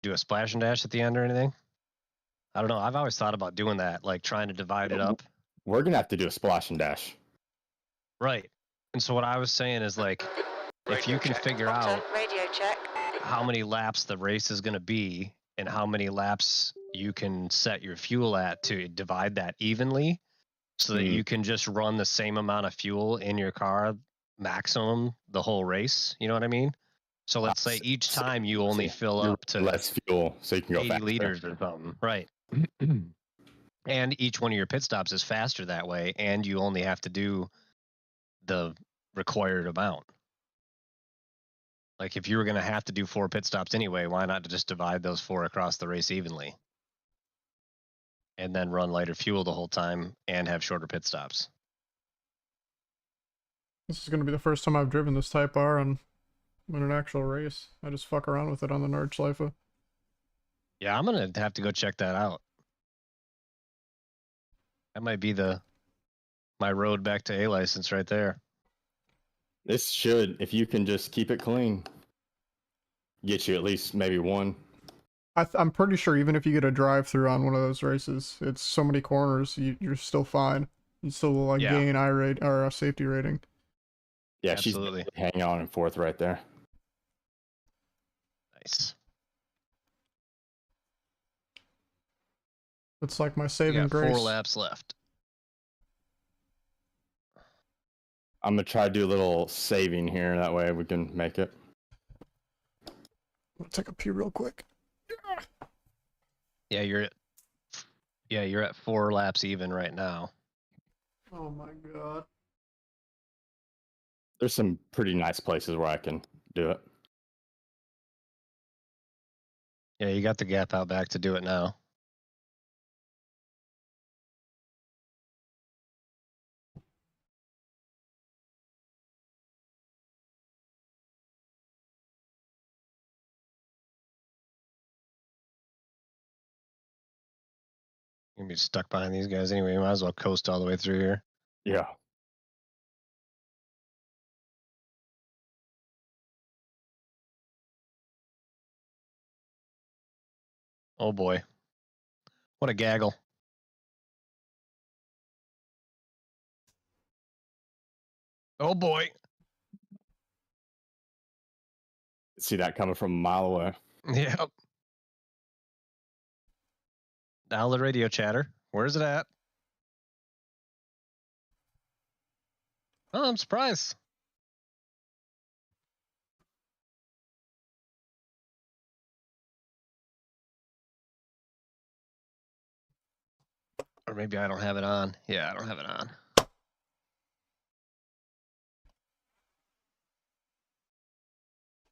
do a splash and dash at the end or anything? I don't know. I've always thought about doing that, like trying to divide it up. We're gonna have to do a splash and dash. Right. And so what I was saying is like, if you can figure out how many laps the race is going to be and how many laps you can set your fuel at to divide that evenly so that you can just run the same amount of fuel in your car maximum the whole race. You know what I mean? So let's say each time you only fill up to less fuel so you can go 80 faster. liters or something. Right. And each one of your pit stops is faster that way, and you only have to do the required amount. Like if you were going to have to do 4 pit stops anyway, why not just divide those 4 across the race evenly? And then run lighter fuel the whole time and have shorter pit stops. This is going to be the first time I've driven this Type R in an actual race. I just fuck around with it on the Nordschleife. Yeah, I'm going to have to go check that out. That might be my road back to A license right there. This should, if you can just keep it clean, get you at least maybe 1. I'm pretty sure even if you get a drive-through on one of those races, it's so many corners, you're still fine. You still will gain I-rate or a safety rating. Yeah, absolutely. She's hanging on in 4th right there. Nice. It's like my saving grace. 4 laps left. I'm gonna try to do a little saving here. That way we can make it. I'm gonna take a pee real quick. Yeah, you're at 4 laps even right now. Oh my god. There's some pretty nice places where I can do it. Yeah, you got the gap out back to do it now. You're gonna be stuck behind these guys anyway. You might as well coast all the way through here. Yeah. Oh boy. What a gaggle. Oh boy. See that coming from a mile away. Yep. Down the radio chatter. Where's it at? Oh, I'm surprised. Or maybe I don't have it on. Yeah, I don't have it on.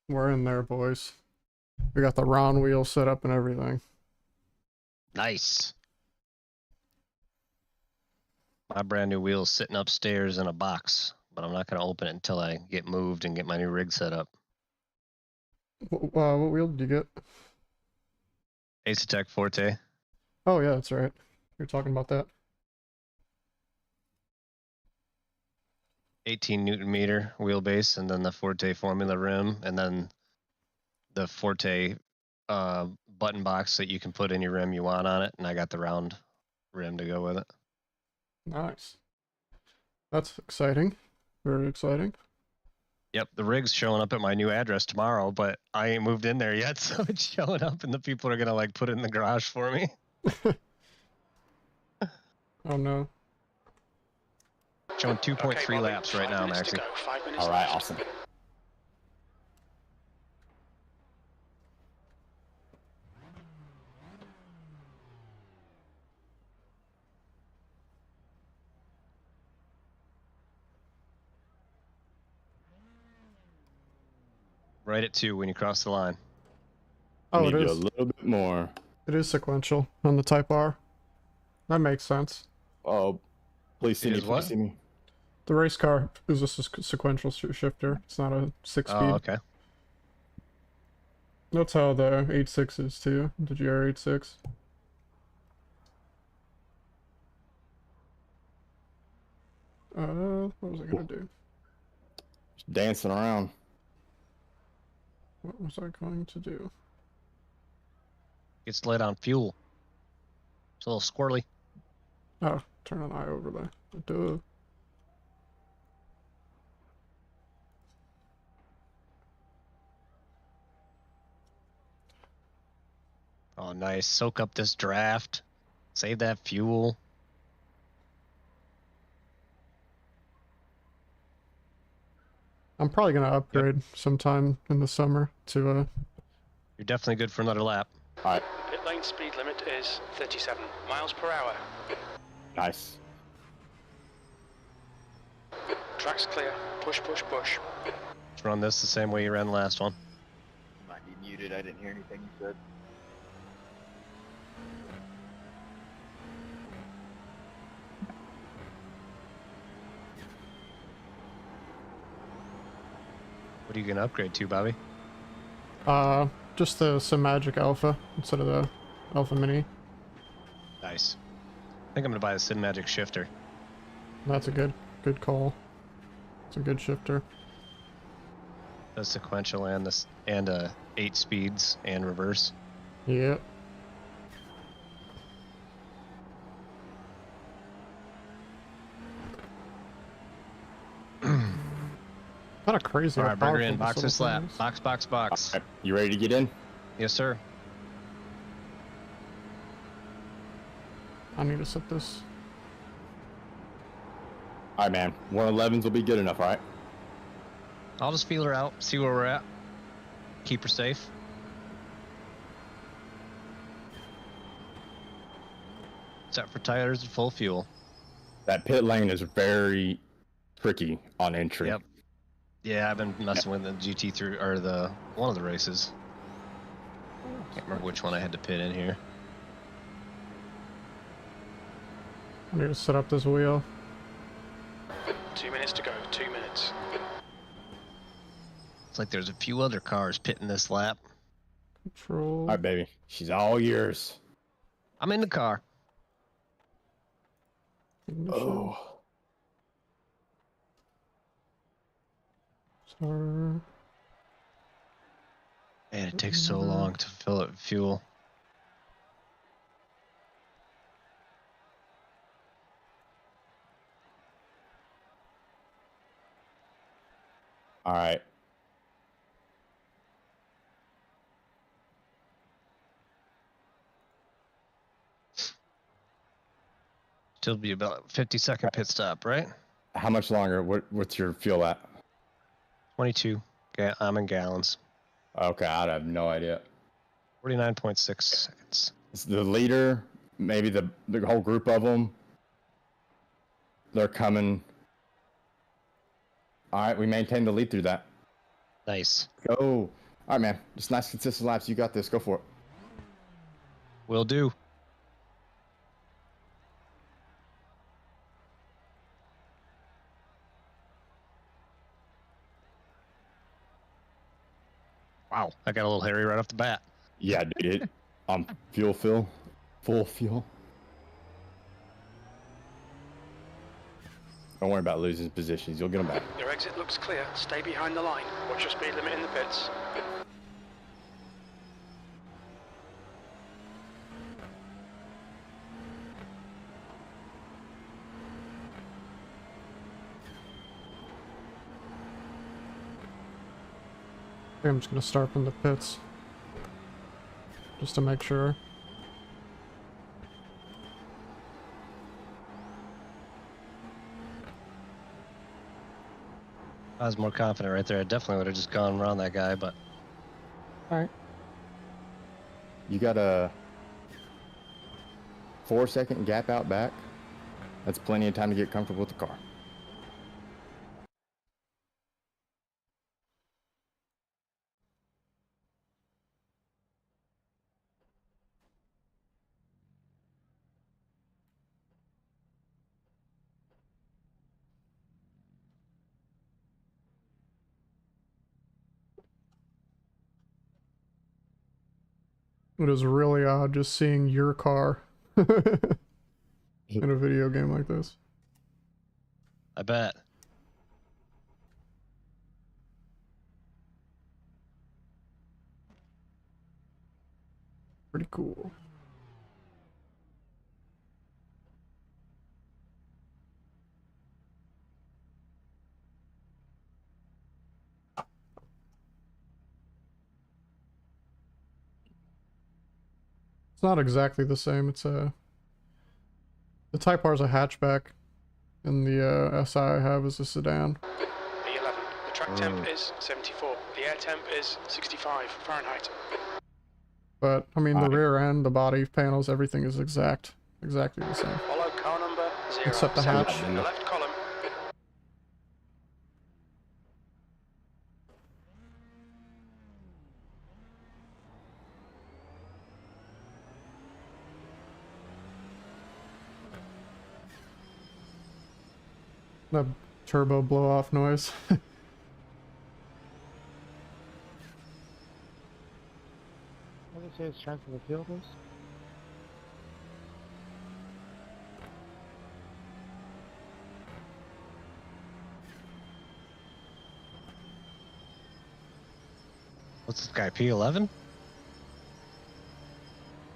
We're in there, boys. We got the round wheel set up and everything. Nice. My brand new wheel's sitting upstairs in a box, but I'm not going to open it until I get moved and get my new rig set up. What wheel did you get? Ace Forte. Oh yeah, that's right. You're talking about that. 18 Newton meter wheelbase, and then the Forte formula rim, and then the Forte button box that you can put any rim you want on it, and I got the round rim to go with it. Nice. That's exciting. Very exciting. Yep, the rig's showing up at my new address tomorrow, but I ain't moved in there yet, so it's showing up, and the people are gonna like put it in the garage for me. Oh no. Showing 2.3 laps right now, Maxie. All right, awesome. Right at 2 when you cross the line. Oh, Need it you is. a little bit more. It is sequential on the Type R. That makes sense. Oh, please see me. What? Please see me. The race car is a sequential shifter. It's not a 6-speed. Oh, okay. That's how the 8.6 is too. The GR 8.6. What was I gonna do? Just dancing around. What was I going to do? Gets light on fuel. It's a little squirrely. Oh, turn an eye over there. Duh. Oh, nice. Soak up this draft. Save that fuel. I'm probably gonna upgrade sometime in the summer to You're definitely good for another lap. All right. Pit lane speed limit is 37 miles per hour. Nice. Track's clear. Push, push, push. Let's run this the same way you ran the last one. Might be muted. I didn't hear anything you said. What are you gonna upgrade to, Bobby? just the Magic Alpha instead of the Alpha Mini. Nice. I think I'm gonna buy the Magic shifter. That's a good call. It's a good shifter. The sequential and this and 8 speeds and reverse. Yep. Kind of crazy. All how right, burger powerful in. Box this this little lap. thing is. Box, box, box. All right. You ready to get in? Yes, sir. I need to set this. All right, man. 111s will be good enough, all right? I'll just feel her out, see where we're at. Keep her safe. Set for tires and full fuel. That pit lane is very tricky on entry. Yep. Yeah, I've been messing with the GT3 or the one of the races. Can't remember which one I had to pit in here. I need to set up this wheel. 2 minutes to go. 2 minutes. It's like there's a few other cars pitting this lap. Control. All right, baby. She's all yours. I'm in the car. Ignition. Oh. Start. Man, it takes so long to fill it with fuel. All right. Still be about 50-second pit stop, right? How much longer? What's your fuel at? 22. I'm in gallons. Okay, I have no idea. 49.6 seconds. It's the leader, maybe the whole group of them. They're coming. All right, we maintain the lead through that. Nice. Go. All right, man. Just nice, consistent laps. You got this. Go for it. Will do. Wow, I got a little hairy right off the bat. Yeah, dude. Full fuel. Don't worry about losing positions. You'll get them back. Your exit looks clear. Stay behind the line. Watch your speed limit in the pits. I'm just gonna start from the pits. Just to make sure. I was more confident right there. I definitely would have just gone around that guy, but Alright. You got a 4-second gap out back. That's plenty of time to get comfortable with the car. It is really odd just seeing your car in a video game like this. I bet. Pretty cool. It's not exactly the same. It's a... The Type R is a hatchback, and the SI I have is a sedan. B11. The track temp is 74. The air temp is 65 Fahrenheit. But, I mean, the rear end, the body panels, everything is exactly the same. Follow car number 0. Except the hatch. In the left column. The turbo blow off noise. What did they say its transfer the field is? What's this guy, P11?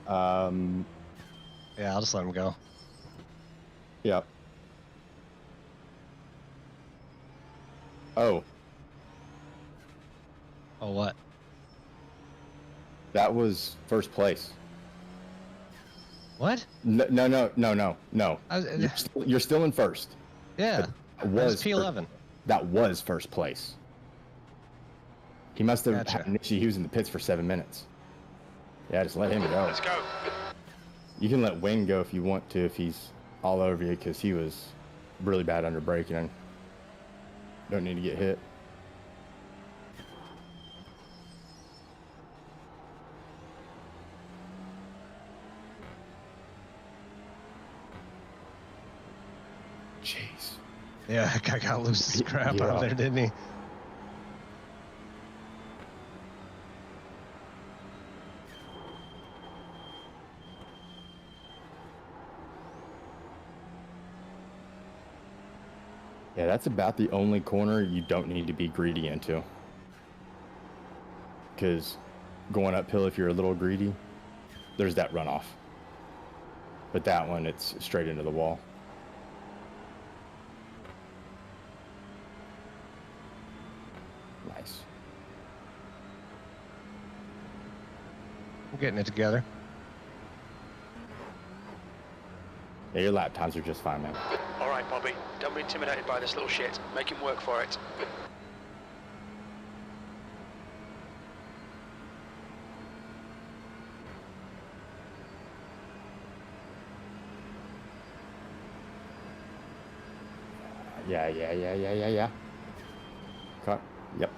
Yeah, I'll just let him go. Yep. Oh, Oh, what? that was first place. What? No. You're still in first. Yeah, That was was P11. That was first place. He must have Gotcha. had an issue. He was in the pits for 7 minutes. Yeah, just let him go. Let's go. You can let Wayne go if you want to, if he's all over you, because he was really bad under braking and don't need to get hit. Jeez. Yeah, that guy got loose his crap out of there, didn't he? Yeah, that's about the only corner you don't need to be greedy into. Because going uphill, if you're a little greedy, there's that runoff. But that one, it's straight into the wall. Nice. I'm getting it together. Yeah, your lap times are just fine, man. All right, Bobby. Don't be intimidated by this little shit. Make him work for it. Yeah. Cut. Yep.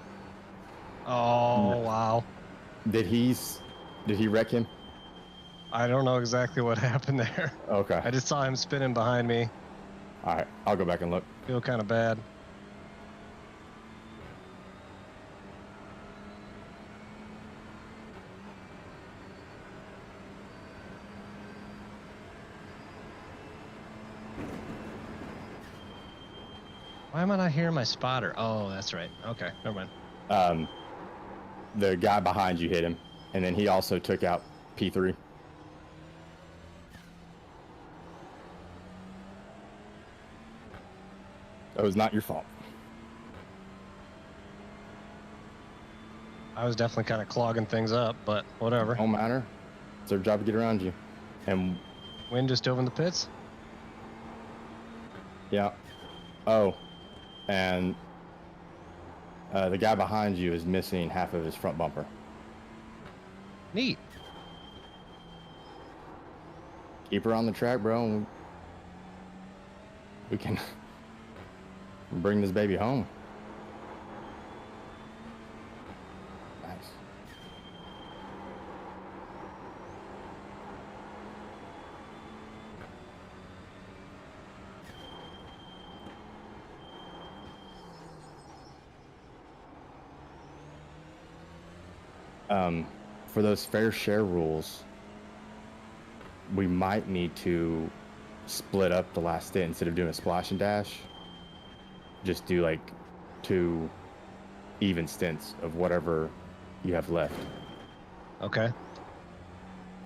Oh, wow. Did he wreck him? I don't know exactly what happened there. Okay. I just saw him spinning behind me. All right. I'll go back and look. Feel kind of bad. Why am I not hearing my spotter? Oh, that's right. Okay, never mind. The guy behind you hit him, and then he also took out P3. That was not your fault. I was definitely kind of clogging things up, but whatever. Don't matter. It's their job to get around you. And Wind just dove in the pits? yeah. Oh, and the guy behind you is missing half of his front bumper. Neat. Keep her on the track, bro. And we can bring this baby home. Nice. For those fair share rules, we might need to split up the last stint instead of doing a splash and dash. Just do like 2 even stints of whatever you have left. Okay.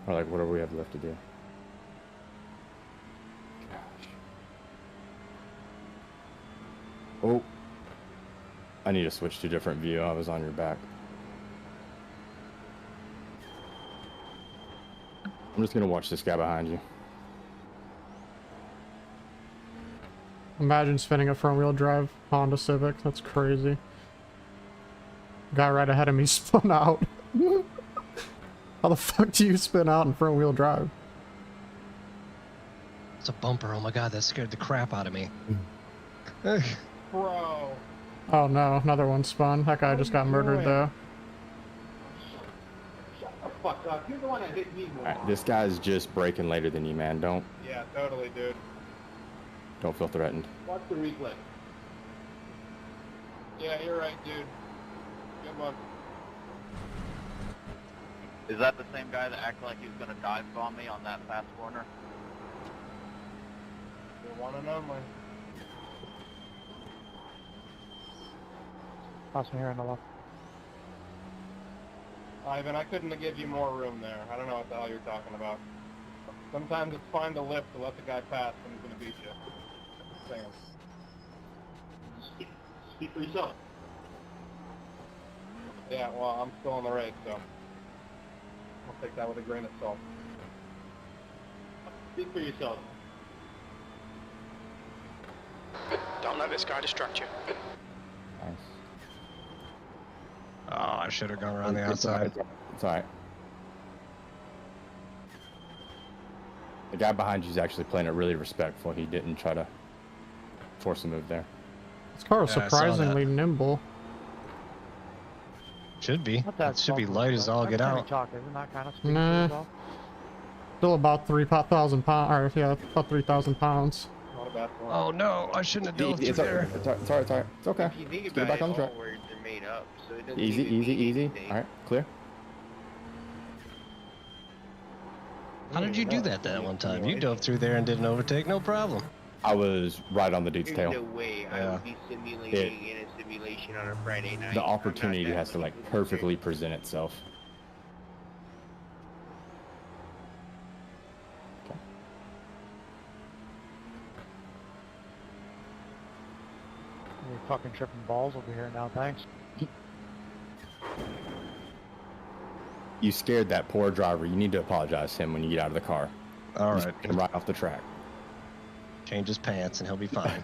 Or like whatever we have left to do. Gosh. Oh. I need to switch to a different view. I was on your back. I'm just gonna watch this guy behind you. Imagine spinning a front-wheel drive Honda Civic. That's crazy. Guy right ahead of me spun out. How the fuck do you spin out in front-wheel drive? It's a bumper. Oh my god, that scared the crap out of me. Bro. Oh no, another one spun. That guy just got murdered though. Shut the fuck up. You're the one that hit me more. Alright, this guy's just braking later than you, man. Don't Yeah, totally, dude. feel threatened. Watch the replay. Yeah, you're right, dude. Good one. Is that the same guy that acted like he was gonna dive bomb me on that fast corner? You're one and only. Pass me here on the left. Ivan, I couldn't have give you more room there. I don't know what the hell you're talking about. Sometimes it's fine to lift to let the guy pass when he's gonna beat you. Just saying. Speak for yourself. Yeah, well, I'm still in the race, so I'll take that with a grain of salt. Speak for yourself. Don't let this guy distract you. Nice. Oh, I should have gone around the outside. It's alright. The guy behind you is actually playing it really respectful. He didn't try to force a move there. This car is Yeah, I saw that. surprisingly nimble. Should be. Not that It should be slow. light as all get That's out. pretty chalk, isn't that kind of speed Nah. as well? Still about 3,000 pounds, or yeah, about 3,000 pounds. Not a bad one. Oh no, I shouldn't have dove through It's there. alright. It's alright. It's okay. If you think Let's get about back on the it, all track. words are made up, so it doesn't Easy, even easy, mean easy. anything. Alright, clear. How did you do that one time? You dove through there and did an overtake, no problem. I was right on the dude's There's no tail. way I Yeah. would be simulating in a simulation on a Friday night. The I'm not opportunity that has to like manipulative. perfectly present itself. You're fucking tripping balls over here now, thanks. You scared that poor driver. You need to apologize to him when you get out of the car. All Just right, get him right off the track. change his pants and he'll be fine.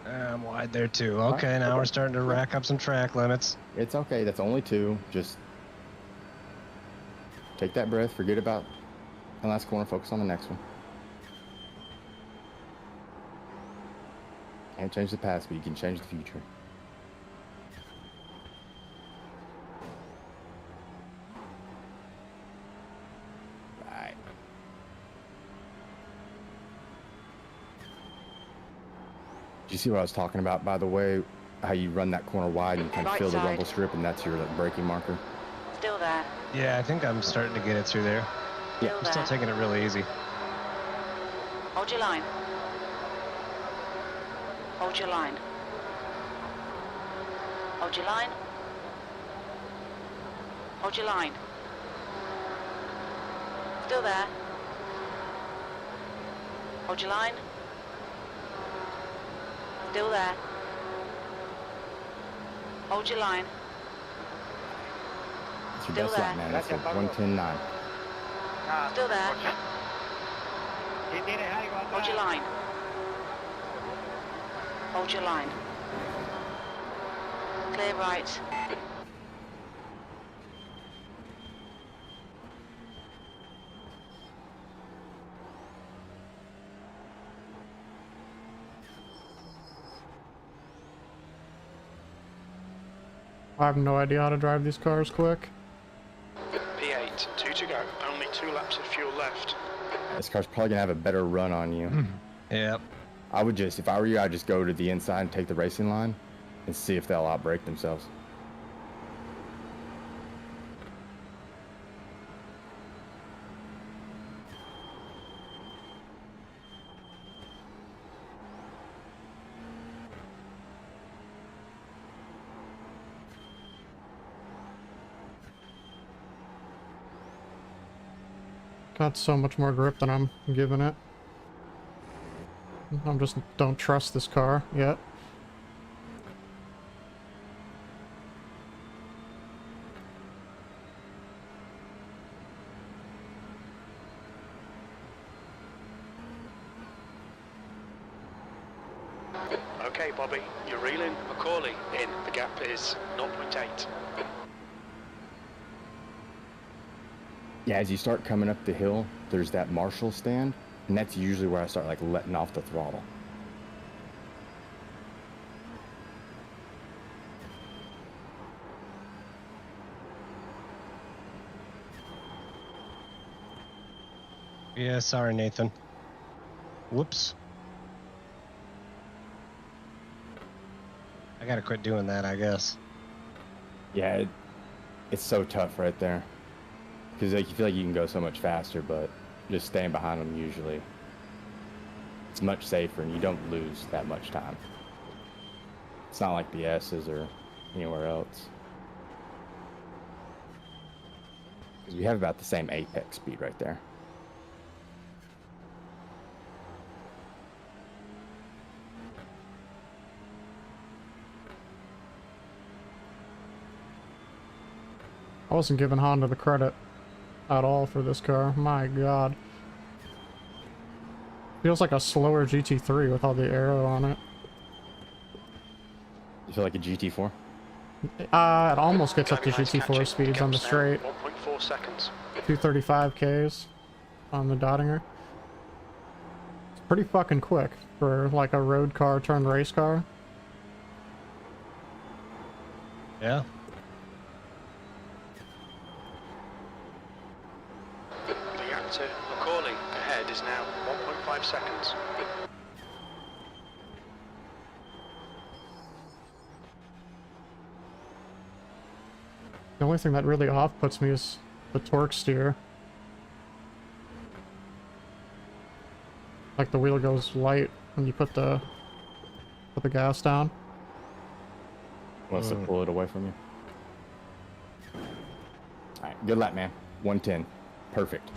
I'm wide there too. Okay, now we're starting to rack up some track limits. It's okay. That's only two. Just take that breath. Forget about the last corner. Focus on the next one. Can't change the past, but you can change the future. Right. Did you see what I was talking about, by the way? How you run that corner wide and you kind of Right feel the side. rumble strip, and that's your like, braking marker. Still there. Yeah, I think I'm starting to get it through there. Still I'm there. still taking it really easy. Hold your line. Hold your line. Hold your line. Hold your line. Still there. Hold your line. Still there. Hold your line. It's your Still best lap, there. man. That's a 110.9. Still there. Hold your line. Hold your line. Clear right. I have no idea how to drive these cars quick. P8, 2 to go. Only 2 laps of fuel left. This car's probably gonna have a better run on you. Yep. I would just, if I were you, I'd just go to the inside and take the racing line and see if they'll outbrake themselves. got so much more grip than I'm giving it. I'm just don't trust this car yet. Okay, Bobby, you're reeling. Macaulay in. The gap is 0.8. Yeah, as you start coming up the hill, there's that Marshall stand, and that's usually where I start like letting off the throttle. Yeah, sorry, Nathan. Whoops. I gotta quit doing that, I guess. Yeah, it's so tough right there. Because like, you feel like you can go so much faster, but just staying behind them usually, it's much safer and you don't lose that much time. It's not like the S's or anywhere else. Because we have about the same apex speed right there. I wasn't giving Honda the credit at all for this car. My god. Feels like a slower GT3 with all the aero on it. You feel like a GT4? It almost gets up to GT4 speeds on the straight. 1.4 seconds. 235 Ks on the Dottinger. It's pretty fucking quick for like a road car turned race car. Yeah. The gap to Macaulay ahead is now 1.5 seconds. The only thing that really off puts me is the torque steer. Like the wheel goes light when you put the gas down. Wants to pull it away from you. Alright, good lap, man. 110. Perfect.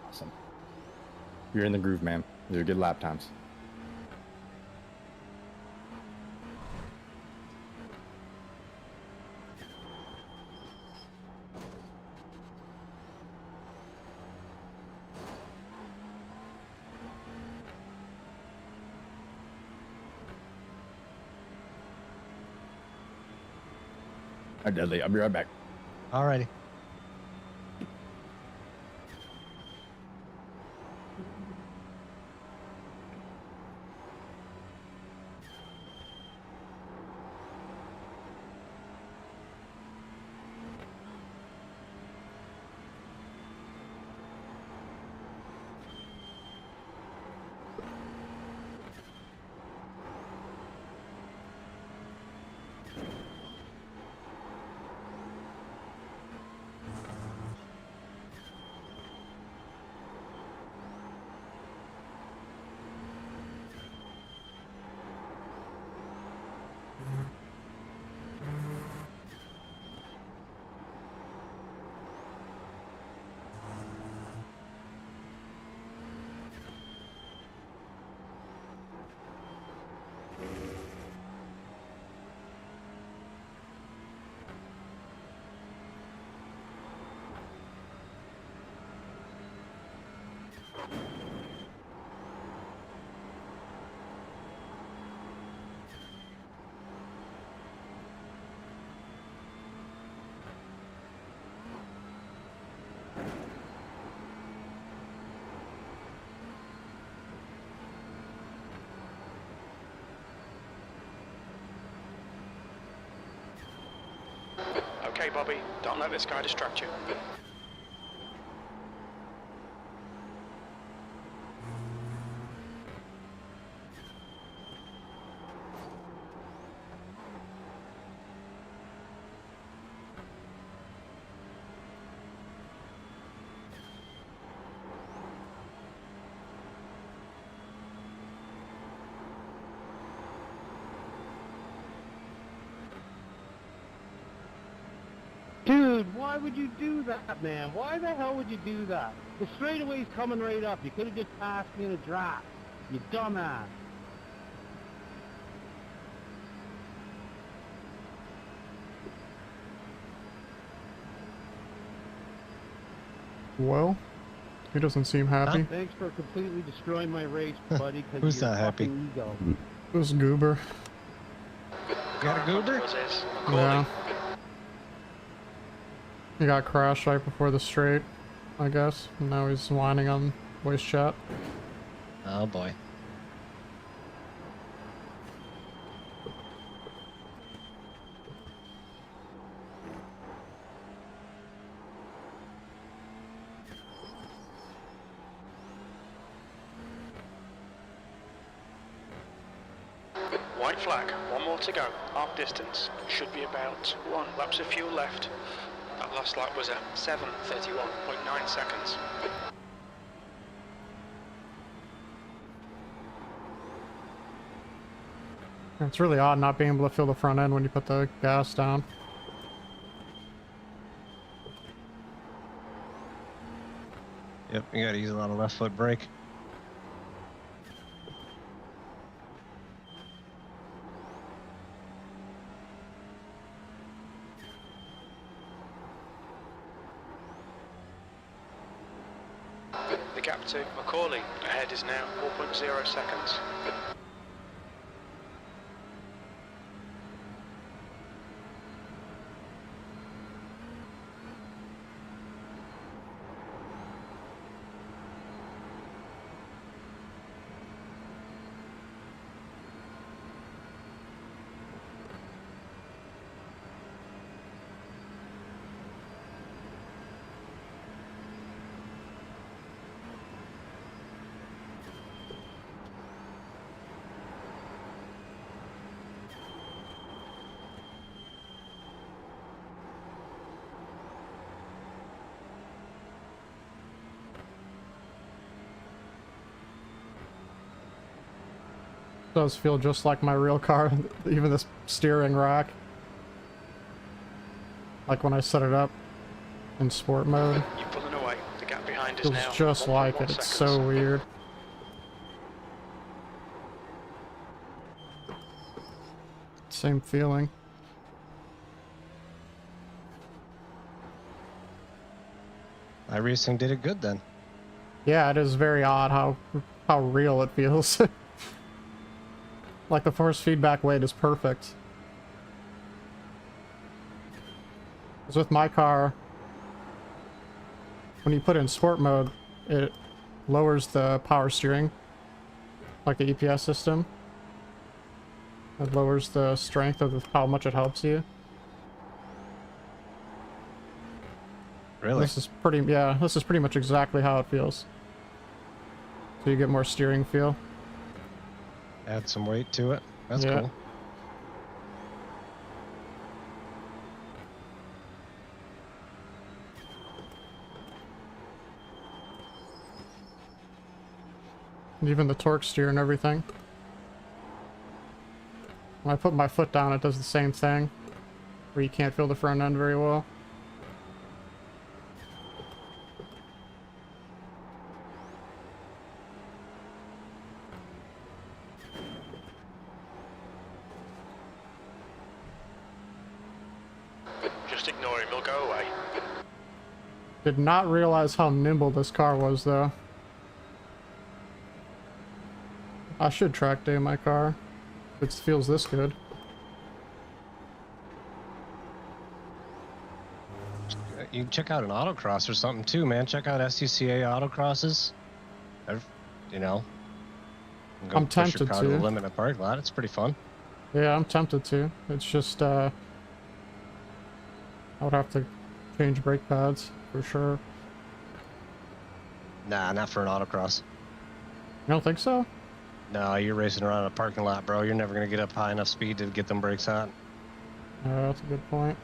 Awesome. You're in the groove, man. These are good lap times. All right, Dudley, I'll be right back. Alrighty. Okay, Bobby, don't let this guy distract you. Dude, why would you do that, man? Why the hell would you do that? The straightaway's coming right up. You could have just passed me in a drop. You dumbass. Well, he doesn't seem happy. Thanks for completely destroying my race, buddy. Who's not happy? Ego. It was Goober. Got a goober? Yeah. He got crashed right before the straight, I guess. And now he's whining on voice chat. Oh boy. White flag, one more to go. Half distance, should be about 1 laps of fuel left. That last lap was at 7:31.9 seconds. It's really odd not being able to feel the front end when you put the gas down. Yep, you gotta use a lot of left foot brake. The gap to Macaulay ahead is now 4.0 seconds. Does feel just like my real car, even this steering rack. Like when I set it up in sport mode. You're pulling away. The gap behind is Feels now just like 1.1 it. It's seconds. so weird. Same feeling. iRacing did it good then. Yeah, it is very odd how real it feels. Like the force feedback weight is perfect. 'Cause with my car, when you put it in sport mode, it lowers the power steering, like the EPS system. It lowers the strength of how much it helps you. Really? This is pretty much exactly how it feels. So you get more steering feel. Add some weight to it. That's Yeah. cool. And even the torque steer and everything. When I put my foot down, it does the same thing. Where you can't feel the front end very well. Just ignore him, he'll go away. Did not realize how nimble this car was, though. I should track day my car. It feels this good. You can check out an autocross or something too, man. Check out SCCA autocrosses. You know, go I'm push your tempted car to the to. limit in a parking lot. It's pretty fun. Yeah, I'm tempted to. It's just, I would have to change brake pads for sure. Nah, not for an autocross. You don't think so? No, you're racing around a parking lot, bro. You're never gonna get up high enough speed to get them brakes on. That's a good point.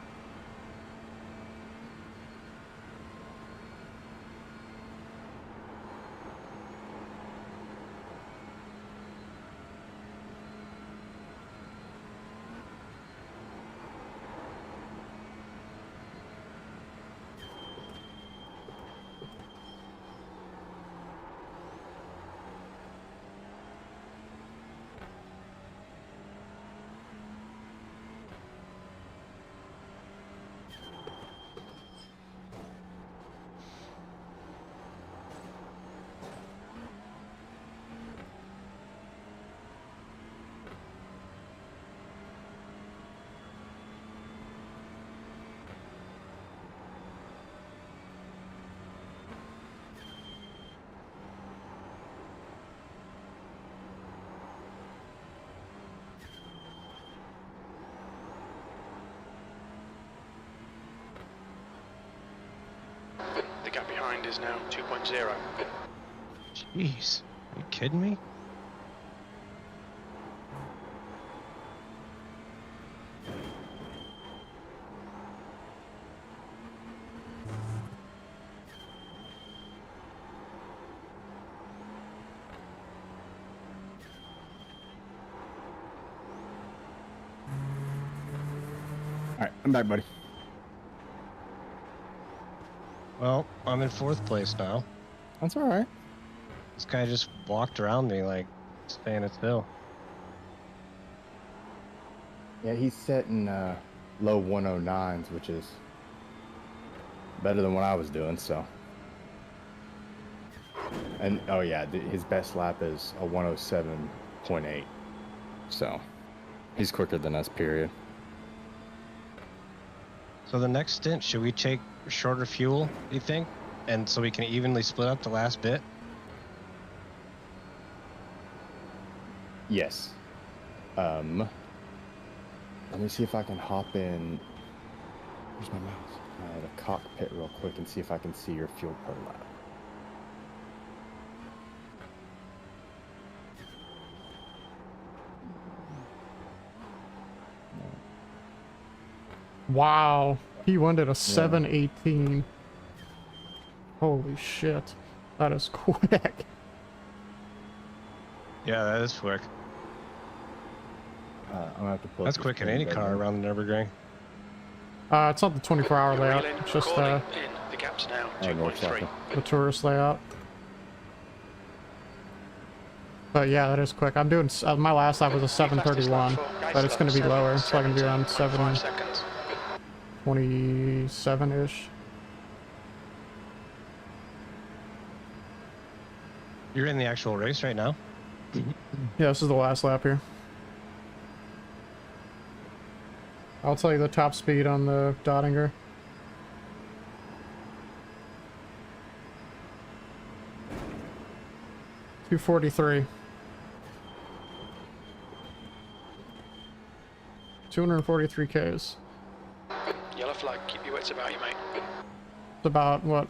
The gap behind is now 2.0. Jeez, are you kidding me? All right, I'm back, buddy. Well, I'm in 4th place now. That's all right. This guy just walked around me like staying still. Yeah, he's setting low 109s, which is better than what I was doing, so. And, oh yeah, his best lap is a 107.8. So, he's quicker than us, period. So the next stint, should we take shorter fuel, do you think? And so we can evenly split up the last bit? Yes. Let me see if I can hop in. Where's my mouse? The cockpit real quick and see if I can see your fuel per lap. Wow. P1 did a 718. Holy shit. That is quick. Yeah, that is quick. I'm gonna have to pull. That's quick in any car around the Nürburgring. It's not the 24-hour layout. Wheeling, It's just recording in. The gap's now North 2.3. South. the tourist layout. But yeah, that is quick. I'm doing my last lap was a 731, but it's going to be lower. It's probably going to be around 5 seconds. 727-ish. You're in the actual race right now? Yeah, this is the last lap here. I'll tell you the top speed on the Dottinger. .243. 243 Ks. Yellow flag, keep your wits about you, mate. It's about, what,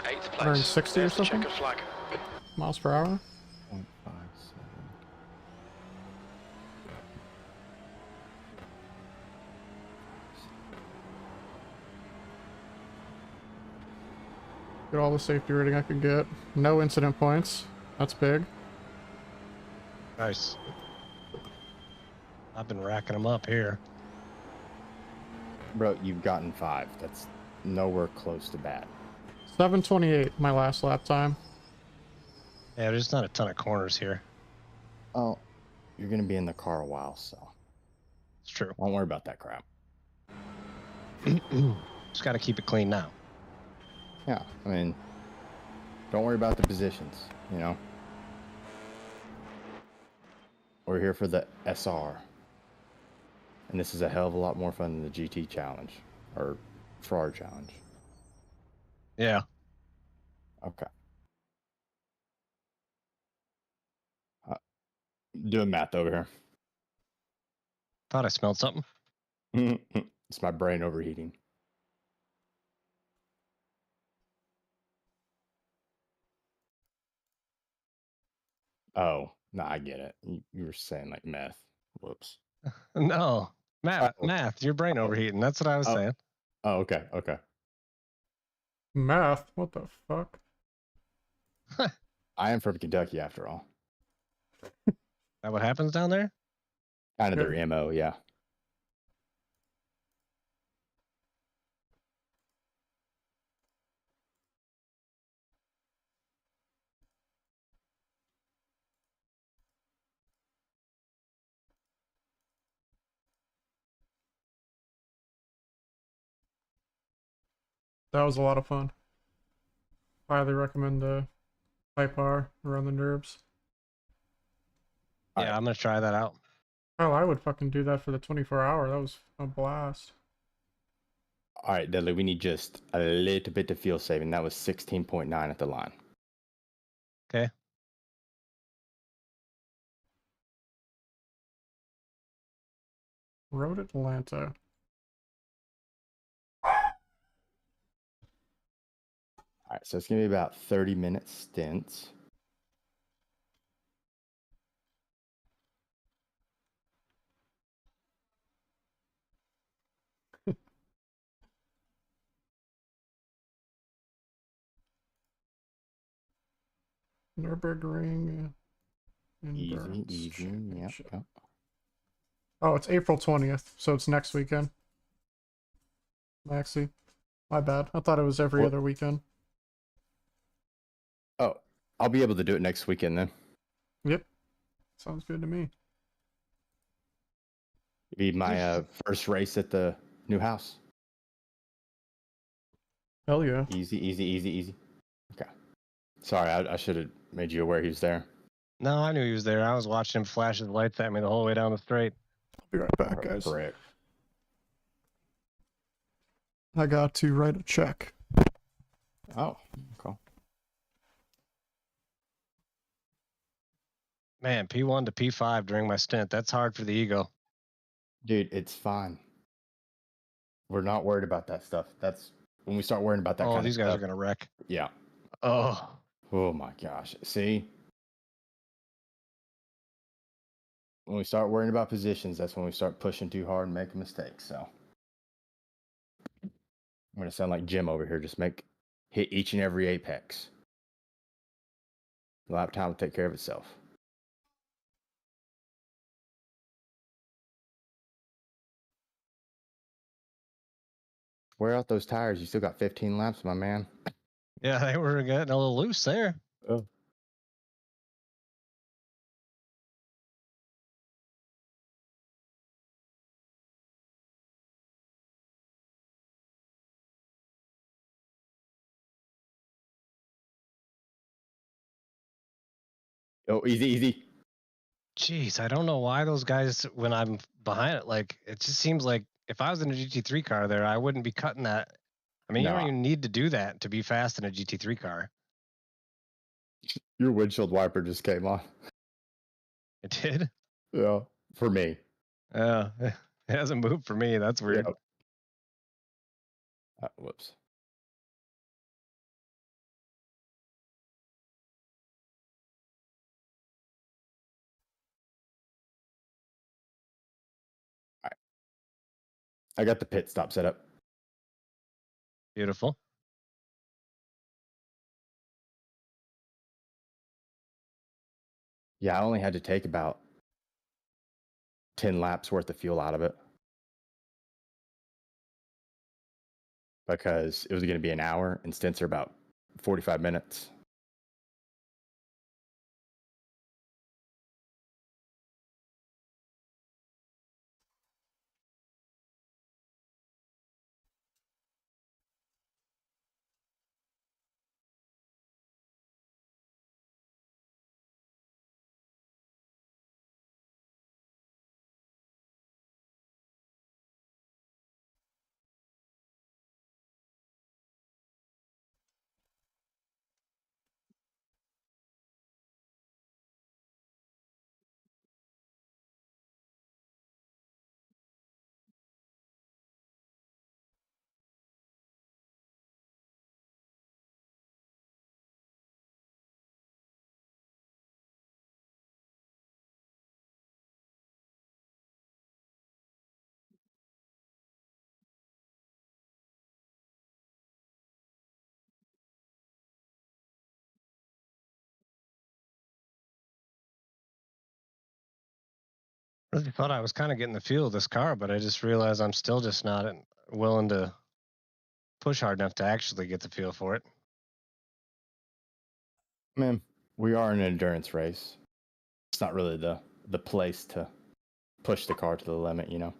8th place. 160 or There's the something? checkered flag. miles per hour? 0.57. Get all the safety rating I could get. No incident points. That's big. Nice. I've been racking them up here. Bro, you've gotten 5. That's nowhere close to bad. 728, my last lap time. Yeah, there's not a ton of corners here. Oh, you're gonna be in the car a while, so It's true. don't worry about that crap. Just got to keep it clean now. Yeah, I mean, don't worry about the positions, you know? We're here for the SR. And this is a hell of a lot more fun than the GT challenge. Or Ferrari challenge. Yeah. Okay. Doing math over Thought I smelled something. here. It's my brain overheating. Oh, no, I get it. You were saying like meth. Whoops. No, math, Oh. math. Your brain overheating. That's what I was saying. Oh, okay, okay. Math? What the fuck? I am from Kentucky after all. That what happens down there? Kind of their MO, yeah. That was a lot of fun. Highly recommend the Hype R around the nerves. Yeah, I'm gonna try that out. Hell, I would fucking do that for the 24-hour. That was a blast. All right, Dudley, we need just a little bit of fuel saving. That was 16.9 at the line. Okay. Road Atlanta. All right, so it's going to be about 30-minute stints. Nürburgring. Easy, Endurance easy. Yep, Championship. yep. Oh, it's April 20th, so it's next weekend. Maxi. My bad. I thought it was every other weekend. Oh, I'll be able to do it next weekend then. Yep. Sounds good to me. It'll be my first race at the new house. Hell yeah. Easy, easy, easy, easy. Okay. Sorry, I should have made you aware he was there. No, I knew he was there. I was watching him flash his lights at me the whole way down the straight. I'll be right back, guys. Correct. I got to write a check. Oh, cool. Man, P1 to P5 during my stint. That's hard for the ego. Dude, it's fine. We're not worried about that stuff. That's when we start worrying about that kind of stuff. These guys are going to wreck. Yeah. Oh. Oh my gosh. See? When we start worrying about positions, that's when we start pushing too hard and making mistakes. So I'm going to sound like Jim over here. Just hit each and every apex. Lap time will take care of itself. Wear out those tires. You still got 15 laps, my man. Yeah, they were getting a little loose there. Oh. Oh, easy, easy. Jeez, I don't know why those guys, when I'm behind it, like, it just seems like if I was in a GT3 car there, I wouldn't be cutting that. I mean, you don't even need to do that to be fast in a GT3 car. Your windshield wiper just came on. It did? Yeah, for me. Yeah, it hasn't moved for me. That's weird. Yep. Whoops. All right. I got the pit stop set up. Beautiful. Yeah, I only had to take about 10 laps worth of fuel out of it. Because it was going to be an hour and stints are about 45 minutes. I thought I was kind of getting the feel of this car, but I just realized I'm still just not willing to push hard enough to actually get the feel for it. Man, we are in an endurance race. It's not really the place to push the car to the limit, you know?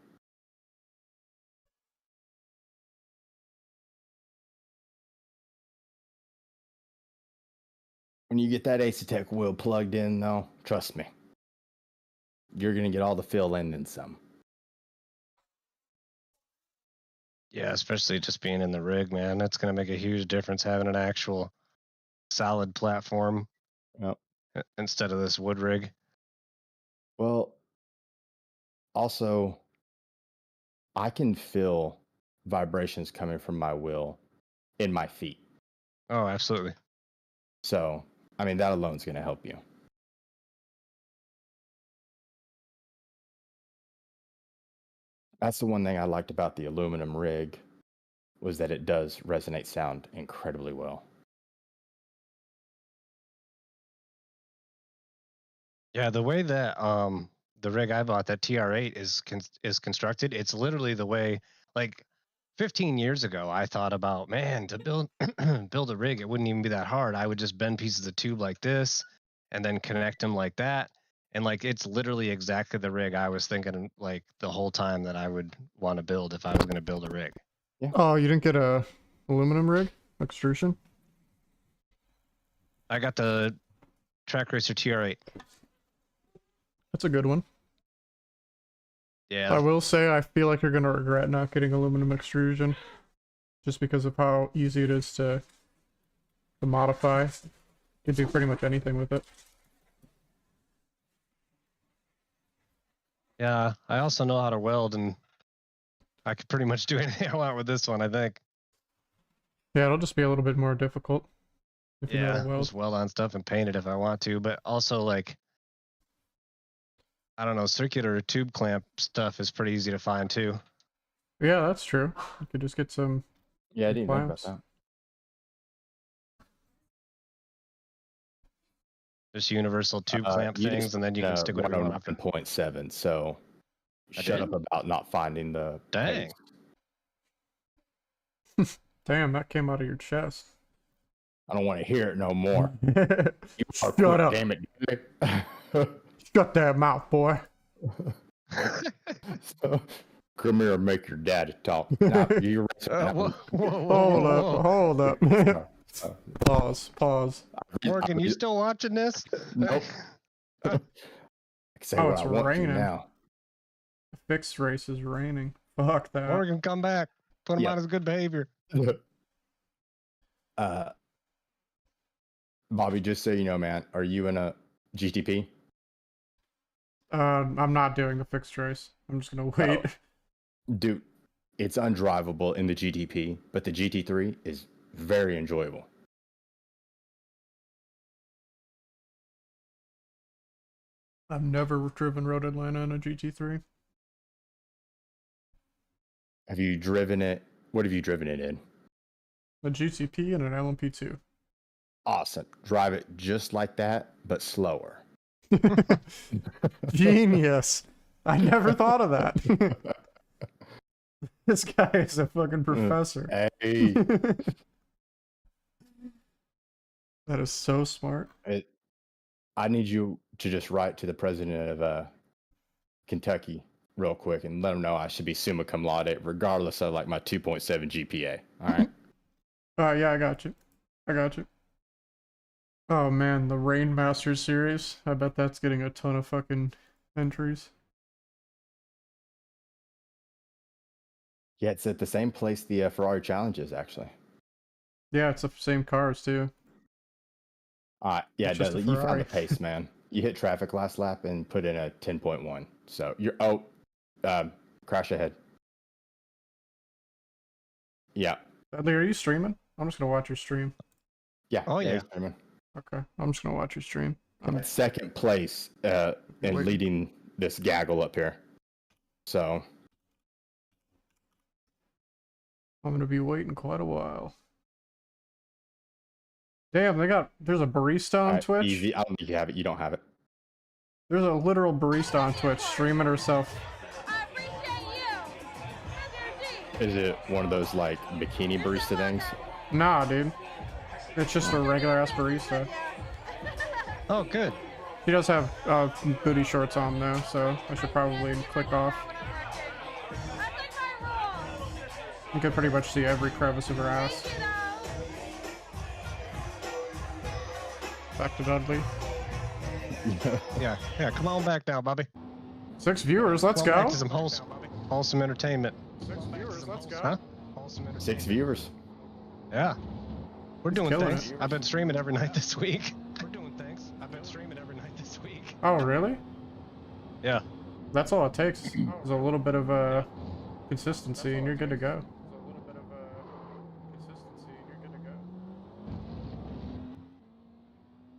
When you get that Ace-Tech wheel plugged in, though, trust me, you're going to get all the feel in and some. Yeah, especially just being in the rig, man. That's going to make a huge difference having an actual solid platform instead of this wood rig. Well, also, I can feel vibrations coming from my wheel in my feet. Oh, absolutely. So, I mean, that alone is going to help you. That's the one thing I liked about the aluminum rig, was that it does resonate sound incredibly well. Yeah, the way that the rig I bought, that TR8 is constructed, it's literally the way, like 15 years ago, I thought about, man, to build build a rig, it wouldn't even be that hard. I would just bend pieces of tube like this and then connect them like that. And like it's literally exactly the rig I was thinking like the whole time that I would want to build if I was going to build a rig. Yeah. Oh, you didn't get a aluminum rig extrusion? I got the Track Racer TR8. That's a good one. Yeah. I will say I feel like you're gonna regret not getting aluminum extrusion, just because of how easy it is to modify. You can do pretty much anything with it. Yeah, I also know how to weld, and I could pretty much do anything I want with this one, I think. Yeah, it'll just be a little bit more difficult if you know how to weld. Just weld on stuff and paint it if I want to, but also like, I don't know, circular tube clamp stuff is pretty easy to find too. Yeah, that's true. You could just get some. Yeah, I didn't know about clamps. that. Just universal tube clamp things, and then you can stick whatever you want after. 101.7, so shut up about not finding the Dang. Damn, that came out of your chest. I don't want to hear it no more. You are Shut quick, up. damn it. Shut that mouth, boy. So, come here and make your daddy talk. Now, you're Hold up. Pause. Morgan, you still watching this? Nope. I can say Oh, what it's I want to raining. now. The fixed race is raining. Fuck that. Morgan, come back. Put him on his good behavior. Bobby, just so you know, man, are you in a GTP? I'm not doing the fixed race. I'm just gonna wait. Dude, it's undrivable in the GTP, but the GT3 is very enjoyable. I've never driven Road Atlanta in a GT3. Have you driven it? What have you driven it in? A GTP and an LMP2. Awesome. Drive it just like that, but slower. Genius. I never thought of that. This guy is a fucking professor. Hey. That is so smart. I need you to just write to the president of Kentucky real quick and let him know I should be summa cum laude regardless of like my 2.7 GPA. All right. Yeah, I got you. Oh man, the Ringmeister series. I bet that's getting a ton of fucking entries. Yeah, it's at the same place the Ferrari Challenge is, actually. Yeah, it's the same cars too. Yeah, It's it does. just a You found Ferrari. the pace, man. You hit traffic last lap and put in a 10.1. So you're crash ahead. Yeah. Dudley, are you streaming? I'm just gonna watch your stream. Yeah. Oh, yeah. Okay, I'm just gonna watch your stream. I'm at second place and Wait. leading this gaggle up here. So I'm gonna be waiting quite a while. Damn, there's a barista on Twitch. easy. I don't think you have it. You don't have it. There's a literal barista on Twitch streaming herself. Is it one of those like bikini barista things? Nah, dude. It's just a regular ass barista. Oh, good. She does have booty shorts on though, so I should probably click off. You can pretty much see every crevice of her ass. Back to Dudley. Yeah, come on back now, Bobby. 6 viewers, let's Come on go. back to some wholesome entertainment. 6 viewers, let's go. Huh? Wholesome entertainment. 6 viewers. Yeah. We're doing killing things. it. I've been streaming every night this week. We're doing things. I've been streaming every night this week. Oh, really? Yeah. That's all it takes. Is a little bit of consistency and you're good to go.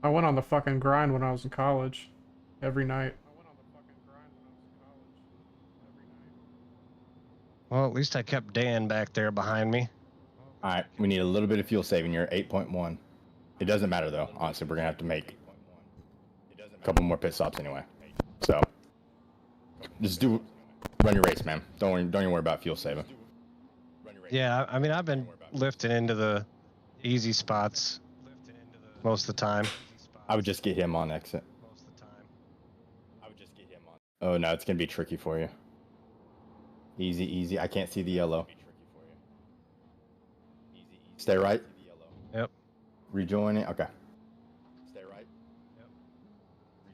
I went on the fucking grind when I was in college. Every night. Well, at least I kept Dan back there behind me. All right, we need a little bit of fuel saving. You're at 8.1. It doesn't matter though. Honestly, we're gonna have to make a couple more pit stops anyway. So just run your race, man. Don't even worry about fuel saving. Yeah, I mean, I've been lifting into the easy spots most of the time. I would just get him on exit. Oh no, it's gonna be tricky for you. Easy. I can't see the yellow. Stay right. Yep. Rejoin it. Okay. Stay right. Yep.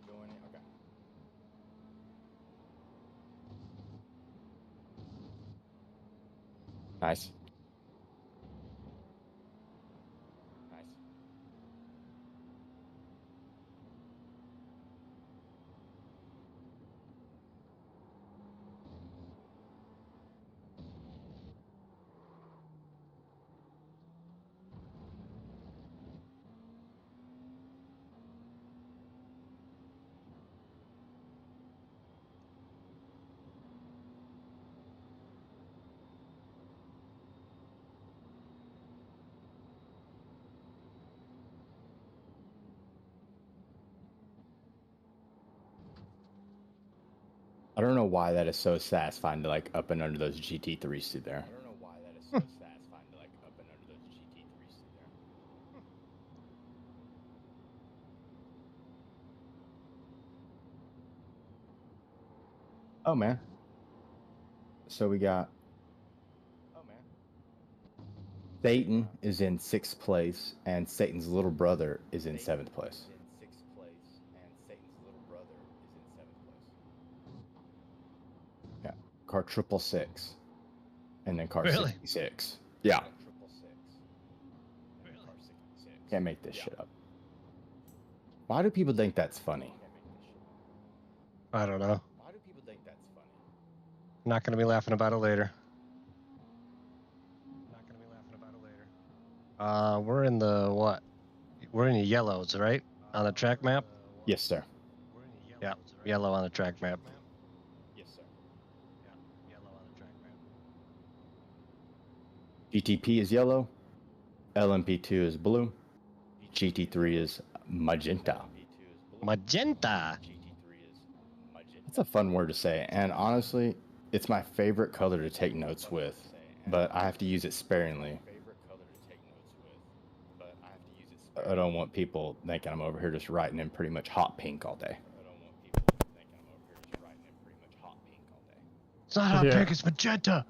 Rejoin it. Okay. Nice. I don't know why that is so satisfying to like up and under those GT3s through there. I don't know why that is so satisfying to like up and under those GT3s through there. Oh man. So we got Satan is in 6th place and Satan's little brother is in 7th place. Car 666, and then car 66. Yeah. Can't make this shit up. Why do people think that's funny? I don't know. Why do people think that's funny? Not gonna be laughing about it later. We're in the what? We're in the yellows, right? On the track map? Yes, sir. Yeah, yellow on the track map. GTP is yellow, LMP2 is blue, GT3 is magenta. Magenta. That's a fun word to say, and honestly, it's my favorite color to take notes with, but I have to use it sparingly. I don't want people thinking I'm over here just writing in pretty much hot pink all day. It's not hot pink, it's magenta.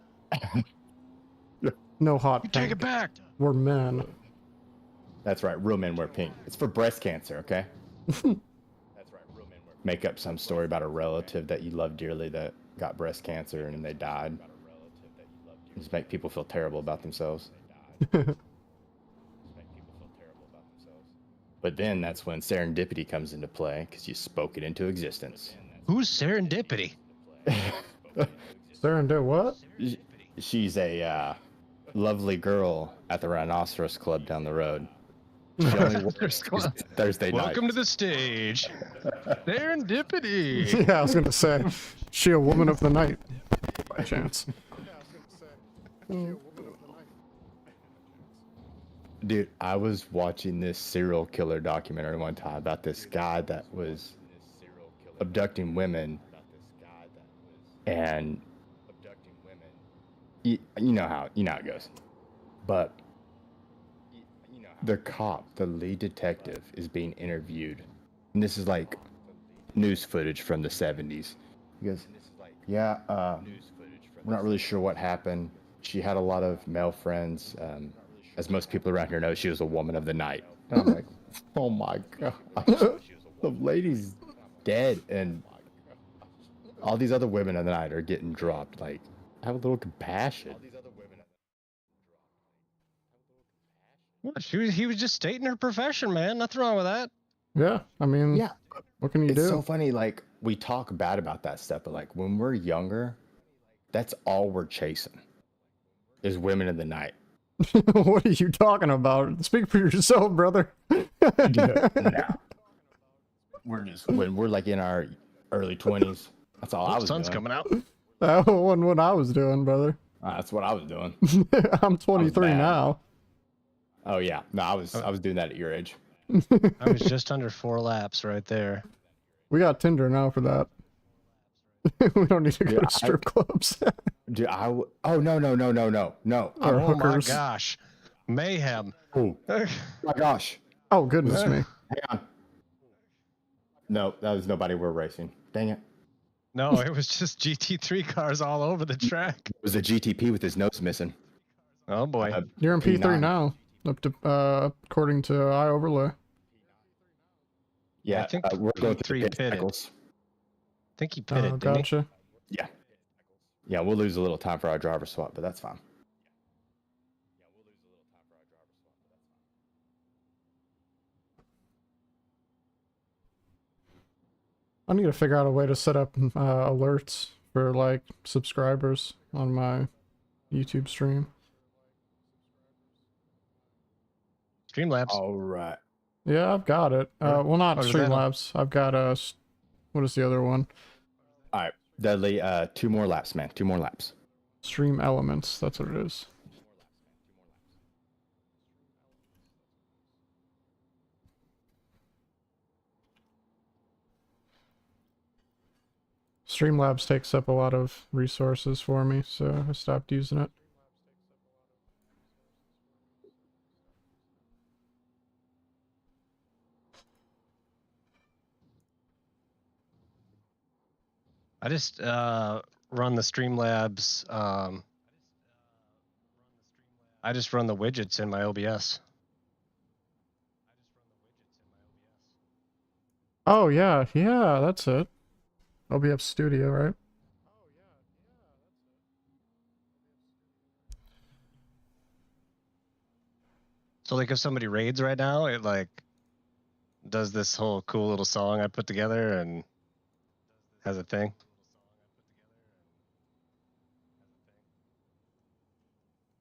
No hot pink. Take it back. We're men. That's right, real men wear pink. It's for breast cancer, okay? That's right, real men wear pink. Make up some story about a relative that you love dearly that got breast cancer and they died. Just make people feel terrible about themselves. But then that's when serendipity comes into play because you spoke it into existence. Who's serendipity? Serendip what? She's a lovely girl at the Rhinoceros Club down the road. She only works Thursday night. Welcome to the stage. Serendipity. Yeah, I was gonna say, she a woman of the night, by chance. Dude, I was watching this serial killer documentary one time about this guy that was abducting women, and you know how it goes. But the cop, the lead detective, is being interviewed, and this is like news footage from the 70s. He goes, "Yeah, we're not really sure what happened. She had a lot of male friends. As most people around here know, she was a woman of the night." And I'm like, "Oh my god, the lady's dead, and all these other women of the night are getting dropped. Like, have a little compassion." What? He was just stating her profession, man. Nothing wrong with that. Yeah, I mean, Yeah, what can you it's do? so funny. Like, we talk bad about that stuff, but like when we're younger, that's all we're chasing is women in the night. What are you talking about? Speak for yourself, brother. No. We're just when we're like in our early 20s. That's all I was Sun's doing. coming out. That wasn't what I was doing, brother. That's what I was doing. I'm 23 bad. now. Oh yeah, no, I was doing that at your age. I was just under 4 laps right there. We got Tinder now for that. We don't need to go to strip clubs. Dude, oh no. Or Oh hookers. my gosh, mayhem. Oh my gosh. Oh goodness me. Hang on. No, that was nobody we're racing. Dang it. No, it was just GT3 cars all over the track. It was a GTP with his nose missing. Oh boy. You're in P3 P9. now, up to according to iOverlay. Yeah, I think we're going through P3 pit pitted. cycles. I think he pitted, Oh, didn't he? gotcha. Yeah. Yeah, we'll lose a little time for our driver swap, but that's fine. I need to figure out a way to set up alerts for like subscribers on my YouTube stream. Streamlabs. All right. Yeah, I've got it. Well, not Or is that Streamlabs. I've got what is the other one? All right, Dudley, 2 more laps, man. 2 more laps. Stream Elements. That's what it is. Streamlabs takes up a lot of resources for me, so I stopped using it. I just run the Streamlabs. I just run the widgets in my OBS. Oh yeah, yeah, that's it. OBS Studio, right? So like if somebody raids right now, it like does this whole cool little song I put together and has a thing.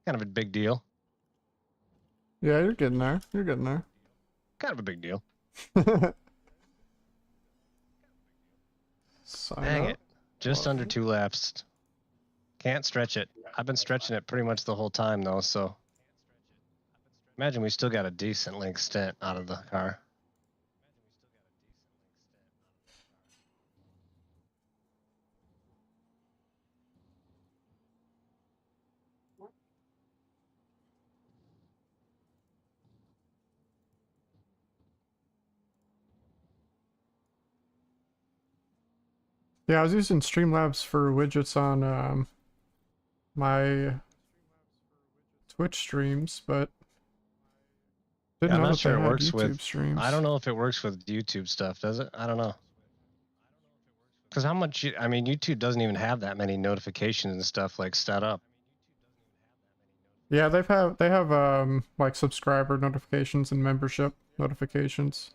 Kind of a big deal. Yeah, you're getting there. You're getting there. Kind of a big deal. Sign Dang up. it. Just under 2 laps. Can't stretch it. I've been stretching it pretty much the whole time though, so imagine we still got a decent length stint out of the car. Yeah, I was using Streamlabs for widgets on my Twitch streams, but didn't I'm know not that sure they it had works YouTube with. streams. I don't know if it works with YouTube stuff, does it? I don't know. Because how much? I mean, YouTube doesn't even have that many notifications and stuff like set up. Yeah, they have like subscriber notifications and membership notifications,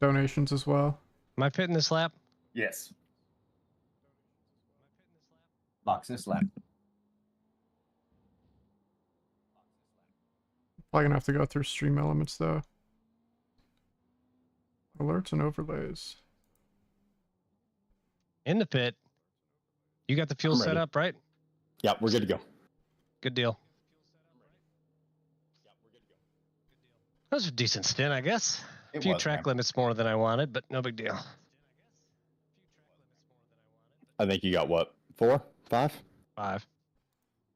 donations as well. Am I pitting this lap? Yes. Box this lap. Probably gonna have to go through Stream Elements though. Alerts and overlays. In the pit. You got the fuel I'm set ready. up, right? Yeah, we're good to go. Good deal. That was a decent stint, I guess. A few track limits more than I wanted, but no big deal. I think you got what? 4? 5? 5.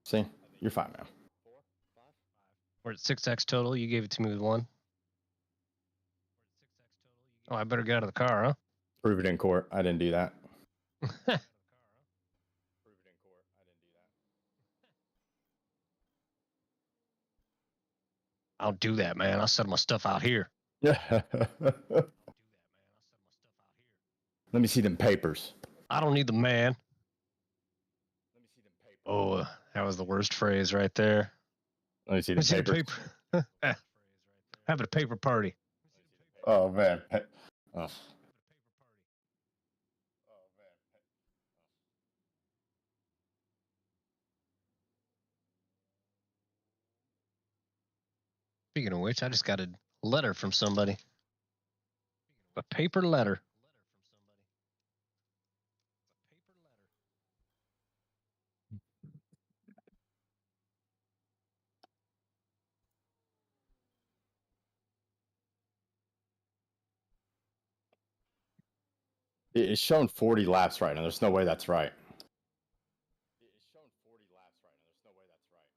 See? You're fine, man. We're at 6x total. You gave it to me with 1. Oh, I better get out of the car, Prove it in court. I didn't do that. huh? I'll do that, man. I'll set my stuff out here. Yeah. Let me see them papers. I don't need the man. Oh, that was the worst phrase right there. Let me see Let the me see the papers. paper. Having a paper party. Oh, man. Oh. Speaking of which, I just got a letter from somebody. A paper letter. It's showing 40 laps right now. There's no way that's right.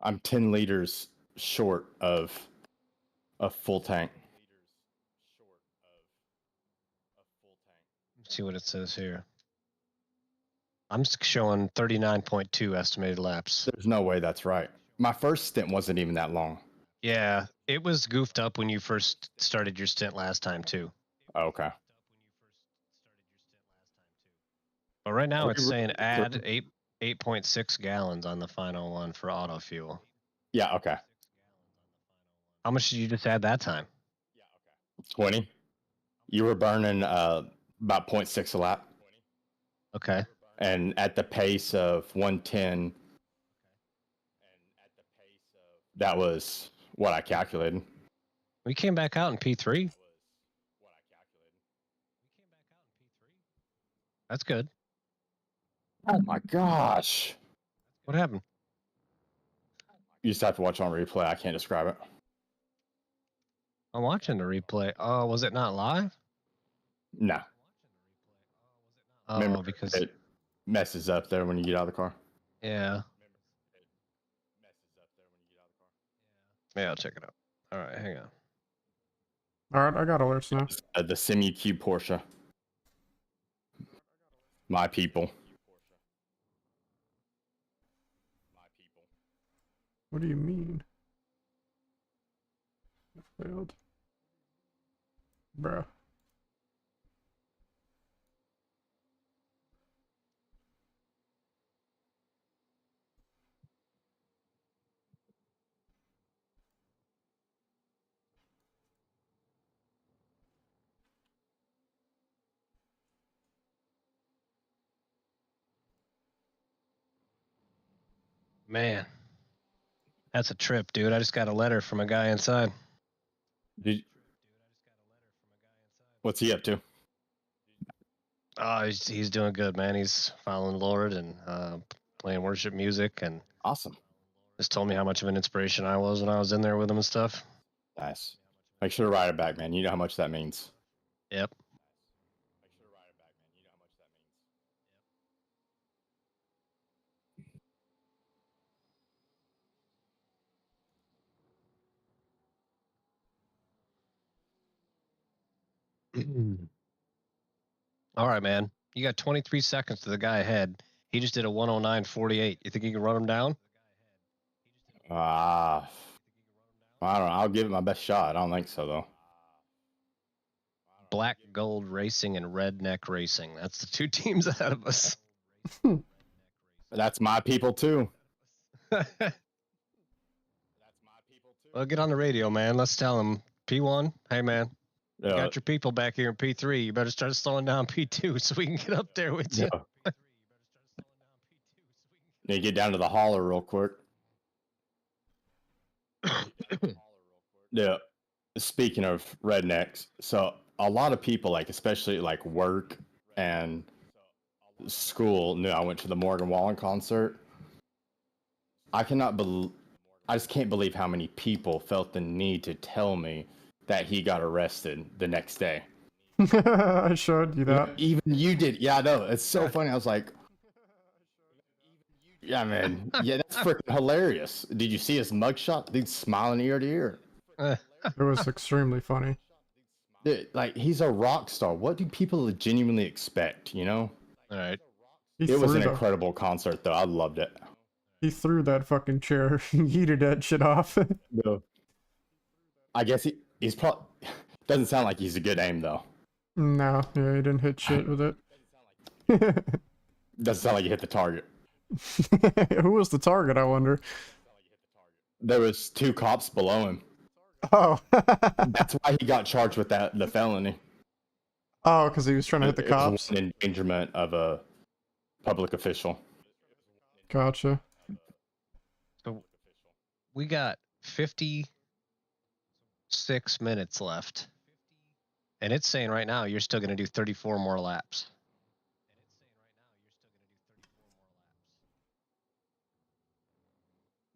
I'm 10 liters short of a full tank. Let's see what it says here. I'm showing 39.2 estimated laps. There's no way that's right. My first stint wasn't even that long. Yeah, it was goofed up when you first started your stint last time, too. Oh, okay. But right now it's saying add 8.6 gallons on the final one for auto fuel. Yeah, okay. How much did you just add that time? 20. You were burning about 0.6 a lap. Okay. And at the pace of 110, that was what I calculated. We came back out in P3. That's good. Oh my gosh. What happened? You just have to watch on replay. I can't describe it. I'm watching the replay. Oh, was it not live? No. Oh, Remember, because it messes up there when you get out of the car. yeah. Yeah, I'll check it out. All right, hang on. Alright, I got alerts now. The Simu Porsche. My people. What do you mean? I failed. Bruh. Man, that's a trip, dude. I just got a letter from a guy inside. What's he up to? Oh, he's doing good, man. He's following the Lord and playing worship music, and Awesome. just told me how much of an inspiration I was when I was in there with him and stuff. Nice. Make sure to write it back, man. You know how much that means. Yep. All right, man. You got 23 seconds to the guy ahead. He just did a 109.48. You think you can run him down? I don't know. I'll give it my best shot. I don't think so, though. Black Gold Racing and Redneck Racing. That's the two teams ahead of us. That's my people, too. Well, get on the radio, man. Let's tell them. P1, hey, man. You Yeah. got your people back here in P3. You better start slowing down P2 so we can get up there with you. Yeah. Need to get down to the hauler real quick. Yeah. Speaking of rednecks, so a lot of people, like especially like work and school, knew I went to the Morgan Wallen concert. I just can't believe how many people felt the need to tell me that he got arrested the next day. I showed you that. Even you did. Yeah, I know. It's so funny. I was like, Yeah, man. Yeah, that's freaking hilarious. Did you see his mugshot? Dude's smiling ear to ear. Eh, It was extremely funny. Dude, like, he's a rock star. What do people genuinely expect, you know? all right. He It was threw an the, incredible concert, though. I loved it. he threw that fucking chair. He yeeted that shit off. No. I guess he's probably... Doesn't sound like he's a good aim, though. No, yeah, he didn't hit shit with it. Doesn't sound like he hit the target. Who was the target, I wonder? There was 2 cops below him. Oh. That's why he got charged with the felony. Oh, because he was trying to hit the It was cops? an endangerment of a public official. Gotcha. So we got 56 minutes left. And it's saying right now you're still going to do 34 more laps.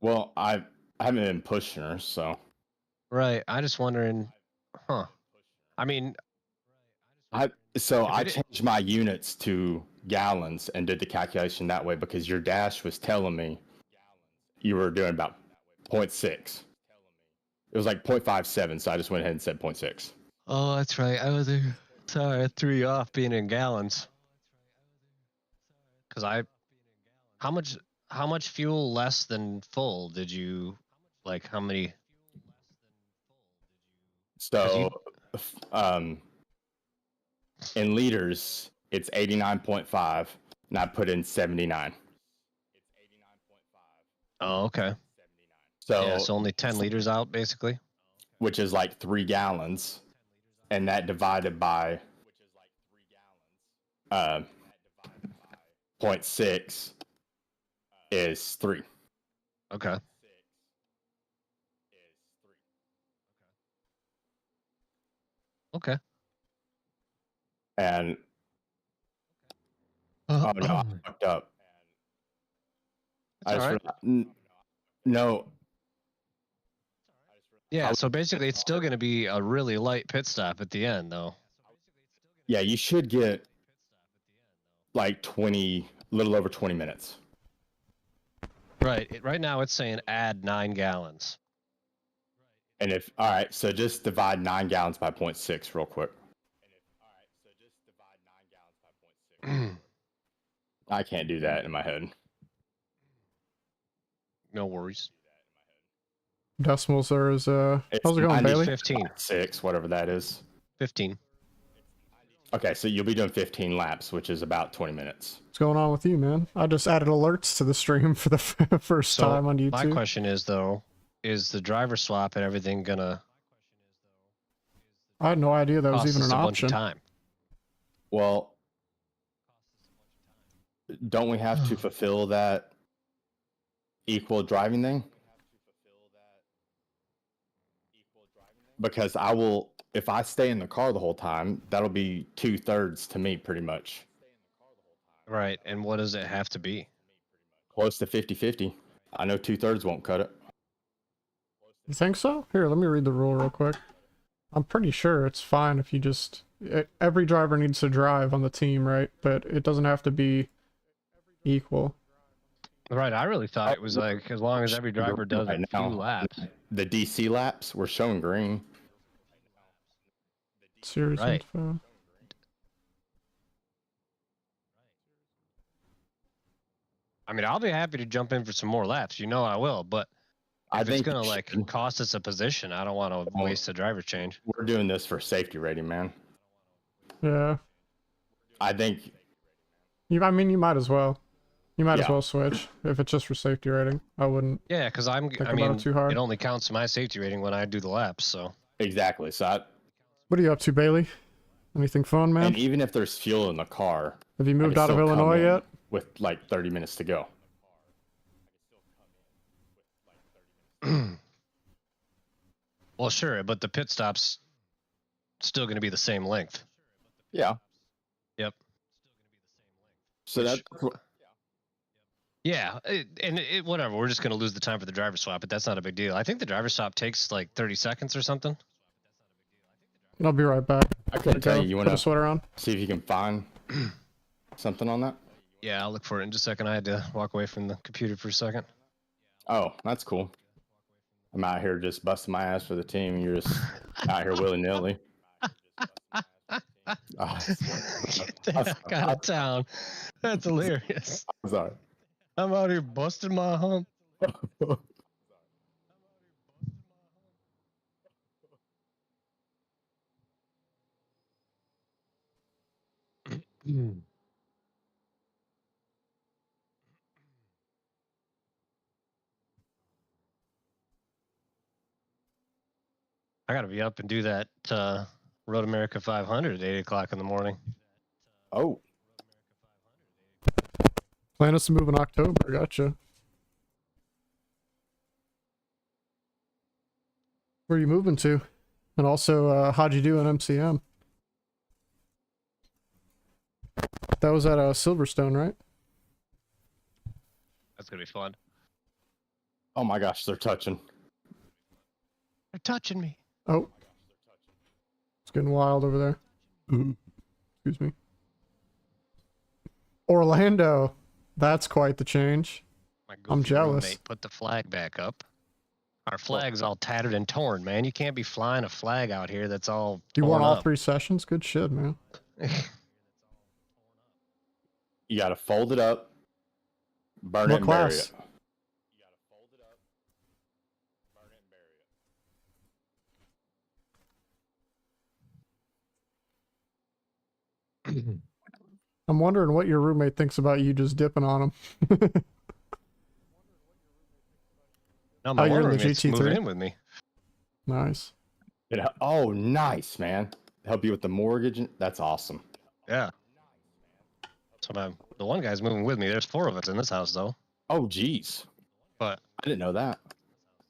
Well, I haven't been pushing her, so... Right. I just wondering, huh? I mean, I If it- changed my units to gallons and did the calculation that way because your dash was telling me you were doing about 0.6. It was like 0.57, so I just went ahead and said 0.6. oh, that's right. I was sorry, I threw you off being in gallons. Because how much fuel less than full did you, like, how many? So, in liters, it's 89.5, and I put in 79. Oh, okay. So, Yeah, so only 10 liters out, basically. which is like 3 gallons, and that divided by 0.6 is 3. Okay. Okay. And oh no, I fucked up. That's all right. No. Yeah, so basically it's still going to be a really light pit stop at the end, though. Yeah, you should get like little over 20 minutes. Right. Right now it's saying add 9 gallons. And all right, so just divide 9 gallons by 0.6 real quick. I can't do that in my head. No worries. Decimals are as, how's it It's going, Bailey? 15. 6, whatever that is. 15. Okay, so you'll be doing 15 laps, which is about 20 minutes. What's going on with you, man? I just added alerts to the stream for the first So time on YouTube. my question is, though, is the driver swap and everything gonna I had no idea that was cost even us an a bunch of option. time? Well, don't we have to fulfill that equal driving thing? Because if I stay in the car the whole time, that'll be 2/3 to me, pretty much. Right. And what does it have to be? Close to 50-50. I know 2/3 won't cut it. You think so? Here, let me read the rule real quick. I'm pretty sure it's fine if you just... every driver needs to drive on the team, right? But it doesn't have to be equal. Right. I really thought it was like as long as every driver does Right a few now, laps. The DC laps were showing green. Series Right. info. I mean, I'll be happy to jump in for some more laps. You know I will, but I if it's think gonna we like should. cost us a position, I don't want to waste a driver change. We're doing this for safety rating, man. Yeah. I think I mean, you might as well. You might as Yeah. well switch if it's just for safety rating. I wouldn't. Yeah, because I about mean, it too hard. it only counts my safety rating when I do the laps. So exactly. So, What are you up to, Bailey? Anything fun, man? and even if there's fuel in the car, Have you I moved can out of still come Illinois in yet? with like 30 minutes to go. well, sure, but the pit stop's still going to be the same length. Yeah. Yep. So Which- that's Yeah, whatever. We're just going to lose the time for the driver swap, but that's not a big deal. I think the driver swap takes like 30 seconds or something. I'll be right back. I couldn't tell you. You Put want a to sweater on. see if you can find something on that? Yeah, I'll look for it in just a second. I had to walk away from the computer for a second. Oh, that's cool. I'm out here just busting my ass for the team. You're just out here willy nilly. Get the heck out of town. That's hilarious. I'm sorry. I'm out here busting my hump. I gotta be up and do that Road America 500 at 8 o'clock in the morning. Oh, Plan us to move in October. Gotcha. Where are you moving to? And also, how'd you do on MCM? That was at Silverstone, right? That's gonna be fun. oh my gosh, they're touching. They're touching me. Oh. It's getting wild over there. Excuse me. Orlando. That's quite the change. My I'm goofy jealous. roommate put the flag back up. Our flag's all tattered and torn, man. You can't be flying a flag out here that's all You torn won all up. 3 sessions? Good shit, man. You got to fold it up, burn What it, and bury class? it. I'm wondering what your roommate thinks about you just dipping on him. No, my Oh, you're one in the roommate's moving GT3? in with me. Nice. Oh, nice, man. Help you with the mortgage. That's awesome. Yeah. So the one guy's moving with me. There's 4 of us in this house, though. Oh, geez. But I didn't know that.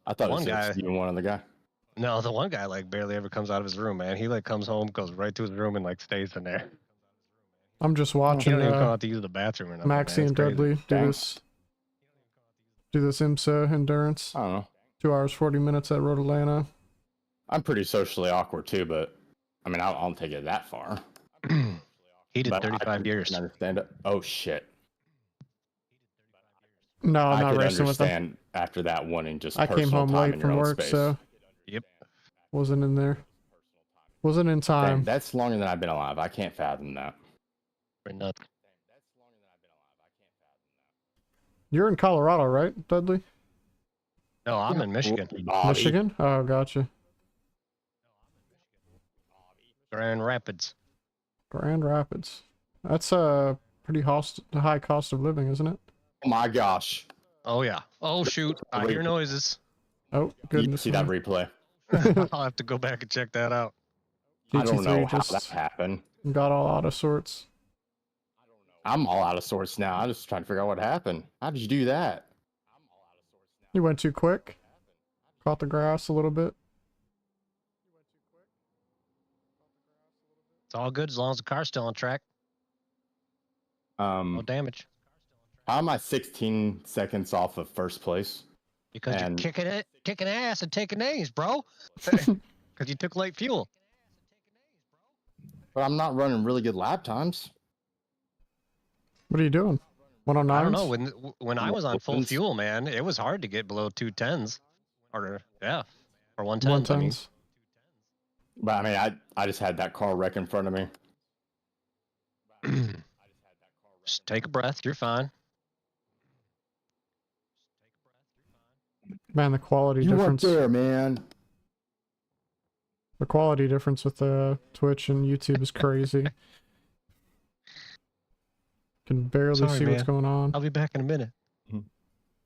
I thought it one was guy- just you and one other guy. no, the one guy like barely ever comes out of his room, man. He like comes home, goes right to his room, and like stays in there. I'm just He watching don't even come out to use the bathroom or nothing. Maxie man. and It's crazy. Dudley Dang. do this IMSA endurance. I don't know. 2 hours, 40 minutes at Road Atlanta. I'm pretty socially awkward too, but I mean, I'll take it that far. He did But I 35 can years. understand it. Oh shit! No, I'm I not could racing with them. understand after that one and just I came personal home time late in your from own work, space. so Yep. wasn't in there. Wasn't in Dang, time. that's longer than I've been alive. I can't fathom that. Pretty nuts. You're in Colorado, right, Dudley? No, I'm in Michigan. Bobby. Michigan? Oh, gotcha. Grand Rapids. Grand Rapids. That's a pretty high cost of living, isn't it? Oh my gosh! Oh yeah. Oh shoot! I hear noises. Oh, You goodness. see that me. replay? I'll have to go back and check that out. I don't know GT3 how that just happened. got all out of sorts. I'm all out of sorts now. I'm just trying to figure out what happened. How did you do that? You went too quick. Caught the grass a little bit. It's all good as long as the car's still on track. No damage. How am I 16 seconds off of first place? Because And- you're kicking ass and taking names, bro. Because you took late fuel. But I'm not running really good lap times. What are you doing? 109s? I don't know. When I was on full Ones. fuel, man, it was hard to get below 210s. Or 110s. I mean, 110s. But I mean, I just had that car wreck in front of me. just take a breath. You're fine. Man, the quality You weren't difference. there, man. The quality difference with Twitch and YouTube is crazy. Can barely Sorry, see what's man. going on. I'll be back in a minute.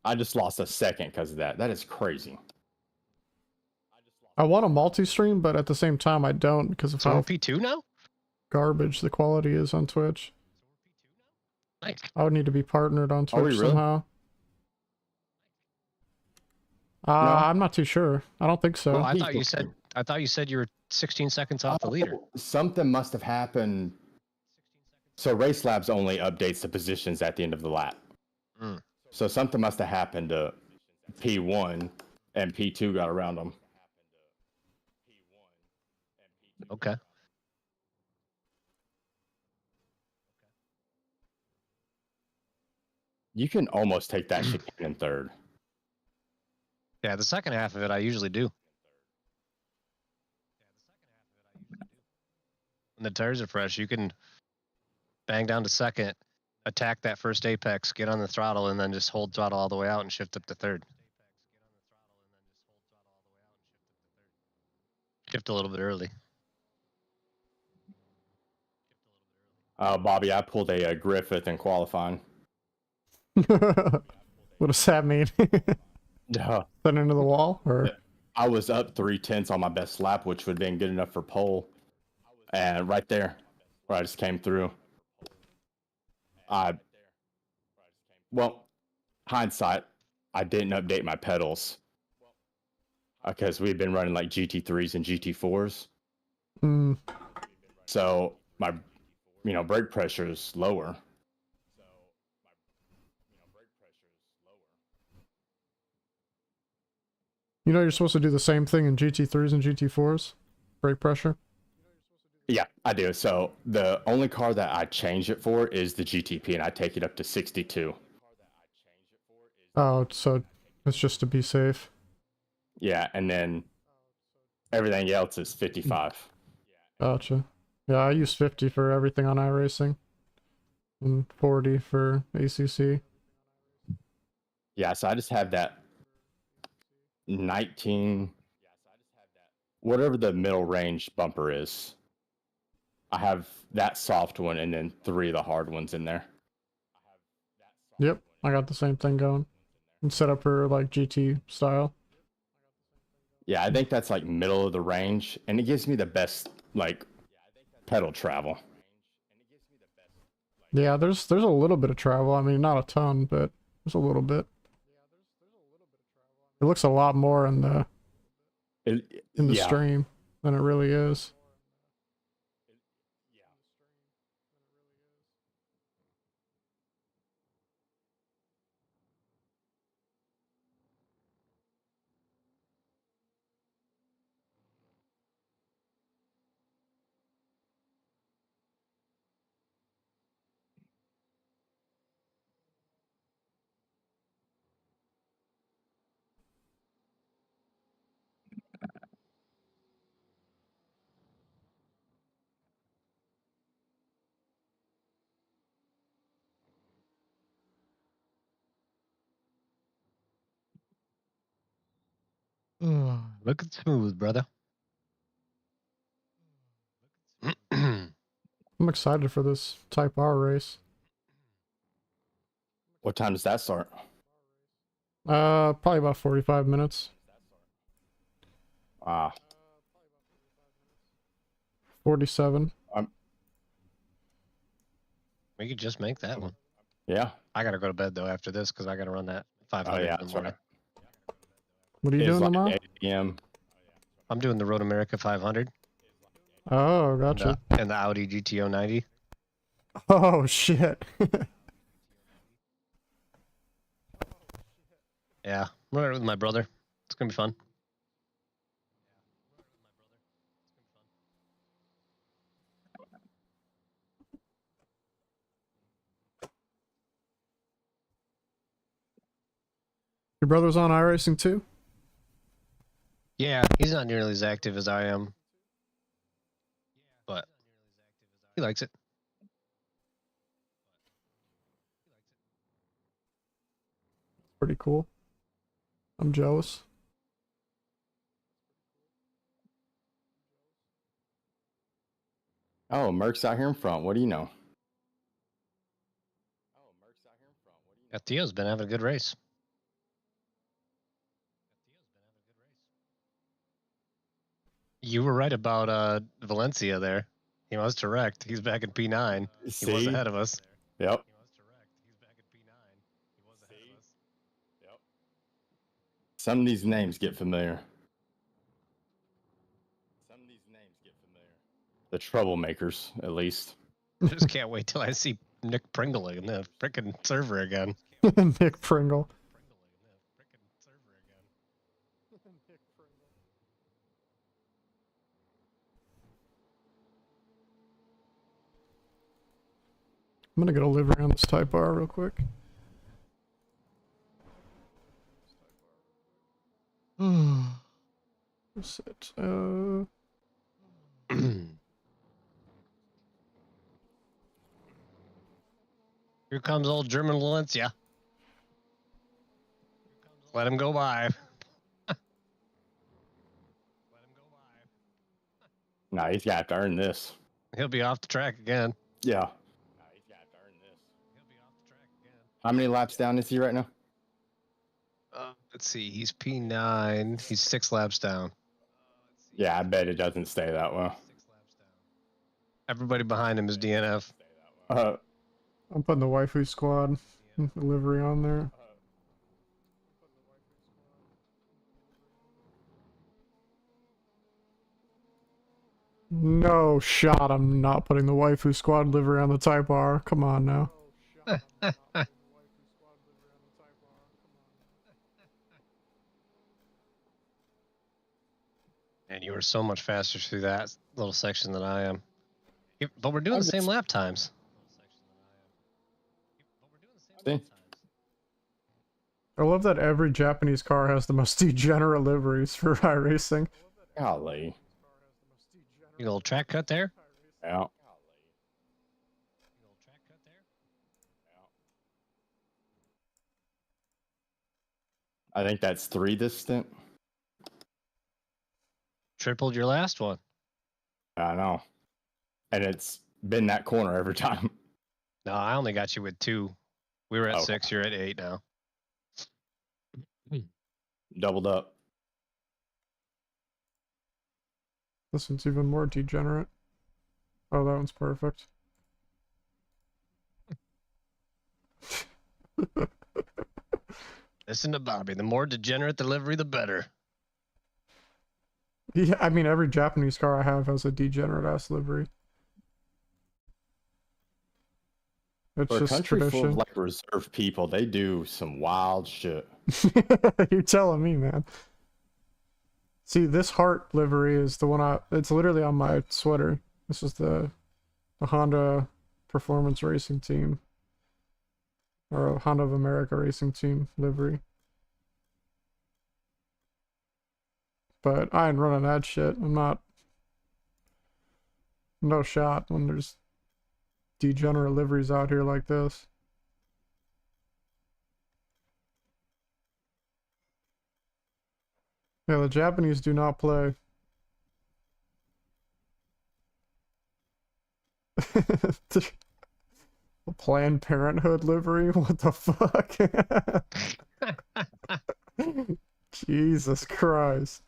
I just lost a second because of that. That is crazy. I want a multi-stream, but at the same time I don't because of So how we're P2 now? garbage the quality is on Twitch. Nice. I would need to be partnered on Are we Twitch really? somehow. No? I'm not too sure. I don't think so. Well, I He's thought you looking. said you were 16 seconds off the leader. Something must have happened. So Race Labs only updates the positions at the end of the lap. Mm. So something must have happened to P1 and P2 got around them. Okay. You can almost take that chicane in third. Yeah, the second half of it I usually do. When the tires are fresh, you can bang down to second, attack that first apex, get on the throttle, and then just hold throttle all the way out and shift up to third. Shift a little bit early. Bobby, I pulled a Griffith in qualifying. What does that mean? Duh. Send into the wall, or? I was up 3/10 on my best lap, which would have been good enough for pole. And right there, where I just came through. Well, hindsight, I didn't update my pedals. Because we've been running like GT3s and GT4s. Mm. So my, brake pressure is lower. You know you're supposed to do the same thing in GT3s and GT4s? Brake pressure? Yeah, I do. So the only car that I change it for is the GTP, and I take it up to 62. Oh, so it's just to be safe. Yeah, and then everything else is 55. Gotcha. Yeah, I use 50 for everything on iRacing. And 40 for ACC. Yeah, so I just have that 19, whatever the middle range bumper is. I have that soft one and then 3 of the hard ones in there. Yep, I got the same thing going. And set up for like GT style. Yeah, I think that's like middle of the range, and it gives me the best like pedal travel. Yeah, there's a little bit of travel. I mean, not a ton, but there's a little bit. It looks a lot more in the stream than it really is. Look at smooth, brother. I'm excited for this Type R race. What time does that start? Probably about 45 minutes. 47. We could just make that one. Yeah. I gotta go to bed though after this because I gotta run that 500 Oh yeah, in the that's morning. right. What are you doing tomorrow? 8 p.m. I'm doing the Road America 500. Oh, gotcha. And the Audi GTO 90. Oh, shit. Yeah, I'm running with my brother. It's gonna be fun. Your brother's on iRacing too? Yeah, he's not nearly as active as I am, but he likes it. Pretty cool. I'm jealous. Oh, Merc's out here in front. What do you know? Yeah, Theo's been having a good race. You were right about Valencia there. He was direct. He's back in P9. He was ahead of us. Yep. Some of these names get familiar. The troublemakers, at least. Just can't wait till I see Nick Pringle in the frickin' server again. Nick Pringle. I'm gonna get a livery on this Type R real quick. What's it? Here comes old German Valencia. Let him go by. Nah, he's got to earn this. He'll be off the track again. Yeah. How many laps down is he right now? Let's see. He's P9. He's 6 laps down. Yeah, I bet it doesn't stay that well. Everybody behind him is DNF. I'm putting the waifu squad livery on there. No shot, I'm not putting the waifu squad livery on the Type R. Come on now. And you were so much faster through that little section than I am. But we're doing the same lap times. See? I love that every Japanese car has the most degenerate liveries for iRacing. Golly. You little track cut there? Yeah. I think that's 3 this stint. Tripled your last one. I know. And it's been that corner every time. No, I only got you with 2. We were at 6, you're at 8 now. Doubled up. This one's even more degenerate. Oh, that one's perfect. Listen to Bobby. The more degenerate the livery, the better. Yeah, I mean, every Japanese car I have has a degenerate ass livery. It's For a just country tradition. full of like reserved people, they do some wild shit. You're telling me, man. See, this heart livery is the one it's literally on my sweater. This is the Honda Performance Racing Team. Or a Honda of America Racing Team livery. But I ain't running that shit. I'm not. No shot when there's degenerate liveries out here like this. Yeah, the Japanese do not play. Planned Parenthood livery? What the fuck? Jesus Christ.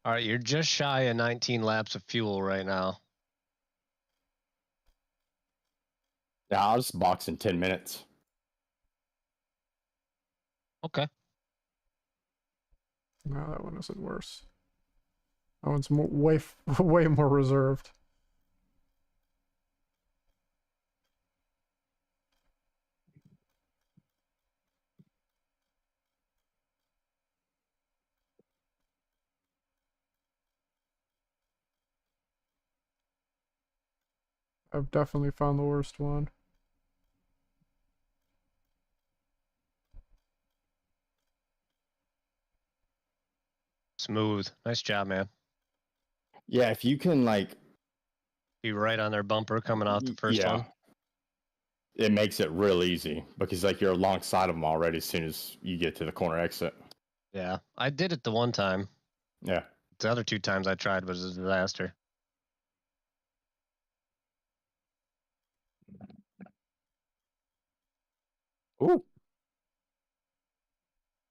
All right, you're just shy of 19 laps of fuel right now. Yeah, I'll just box in 10 minutes. Okay. No, that one isn't worse. That one's way more reserved. I've definitely found the worst one. Smooth. Nice job, man. Yeah, if you can like be right on their bumper coming off the first one. It makes it real easy because like you're alongside of them already as soon as you get to the corner exit. Yeah, I did it the one time. Yeah. The other 2 times I tried was a disaster. Ooh.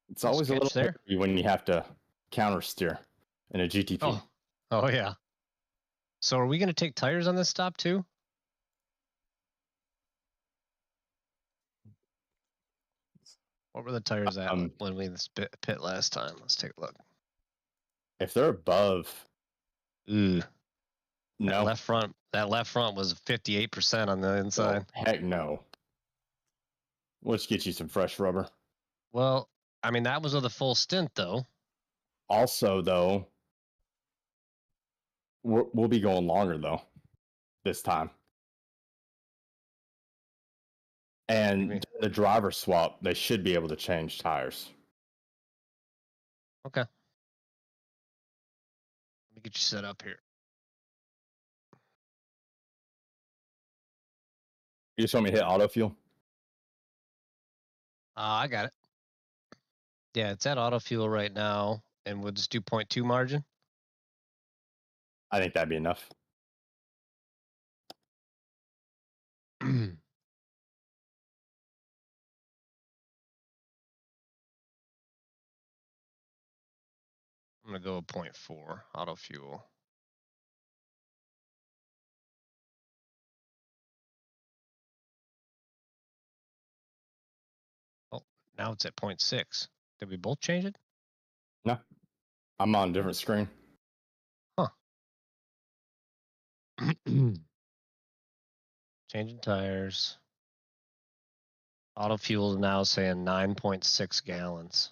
It's always a little there when you have to counter steer in a GTP. Oh yeah. So are we going to take tires on this stop too? What were the tires at when we pit last time? Let's take a look. If they're above, no. That left front was 58% on the inside. Oh, heck no. Let's get you some fresh rubber. Well, I mean that was with a full stint though. Also though, we'll be going longer though this time. And the driver swap, they should be able to change tires. Okay. Let me get you set up here. You just want me to hit auto fuel? I got it. Yeah, it's at auto fuel right now, and we'll just do 0.2 margin. I think that'd be enough. I'm gonna go 0.4 auto fuel. Oh, now it's at 0.6. Did we both change it? No, I'm on a different screen. Huh. Changing tires. Auto fuel is now saying 9.6 gallons.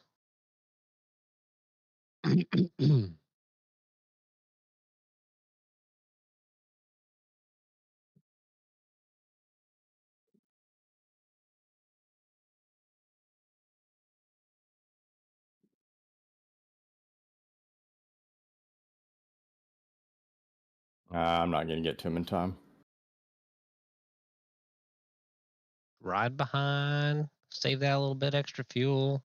I'm not gonna get to him in time. Ride behind. Save that little bit extra fuel.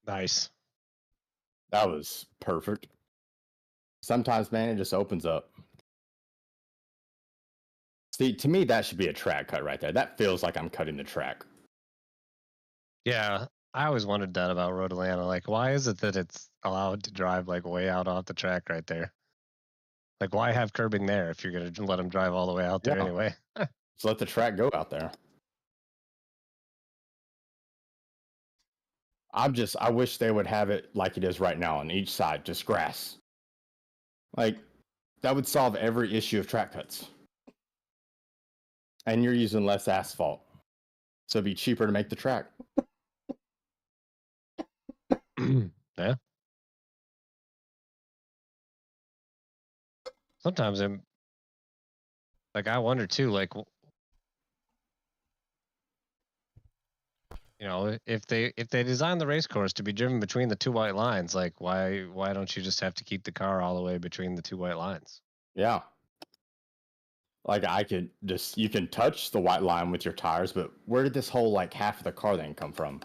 Nice. That was perfect. Sometimes, man, it just opens up. See, to me, that should be a track cut right there. That feels like I'm cutting the track. Yeah, I always wondered that about Road Atlanta. Like, why is it that it's allowed to drive like way out off the track right there? Like, why have curbing there if you're gonna let them drive all the way out there Yeah. anyway? Just let the track go out there. I wish they would have it like it is right now on each side, just grass. Like, that would solve every issue of track cuts. And you're using less asphalt. So it'd be cheaper to make the track. Yeah. Sometimes I'm like, I wonder too, like, you know, if they design the race course to be driven between the two white lines, like, why don't you just have to keep the car all the way between the two white lines? Yeah. Like, you can touch the white line with your tires, but where did this whole, like, half of the car then come from?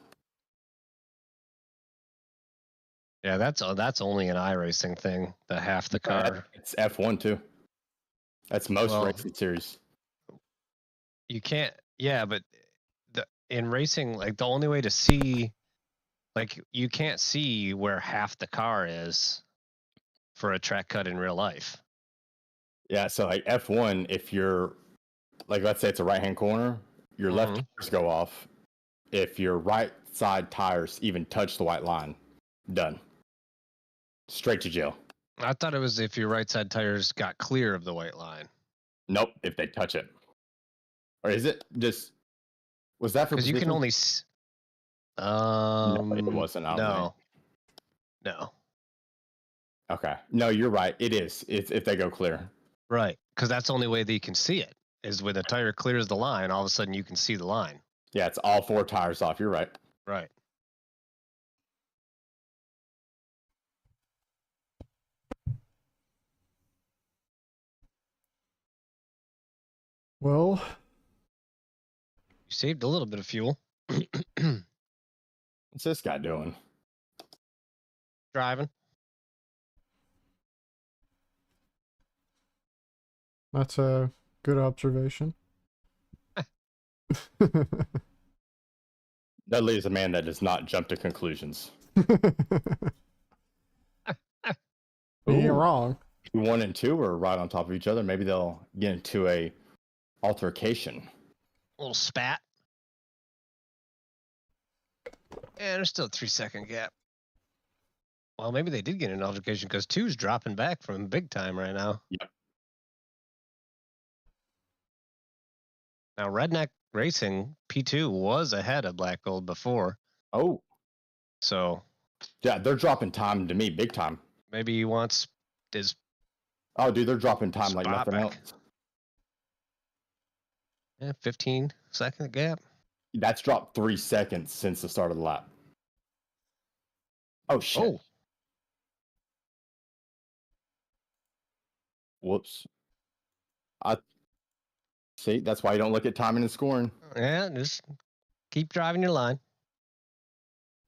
Yeah, that's only an iRacing thing. The half the car. It's F1 too. That's most racing series. You can't. Yeah, but in racing, like the only way to see, like you can't see where half the car is for a track cut in real life. Yeah, so like F1, if you're like, let's say it's a right-hand corner, your left tires go off. If your right side tires even touch the white line, done. Straight to jail. I thought it was if your right side tires got clear of the white line. Nope, if they touch it. Or is it just, was that for Because you can only no, it wasn't. No. Okay. No, you're right. It is. It's if they go clear. Right. Because that's the only way that you can see it is when the tire clears the line, all of a sudden you can see the line. Yeah, it's all four tires off. You're right. Right. Well, you saved a little bit of fuel. What's this guy doing? Driving. that's a good observation. Dudley is a man that does not jump to conclusions. You're wrong. 1 and 2 are right on top of each other. Maybe they'll get into a altercation. A little spat. And there's still a 3-second gap. Well, maybe they did get an altercation because 2's dropping back from big time right now. Yep. Now, Redneck Racing P2 was ahead of Black Gold before. Oh. So. Yeah, they're dropping time to me big time. Maybe he wants his. Oh, dude, they're dropping time like nothing else. Yeah, 15-second gap. That's dropped 3 seconds since the start of the lap. Oh, shit. Oh. Whoops. See, that's why you don't look at timing and scoring. Yeah, just keep driving your line.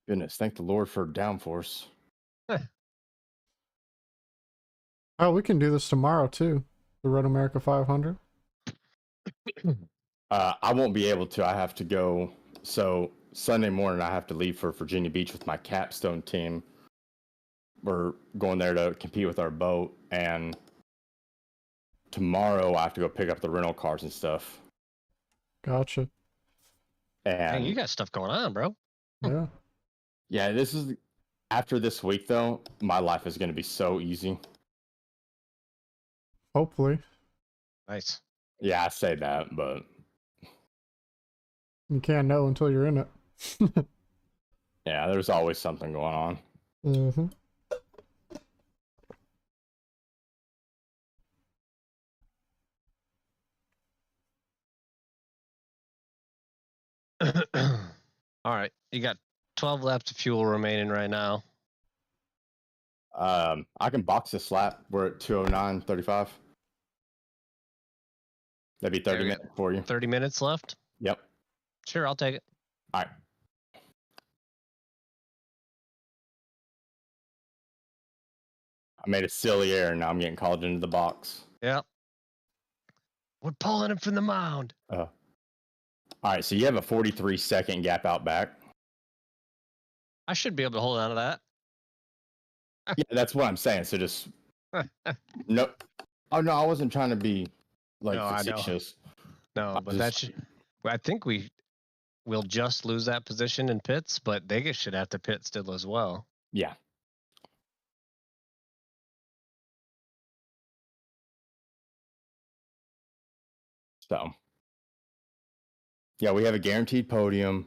Goodness, thank the Lord for downforce. Oh, we can do this tomorrow too. The Road America 500. I won't be able to. I have to go. So Sunday morning, I have to leave for Virginia Beach with my capstone team. We're going there to compete with our boat, and tomorrow I have to go pick up the rental cars and stuff. Gotcha. And hey, you got stuff going on, bro. Yeah. Yeah, this is after this week though. My life is going to be so easy. Hopefully. Nice. Yeah, I say that, but you can't know until you're in it. yeah, there's always something going on. Mm-hmm. All right, you got 12 laps of fuel remaining right now. I can box this lap. We're at 2:09:35. That'd be 30 minutes for you. 30 minutes left? Yep. Sure, I'll take it. All right. I made a silly error. Now I'm getting called into the box. Yep. We're pulling him from the mound. All right, so you have a 43-second gap out back. I should be able to hold on to that. Yeah, that's what I'm saying. So just no. Oh no, I wasn't trying to be like facetious. No, but that should. I think we'll just lose that position in pits, but they should have to pit still as well. Yeah. So. Yeah, we have a guaranteed podium.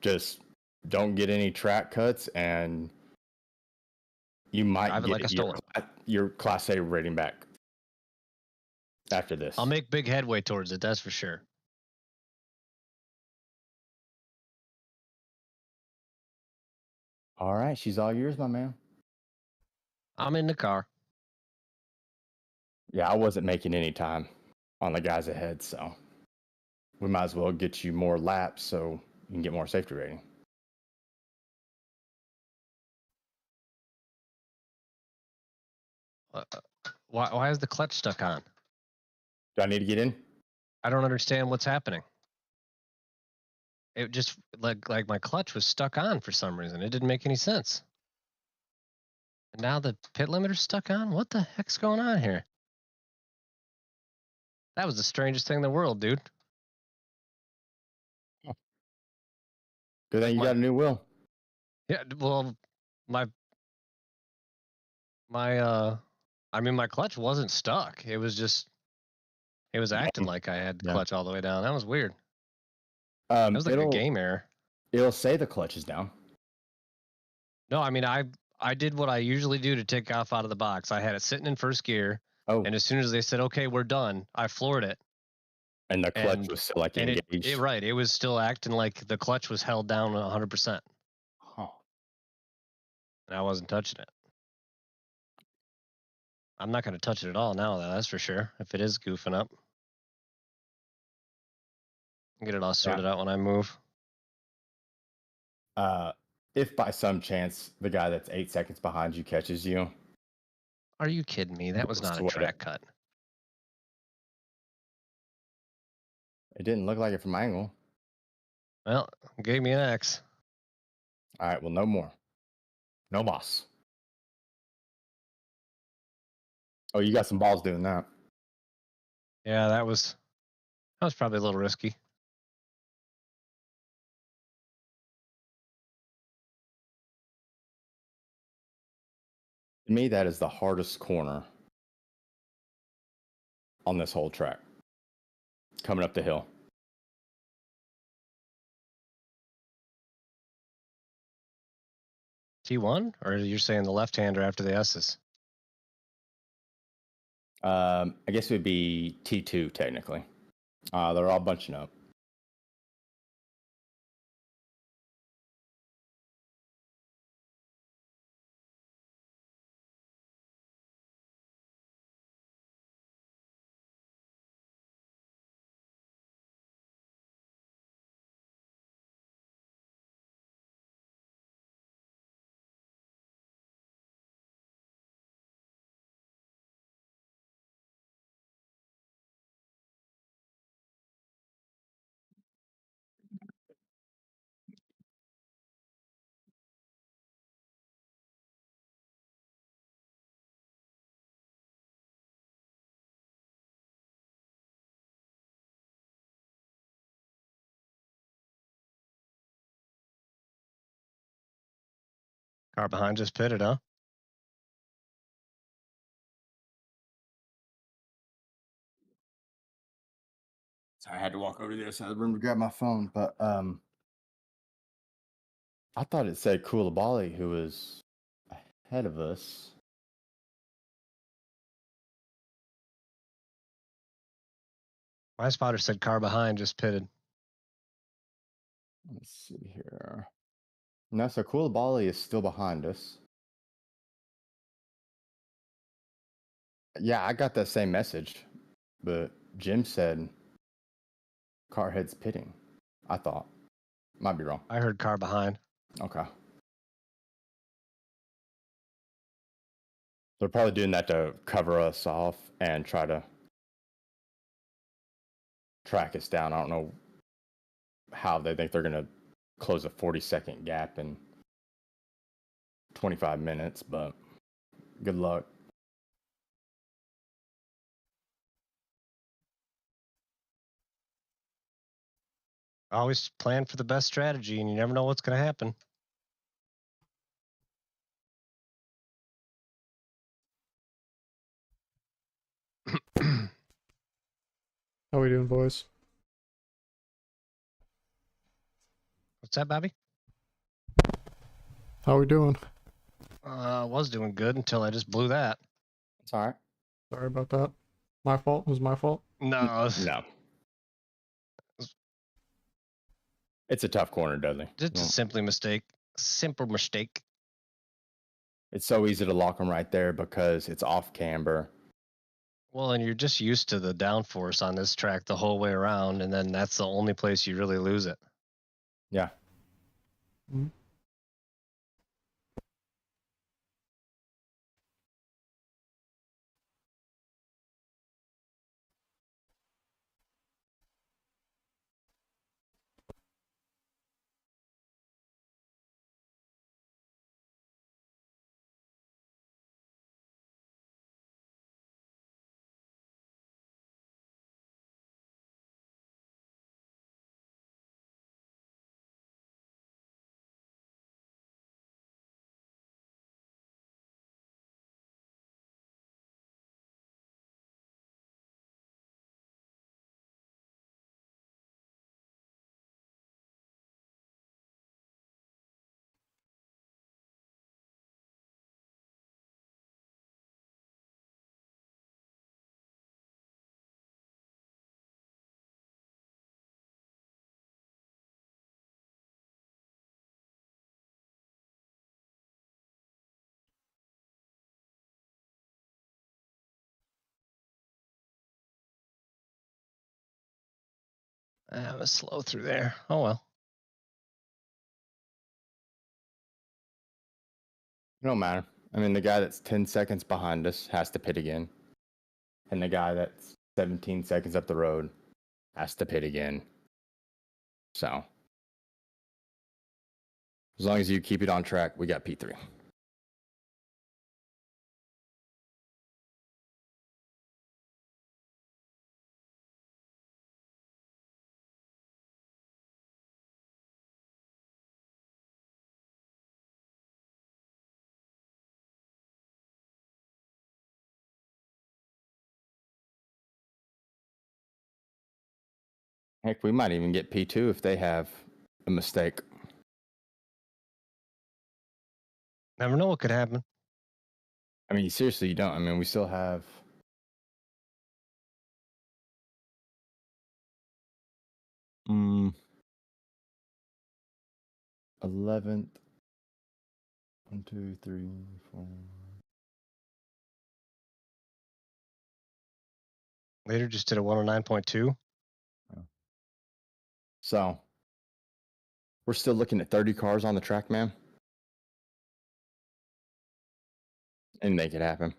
Just don't get any track cuts, and you might get like your Class A rating back after this. I'll make big headway towards it, that's for sure. All right, she's all yours, my man. I'm in the car. Yeah, I wasn't making any time on the guys ahead, so we might as well get you more laps so you can get more safety rating. Why is the clutch stuck on? Do I need to get in? I don't understand what's happening. It just like my clutch was stuck on for some reason. It didn't make any sense. And now the pit limiter's stuck on? What the heck's going on here? That was the strangest thing in the world, dude. Good thing you got a new wheel. Yeah, well, my clutch wasn't stuck. It was acting like I had the clutch all the way down. That was weird. That was like a game error. It'll say the clutch is down. No, I mean, I did what I usually do to take off out of the box. I had it sitting in first gear. Oh. And as soon as they said, okay, we're done, I floored it. And the clutch was still like engaged. Right. It was still acting like the clutch was held down 100%. Huh. And I wasn't touching it. I'm not going to touch it at all now, though, that's for sure, if it is goofing up. I'll get it all sorted out when I move. If by some chance the guy that's 8 seconds behind you catches you. Are you kidding me? That was not a track cut. It didn't look like it from my angle. Well, gave me an X. All right, well, no more. No boss. Oh, you got some balls doing that. Yeah, that was probably a little risky. To me, that is the hardest corner on this whole track. Coming up the hill. T1? Or you're saying the left-hander after the S's? I guess it would be T2 technically. They're all bunching up. Car behind just pitted, huh? Sorry, I had to walk over to the other side of the room to grab my phone, but I thought it said Koulibaly who was ahead of us. My spotter said car behind just pitted. Let's see here. No, so Koulibaly is still behind us. Yeah, I got that same message, but Jim said car heads pitting. I thought. Might be wrong. I heard car behind. Okay. They're probably doing that to cover us off and try to track us down. I don't know how they think they're going to close a 40-second gap in 25 minutes, but good luck. Always plan for the best strategy, and you never know what's going to happen. How we doing, boys? What's that, Bobby? How we doing? Was doing good until I just blew that. It's all right. Sorry about that. My fault. It was my fault. No. No. It's a tough corner, Dudley. Just a simple mistake. Simple mistake. It's so easy to lock them right there because it's off camber. Well, and you're just used to the downforce on this track the whole way around, and then that's the only place you really lose it. Yeah. Mm-hmm. I was slow through there. Oh, well. It don't matter. I mean, the guy that's 10 seconds behind us has to pit again. And the guy that's 17 seconds up the road has to pit again. So, as long as you keep it on track, we got P3. Heck, we might even get P2 if they have a mistake. Never know what could happen. I mean, seriously, you don't. I mean, we still have. Mm, 11th. 1, 2, 3, 4. Later just did a 109.2. So we're still looking at 30 cars on the track, man. And make it happen.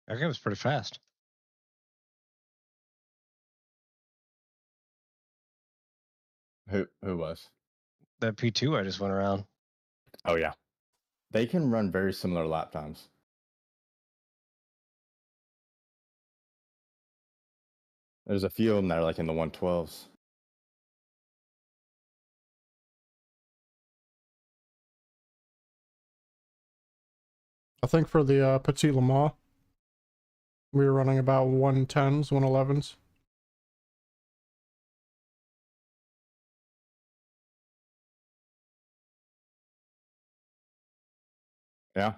I think it was pretty fast. Who was? That P2 I just went around. Oh, yeah. They can run very similar lap times. There's a few of them that are like in the 112s. I think for the Petit Le Mans, we were running about 110s, 111s. Yeah.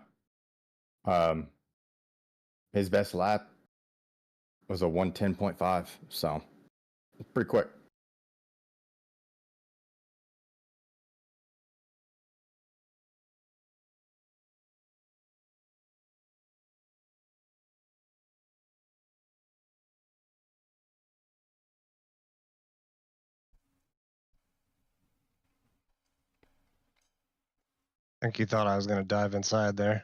His best lap was a 110.5, so pretty quick. I think you thought I was going to dive inside there.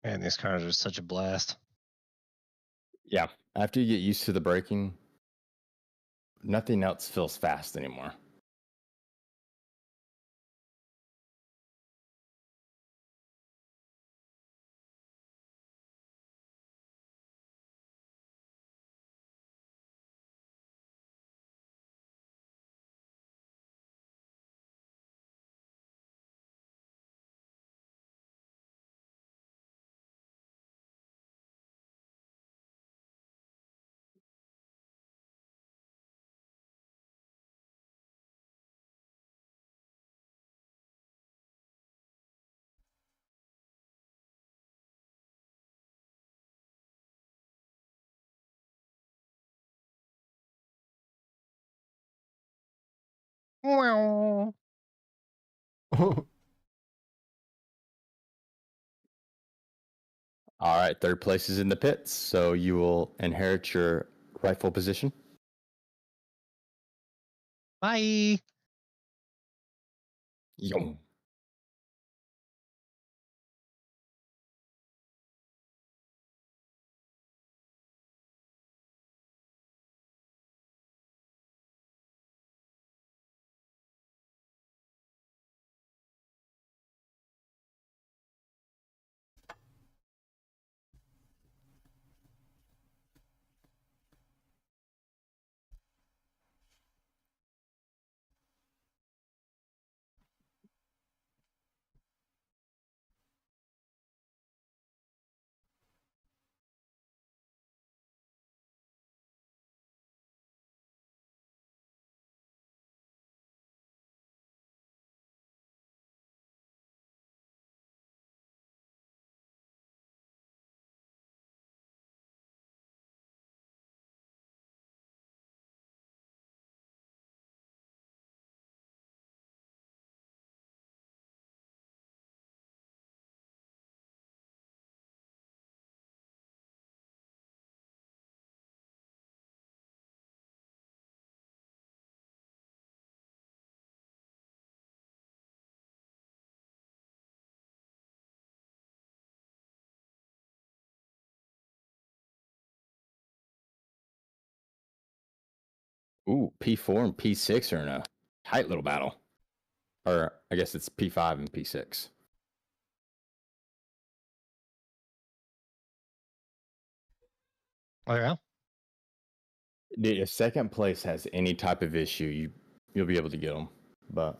Man, these cars are such a blast. Yeah. After you get used to the braking, nothing else feels fast anymore. Wow. All right, third place is in the pits, so you will inherit your rightful position. Bye. Yo. Ooh, P4 and P6 are in a tight little battle. Or I guess it's P5 and P6. Oh yeah. If second place has any type of issue, you'll be able to get them. But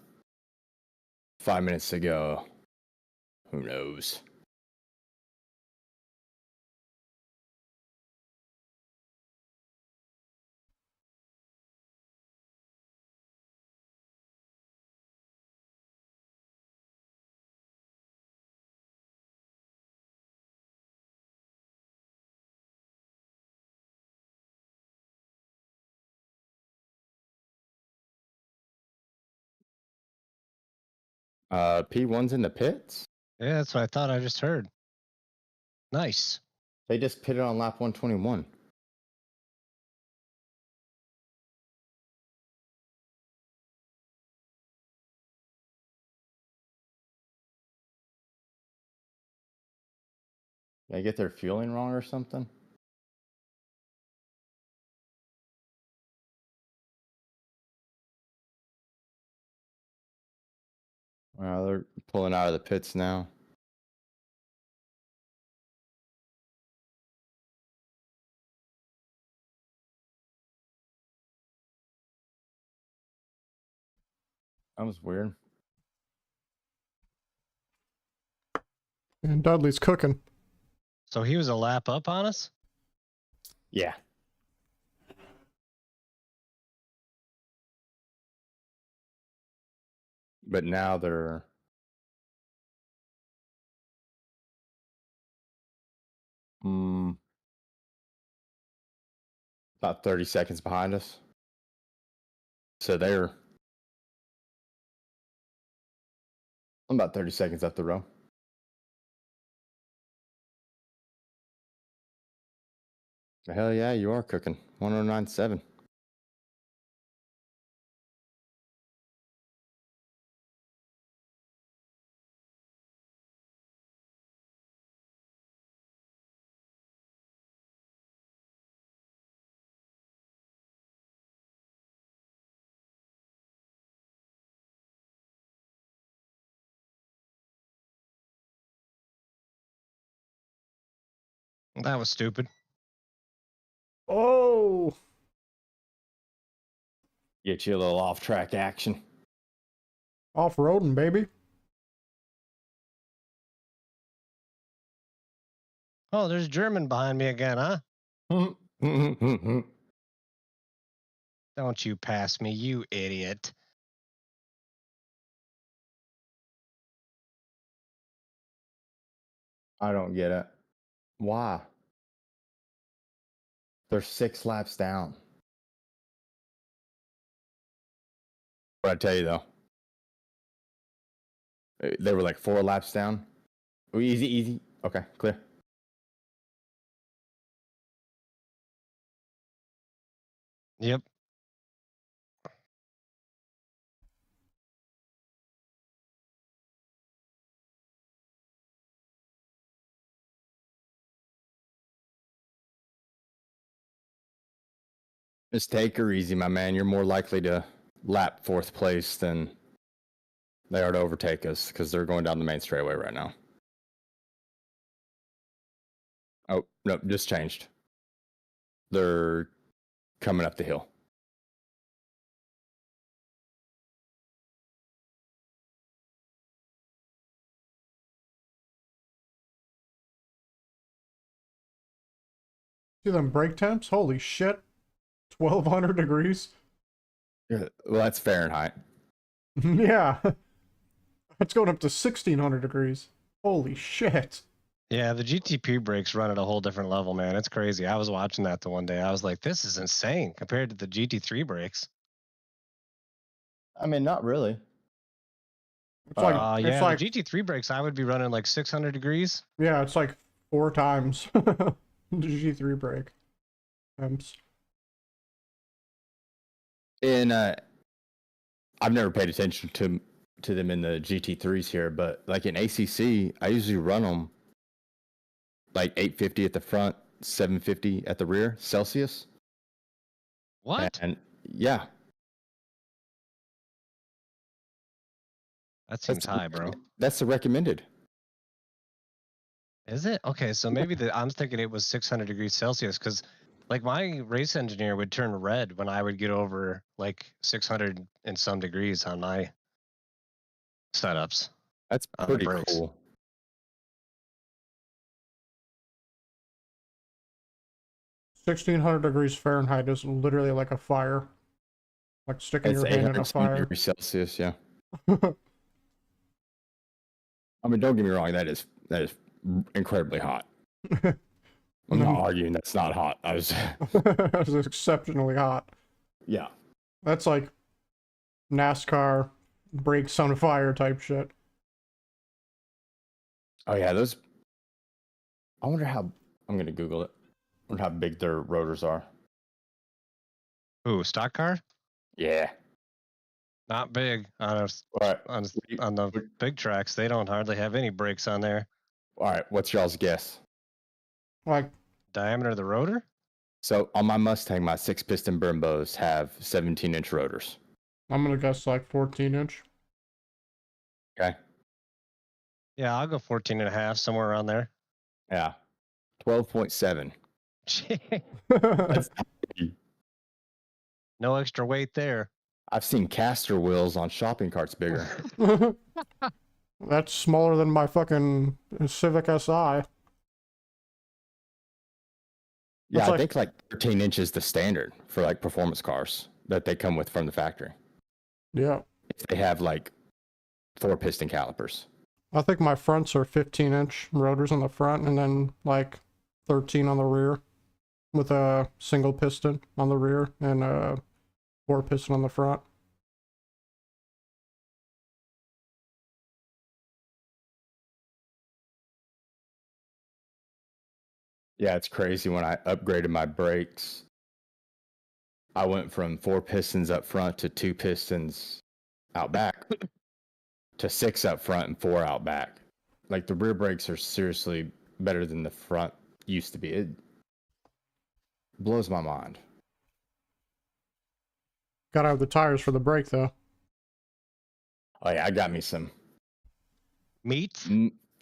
5 minutes ago, who knows? P1's in the pits. Yeah, that's what I thought I just heard. Nice. They just pitted on lap 121. Did I get their fueling wrong or something? Well, they're pulling out of the pits now. That was weird. And Dudley's cooking. So he was a lap up on us? Yeah. But now they're about 30 seconds behind us. So they're about 30 seconds up the row. Hell yeah, you are cooking. 109.7. That was stupid. Oh! Get you a little off-track action. Off-roading, baby. Oh, there's German behind me again, huh? Don't you pass me, you idiot. I don't get it. Why? They're 6 laps down. What I tell you though, they were like 4 laps down. Easy. Okay, clear. Yep. Just take her easy, my man. You're more likely to lap 4th place than they are to overtake us because they're going down the main straightaway right now. Oh, no, just changed. They're coming up the hill. See them brake temps? Holy shit. 1200 degrees? Yeah, well, that's Fahrenheit. Yeah. It's going up to 1600 degrees. Holy shit. Yeah, the GTP brakes run at a whole different level, man. It's crazy. I was watching that the one day. I was like, this is insane compared to the GT3 brakes. I mean, not really. It's like, yeah, it's like, the GT3 brakes, I would be running like 600 degrees. yeah, it's like 4 times the G3 brake temps. In I've never paid attention to them in the GT3s here, but like in ACC, I usually run them like 850 at the front, 750 at the rear Celsius. What? And yeah, That seems high, bro. that's the recommended. Is it? Okay, so maybe I'm thinking it was 600 degrees Celsius because like my race engineer would turn red when I would get over like 600 and some degrees on my setups. That's on the pretty brakes. cool. $1,600 Fahrenheit is literally like a fire. Like sticking It's your hand in a 870 fire. degrees Celsius, yeah. I mean, don't get me wrong, that is incredibly hot. I'm not arguing that's not hot. That's exceptionally hot. Yeah. That's like NASCAR brakes on fire type shit. Oh yeah, those. I wonder how. I'm gonna Google it. I wonder how big their rotors are. Ooh, stock car? Yeah. Not big on All right. on the big tracks. They don't hardly have any brakes on there. All right. What's y'all's guess? Like Diameter of the rotor? So on my Mustang, my 6-piston Brembos have 17-inch rotors. I'm gonna guess like 14-inch. Okay. Yeah, I'll go 14 and a half, somewhere around there. Yeah. 12.7. That's No extra weight there. I've seen caster wheels on shopping carts bigger. That's smaller than my fucking Civic SI. Yeah, That's I think like 13 inches the standard for like performance cars that they come with from the factory. Yeah. If they have like 4-piston calipers. I think my fronts are 15-inch rotors on the front and then like 13 on the rear with a single piston on the rear and a 4-piston on the front. Yeah, it's crazy. When I upgraded my brakes, I went from 4 pistons up front to 2 pistons out back to 6 up front and 4 out back. Like the rear brakes are seriously better than the front used to be. It blows my mind. Gotta have the tires for the brake though. Oh yeah, I got me some Meat?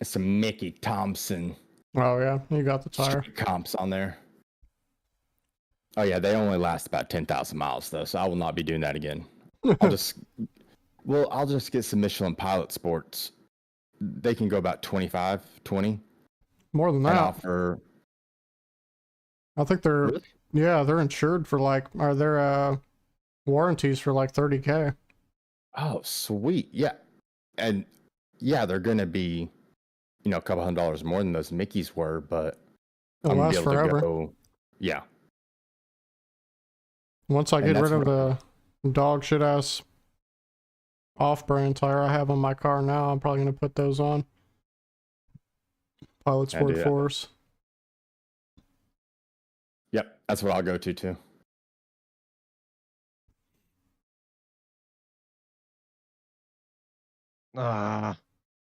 some Mickey Thompson Oh yeah, you got the tire. street comps on there. Oh yeah, they only last about 10,000 miles though, so I will not be doing that again. I'll just get some Michelin Pilot Sports. They can go about 25, 20. More than And that. offer. I think they're Really? yeah, they're insured for like are there warranties for like 30K. Oh, sweet. Yeah. And yeah, they're going to be, a couple $100 more than those Mickeys were, but It'll I'm going to last be able forever. to go. Yeah. Once I And get that's rid of what- the dog shit ass off-brand tire I have on my car now, I'm probably gonna put those on. Pilot Yeah, do Sport that. Force. Yep. That's what I'll go to too. Ah,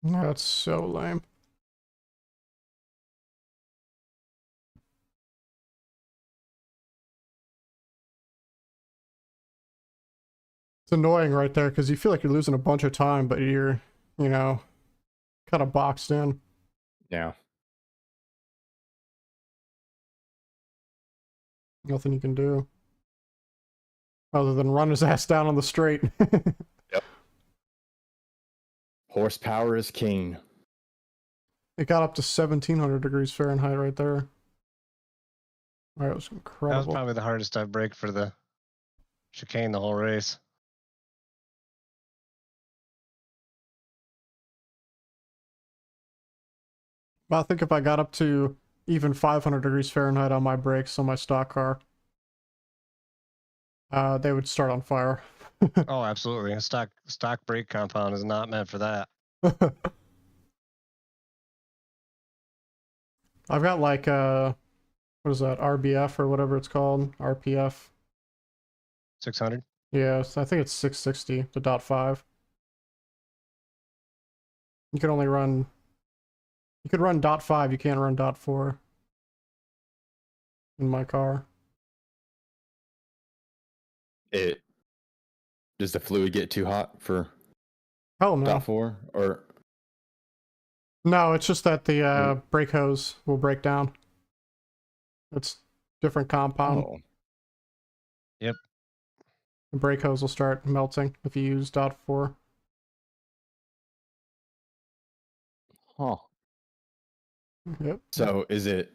That's so lame. It's annoying right there because you feel like you're losing a bunch of time, but you're, you know, kind of boxed in. Yeah. Nothing you can do. Other than run his ass down on the straight. Yep. Horsepower is king. It got up to 1700 degrees Fahrenheit right there. That was that was incredible. probably the hardest I've braked for the chicane the whole race. I think if I got up to even 500 degrees Fahrenheit on my brakes on my stock car, they would start on fire. Oh, absolutely. A stock brake compound is not meant for that. I've got like what is that, RBF or whatever it's called, RPF. 600. Yeah, I think it's 660 to .5. You can only run. You could run .5. You can't run .4 in my car. Does the fluid get too hot for Hell no. .4 or? No, it's just that the brake hose will break down. It's different compound. Oh, Yep. The brake hose will start melting if you use .4. huh. Yep. So is it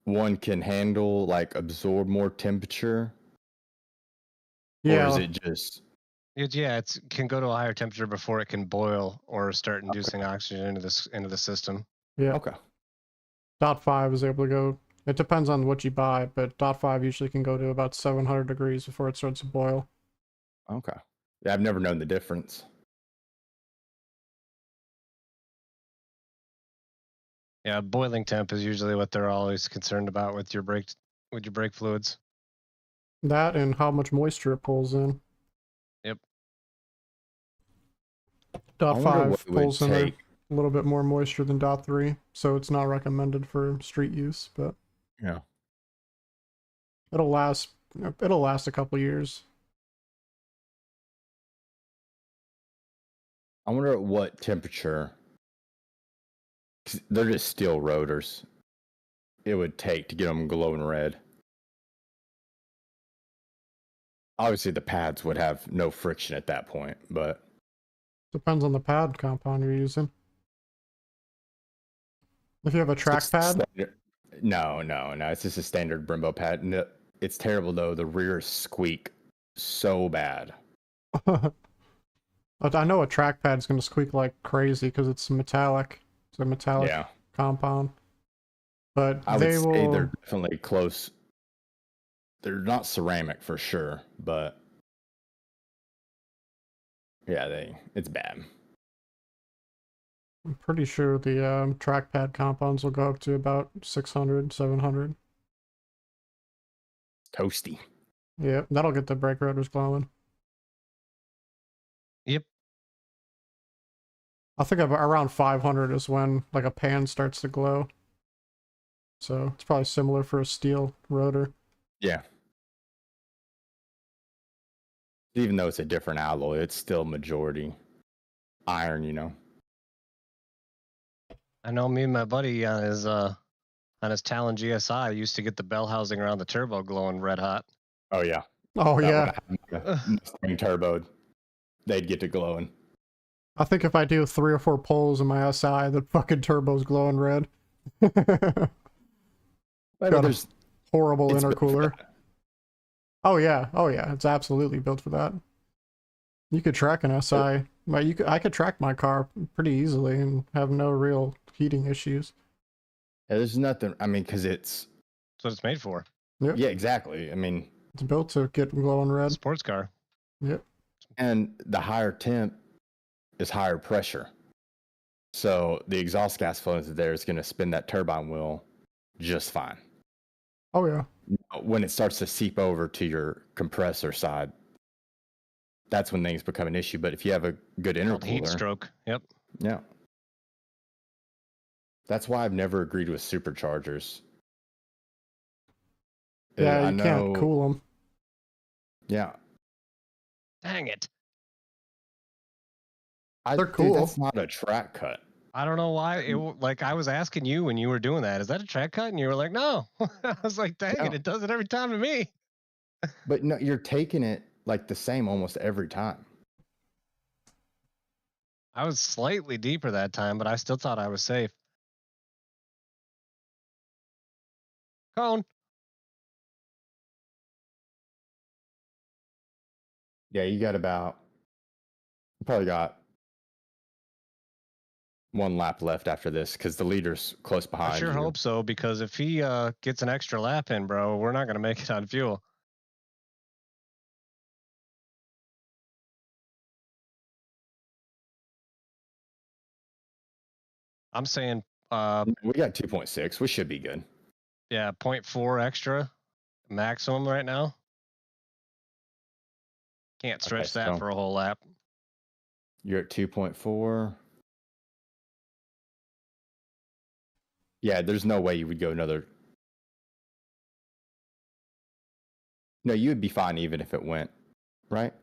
one can handle, like, absorb more temperature? Yeah. Or is it just Yeah, it can go to a higher temperature before it can boil or start inducing oxygen into the system. Yeah. okay? .5 is able to go. It depends on what you buy, but .5 usually can go to about 700 degrees before it starts to boil. Okay. Yeah, I've never known the difference. Yeah, boiling temp is usually what they're always concerned about with your brake fluids. That and how much moisture it pulls in. Yep. I wonder .5 what it would pulls in take. a little bit more moisture than .3, so it's not recommended for street use, but Yeah. it'll last a couple years. I wonder at what temperature, 'cause they're just steel rotors, it would take to get them glowing red. Obviously, the pads would have no friction at that point, but Depends on the pad compound you're using. If you have a track pad, No, it's just a standard Brembo pad. No, it's terrible though. The rears squeak so bad. but I know a track pad is going to squeak like crazy because it's metallic. It's a metallic Yeah, compound. But I would they say will. they're definitely close. They're not ceramic for sure, but yeah, it's bad. I'm pretty sure the trackpad compounds will go up to about 600, 700. Toasty. Yeah, that'll get the brake rotors glowing. Yep. I think around 500 is when like a pan starts to glow. So it's probably similar for a steel rotor. Yeah. Even though it's a different alloy, it's still majority iron, you know. I know me and my buddy on his Talon GSI used to get the bell housing around the turbo glowing red hot. Oh yeah. Oh yeah. Mustang turboed, they'd get to glowing. I think if I do 3 or 4 poles in my SI, the fucking turbo's glowing red. But Got a horrible intercooler. Oh yeah, it's absolutely built for that. You could track an SI. I could track my car pretty easily and have no real heating issues. Yeah, there's nothing. I mean, because That's what it's made for. Yep. Yeah, exactly. I mean, It's built to get glowing red. Sports car. Yep. and the higher temp is higher pressure, so the exhaust gas flow into there is going to spin that turbine wheel just fine. Oh yeah. When it starts to seep over to your compressor side, that's when things become an issue. But if you have a good Called heat intercooler, stroke. Yep. yeah. That's why I've never agreed with superchargers. Yeah, I you can't know- cool them. Yeah. Dang it. They're Dude, cool. that's not a track cut. I don't know why. Like I was asking you when you were doing that, is that a track cut? And you were like, no. I was like, dang No. it does it every time to me. But no, you're taking it like the same almost every time. I was slightly deeper that time, but I still thought I was safe. Cone. Yeah, you probably got one lap left after this because the leader's close behind I sure you. hope so, because if he gets an extra lap in, bro, we're not going to make it on fuel. I'm saying, We got 2.6. We should be good. yeah, 0.4 extra maximum right now. Can't stretch Okay, that so- for a whole lap. You're at 2.4. Yeah, there's no way you would go another. No, you would be fine even if it went, right?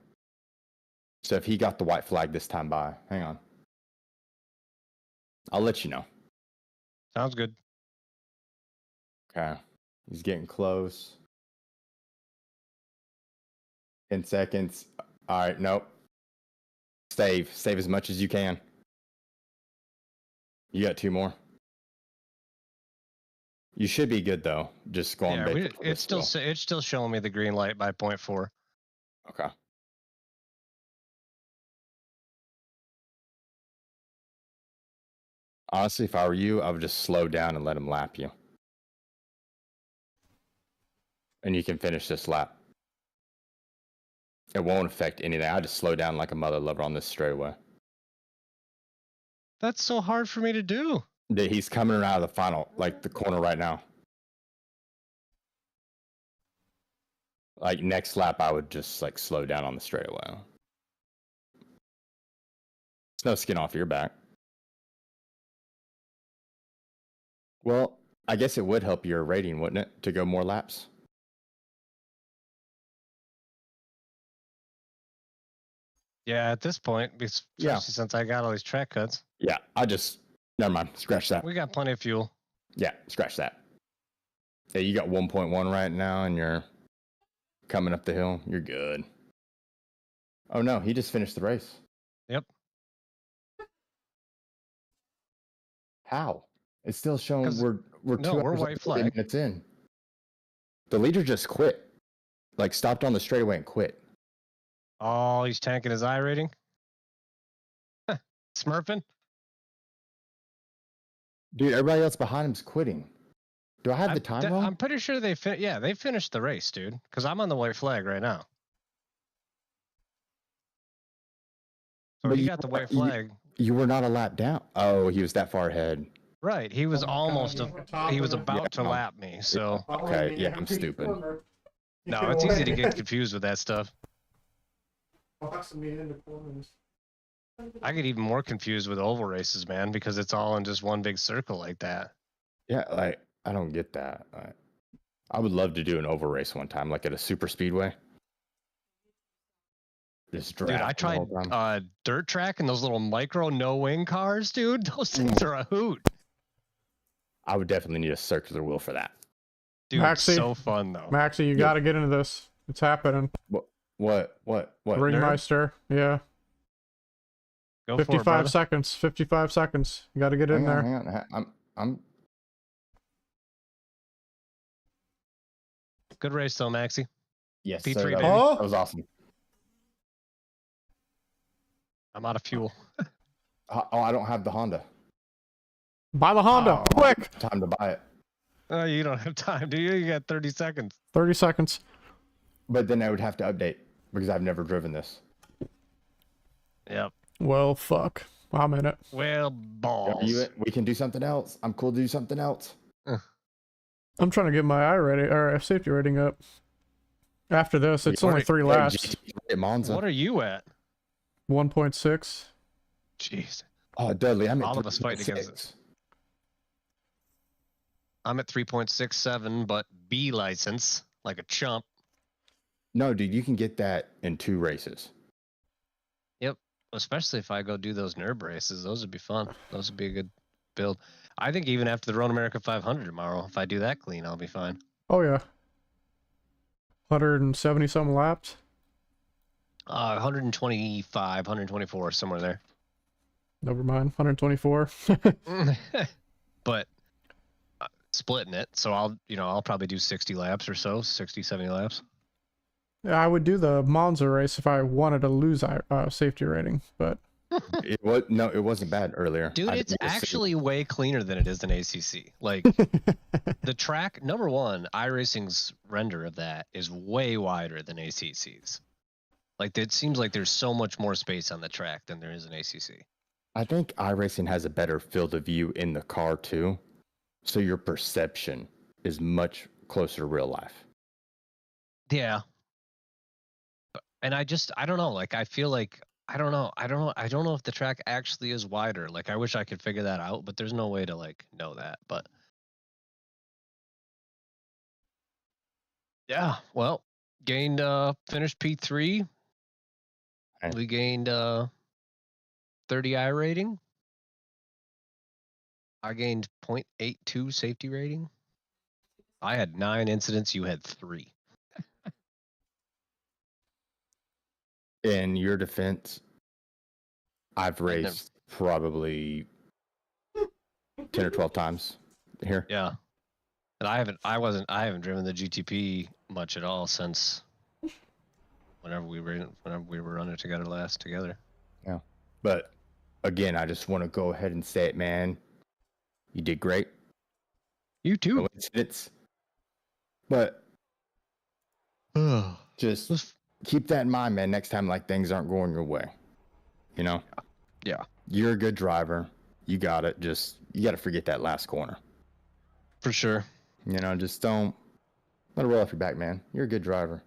So if he got the white flag this time by, hang on. I'll let you know. Sounds good. Okay. He's getting close. 10 seconds. All right, nope. Save as much as you can. You got 2 more. You should be good though. Just going. Yeah, basic for it's this still wheel. it's still showing me the green light by 0.4. Okay. Honestly, if I were you, I would just slow down and let him lap you. And you can finish this lap. It won't affect anything. I just slow down like a mother lover on this straightaway. That's so hard for me to do. He's coming around of the final, like the corner right now. Like next lap, I would just like slow down on the straightaway. It's no skin off your back. Well, I guess it would help your rating, wouldn't it, to go more laps? Yeah, at this point, especially since I got all these track cuts. Yeah, never mind. Scratch that. We got plenty of fuel. Yeah, scratch that. Yeah, you got 1.1 right now, and you're coming up the hill. You're good. Oh no, he just finished the race. Yep. How? It's still showing we're no, 2 we're hours white and 40 flag. minutes in. The leader just quit. Like stopped on the straightaway and quit. Oh, he's tanking his iRating. Smurfing. Dude, everybody else behind him's quitting. Do I have the time wrong? I'm pretty sure they finished the race, dude. Because I'm on the white flag right now. So But he you got the were- white flag. You were not a lap down. Oh, he was that far ahead. Right. He was he was about to Yeah. lap me. So Okay, yeah, I'm stupid. no, it's easy to get confused with that stuff. I get even more confused with oval races, man, because it's all in just one big circle like that. Yeah, like I don't get that. I would love to do an oval race one time, like at a super speedway. Just Dude, I draft the whole tried time. dirt track and those little micro no wing cars, dude. Those things are a hoot. I would definitely need a circular wheel for that. Dude, Maxie, so fun though. Maxie, you got to get into this. It's happening. What? Ringmeister, yeah. Go for it, 55 brother. seconds. 55 seconds. You got to get in there. Hang on. I'm. Good race though, Maxie. Yes, P3, sir. baby. That was awesome. I'm out of fuel. Oh, I don't have the Honda. Buy the Honda, Oh. quick! Time to buy it. Oh, you don't have time, do you? You got 30 seconds. 30 seconds. But then I would have to update because I've never driven this. Yep. Well, fuck. I'm in it. Well, Are balls. we can do something else. I'm cool to do something else. I'm trying to get my safety rating up. After this, it's What only are- 3 laps. At Monza. What are you at? 1.6. Jeez. Oh, Dudley, I'm at All of us fighting against 3.6. I'm at 3.67, but B license, like a chump. No, dude, you can get that in 2 races. Yep. Especially if I go do those NERB races. Those would be fun. Those would be a good build. I think even after the Road America 500 tomorrow, if I do that clean, I'll be fine. Oh, yeah. 170 some laps. 125, 124, somewhere there. Never mind. 124. But splitting it, so I'll probably do 60 laps or so, 60, 70 laps. Yeah, I would do the Monza race if I wanted to lose safety rating, but It wasn't bad earlier. Dude, it's actually way cleaner than it is in ACC. Like, the track, number one, iRacing's render of that is way wider than ACC's. Like, it seems like there's so much more space on the track than there is in ACC. I think iRacing has a better field of view in the car too, so your perception is much closer to real life. Yeah. And I don't know. Like, I feel like I don't know if the track actually is wider. Like, I wish I could figure that out, but there's no way to like know that. But yeah, well, finished P3. Okay. We gained 30 I rating. I gained 0.82 safety rating. I had 9 incidents. You had 3. In your defense, I've raced probably 10 or 12 times here. Yeah. And I haven't driven the GTP much at all since whenever we were running together last together. Yeah. But again, I just want to go ahead and say it, man. You did great. You too. No incidents. But just keep that in mind, man. Next time, like, things aren't going your way. You know? Yeah. You're a good driver. You got it. You got to forget that last corner. For sure. You know, just don't let it roll off your back, man. You're a good driver.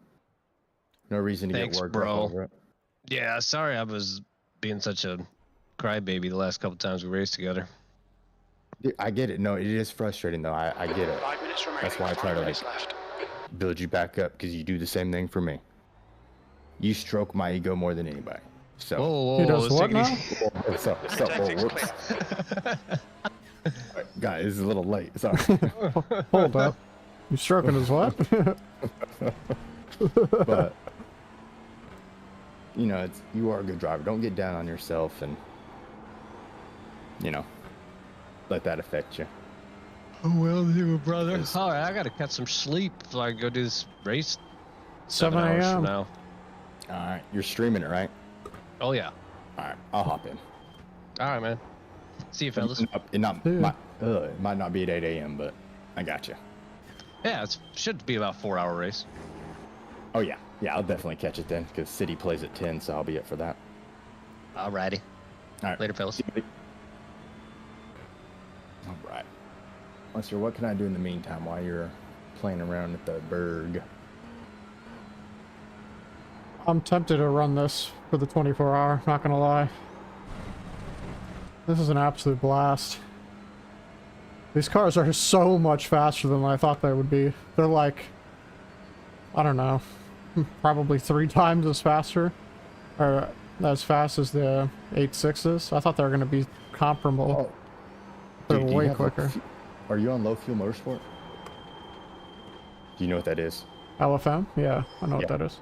No reason to Thanks, get worked bro. up over it. Yeah, sorry I was being such a crybaby the last couple times we raced together. Dude, I get it. No, it is frustrating, though. I get it. 5 minutes remaining. That's why I try 5 to minutes left. build you back up, because you do the same thing for me. You stroke my ego more than anybody. So. Whoa, he does let's what take it now? easy. What's up? What's up? Everything's Whoa, whoops. Guys, it's a little late. Sorry. hold up. You stroking his what? But you know, you are a good driver. Don't get down on yourself and, you know, let that affect you. Oh, well, you brother. All right, I got to catch some sleep so I can go do this race 7 hours from a.m. now. All right, you're streaming it, right? Oh, yeah. All right, I'll hop in. All right, man. See you, fellas. It might not be at 8 a.m., but I got you. Yeah, it should be about a 4-hour race. Oh yeah, I'll definitely catch it then, because City plays at 10, so I'll be up for that. All righty. All right, Later, fellas. All right. Lester, what can I do in the meantime while you're playing around at the Berg? I'm tempted to run this for the 24-hour, not gonna lie. This is an absolute blast. These cars are so much faster than I thought they would be. They're like, I don't know, probably 3 times as faster, or as fast as the 8.6s. I thought they were gonna be comparable. They're Dude, way quicker. Are you on low fuel motorsport? Do you know what that is? LFM? Yeah, I know what that is.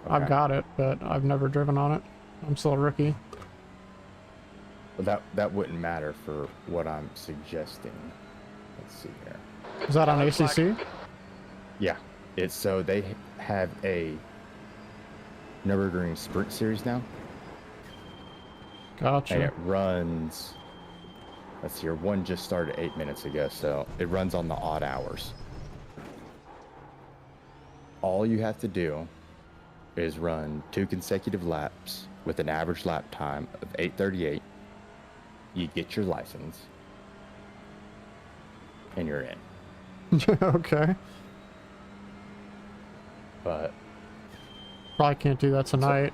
Okay. I've got it, but I've never driven on it. I'm still a rookie. Well, that wouldn't matter for what I'm suggesting. Let's see here. Is that on ACC? Yeah, it's so they have a Nürburgring Sprint Series now. Gotcha. And it runs. Let's see here. One just started 8 minutes ago, so it runs on the odd hours. All you have to do is run 2 consecutive laps with an average lap time of 8:38. You get your license, and you're in. Okay. But probably can't do that tonight.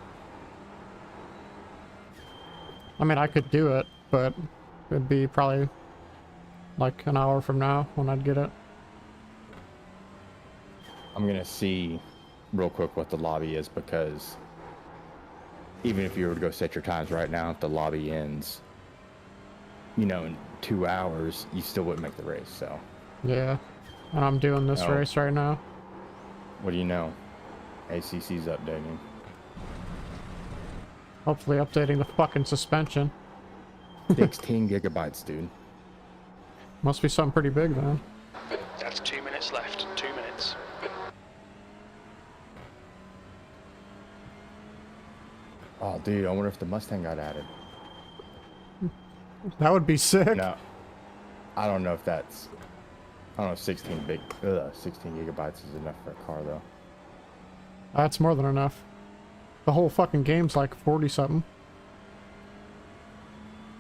I mean, I could do it, but it'd be probably like an hour from now when I'd get it. I'm gonna see real quick what the lobby is, because even if you were to go set your times right now, if the lobby ends, you know, in 2 hours, you still wouldn't make the race. So Yeah, and I'm doing this Oh. race right now. what do you know? ACC's updating. Hopefully updating the fucking suspension. 16 gigabytes, dude. Must be something pretty big then. That's 2 minutes left. 2 minutes. Oh, dude, I wonder if the Mustang got added. That would be sick. No, I don't know if that's. I don't know if 16 gigabytes is enough for a car though. That's more than enough. The whole fucking game's like 40 something.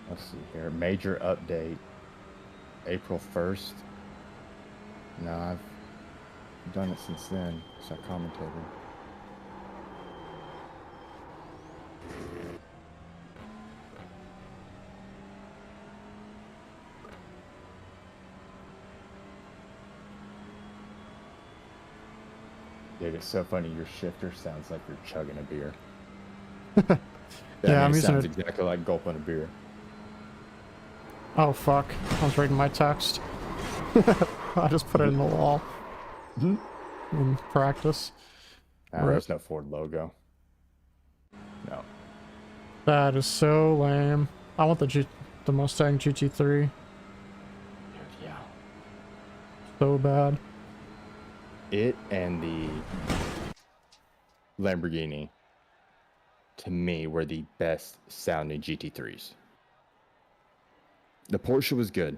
Let's see here. Major update. April 1st. No, I've done it since then, so I commentated. Dude, it's so funny. Your shifter sounds like you're chugging a beer. Yeah, I'm it using sounds it. exactly like gulping a beer. Oh fuck, I was reading my text. I just put it in the wall. In practice. Ah, there's no Ford logo. No. That is so lame. I want the Mustang GT3 Dude, yeah. so bad. It and the Lamborghini, to me, were the best sounding GT3s. The Porsche was good,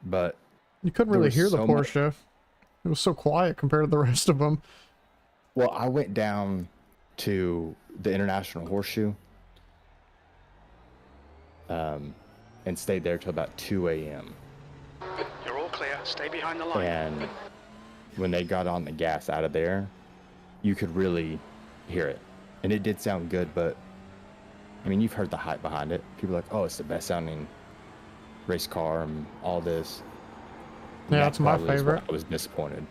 but You couldn't there really was hear the so much- Porsche. It was so quiet compared to the rest of them. well, I went down to the International Horseshoe and stayed there till about 2 a.m. You're all clear. Stay behind the line. And when they got on the gas out of there, you could really hear it. And it did sound good, but I mean, you've heard the hype behind it. People are like, oh, it's the best sounding race car and all this. And Yeah, that it's my probably is why favorite. I was disappointed.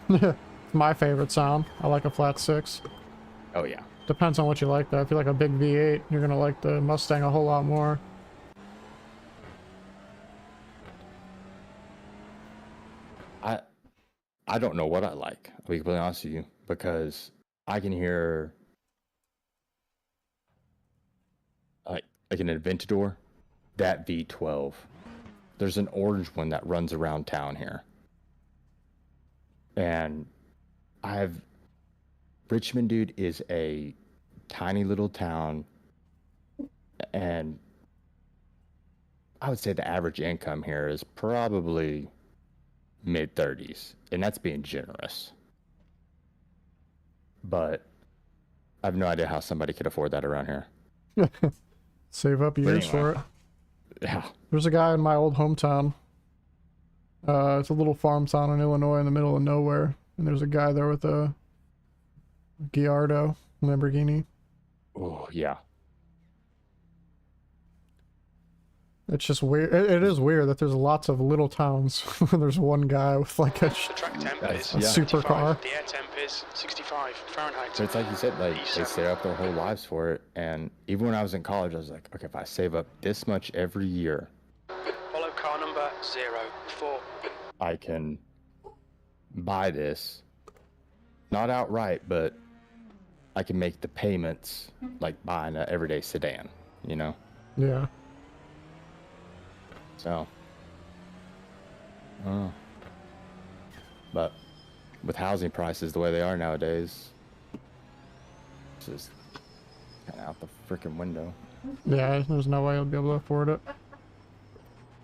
It's my favorite sound. I like a flat 6. Oh, yeah. Depends on what you like though. If you like a big V8, you're gonna like the Mustang a whole lot more. I don't know what I like, I'll be completely honest with you, because I can hear like an Aventador, that V12. There's an orange one that runs around town here. And Richmond, dude, is a tiny little town, and I would say the average income here is probably mid-30s, and that's being generous. But I have no idea how somebody could afford that around here. Save up years for it. Yeah. There's a guy in my old hometown. It's a little farm town in Illinois in the middle of nowhere. And there's a guy there with a Gallardo Lamborghini. Oh, yeah. It's just weird. It is weird that there's lots of little towns when there's one guy with like a The track temp is A yeah. 75. supercar. The air temp is 65 Fahrenheit. So it's like you said, like they E7. stay up their whole lives for it. And even when I was in college, I was like, okay, if I save up this much every year, Follow car number 04. I can buy this. Not outright, but I can make the payments like buying an everyday sedan, you know? Yeah. So, I don't know. But with housing prices the way they are nowadays, it's just kind of out the freaking window. Yeah, there's no way I'll be able to afford it.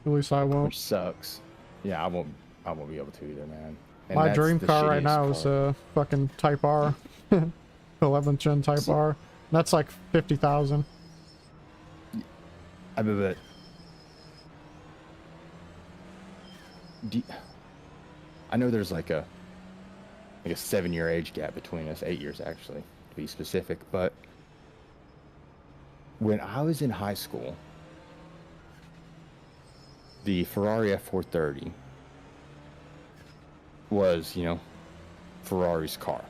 At least I won't. Which sucks. Yeah, I won't be able to either, man. And My that's dream the car right shittiest now is car. a fucking Type R. 11th gen Type R. That's like 50,000. I mean, but I know there's like a like a 7-year age gap between us, 8 years actually, to be specific. But when I was in high school, the Ferrari F430 was, you know, Ferrari's car,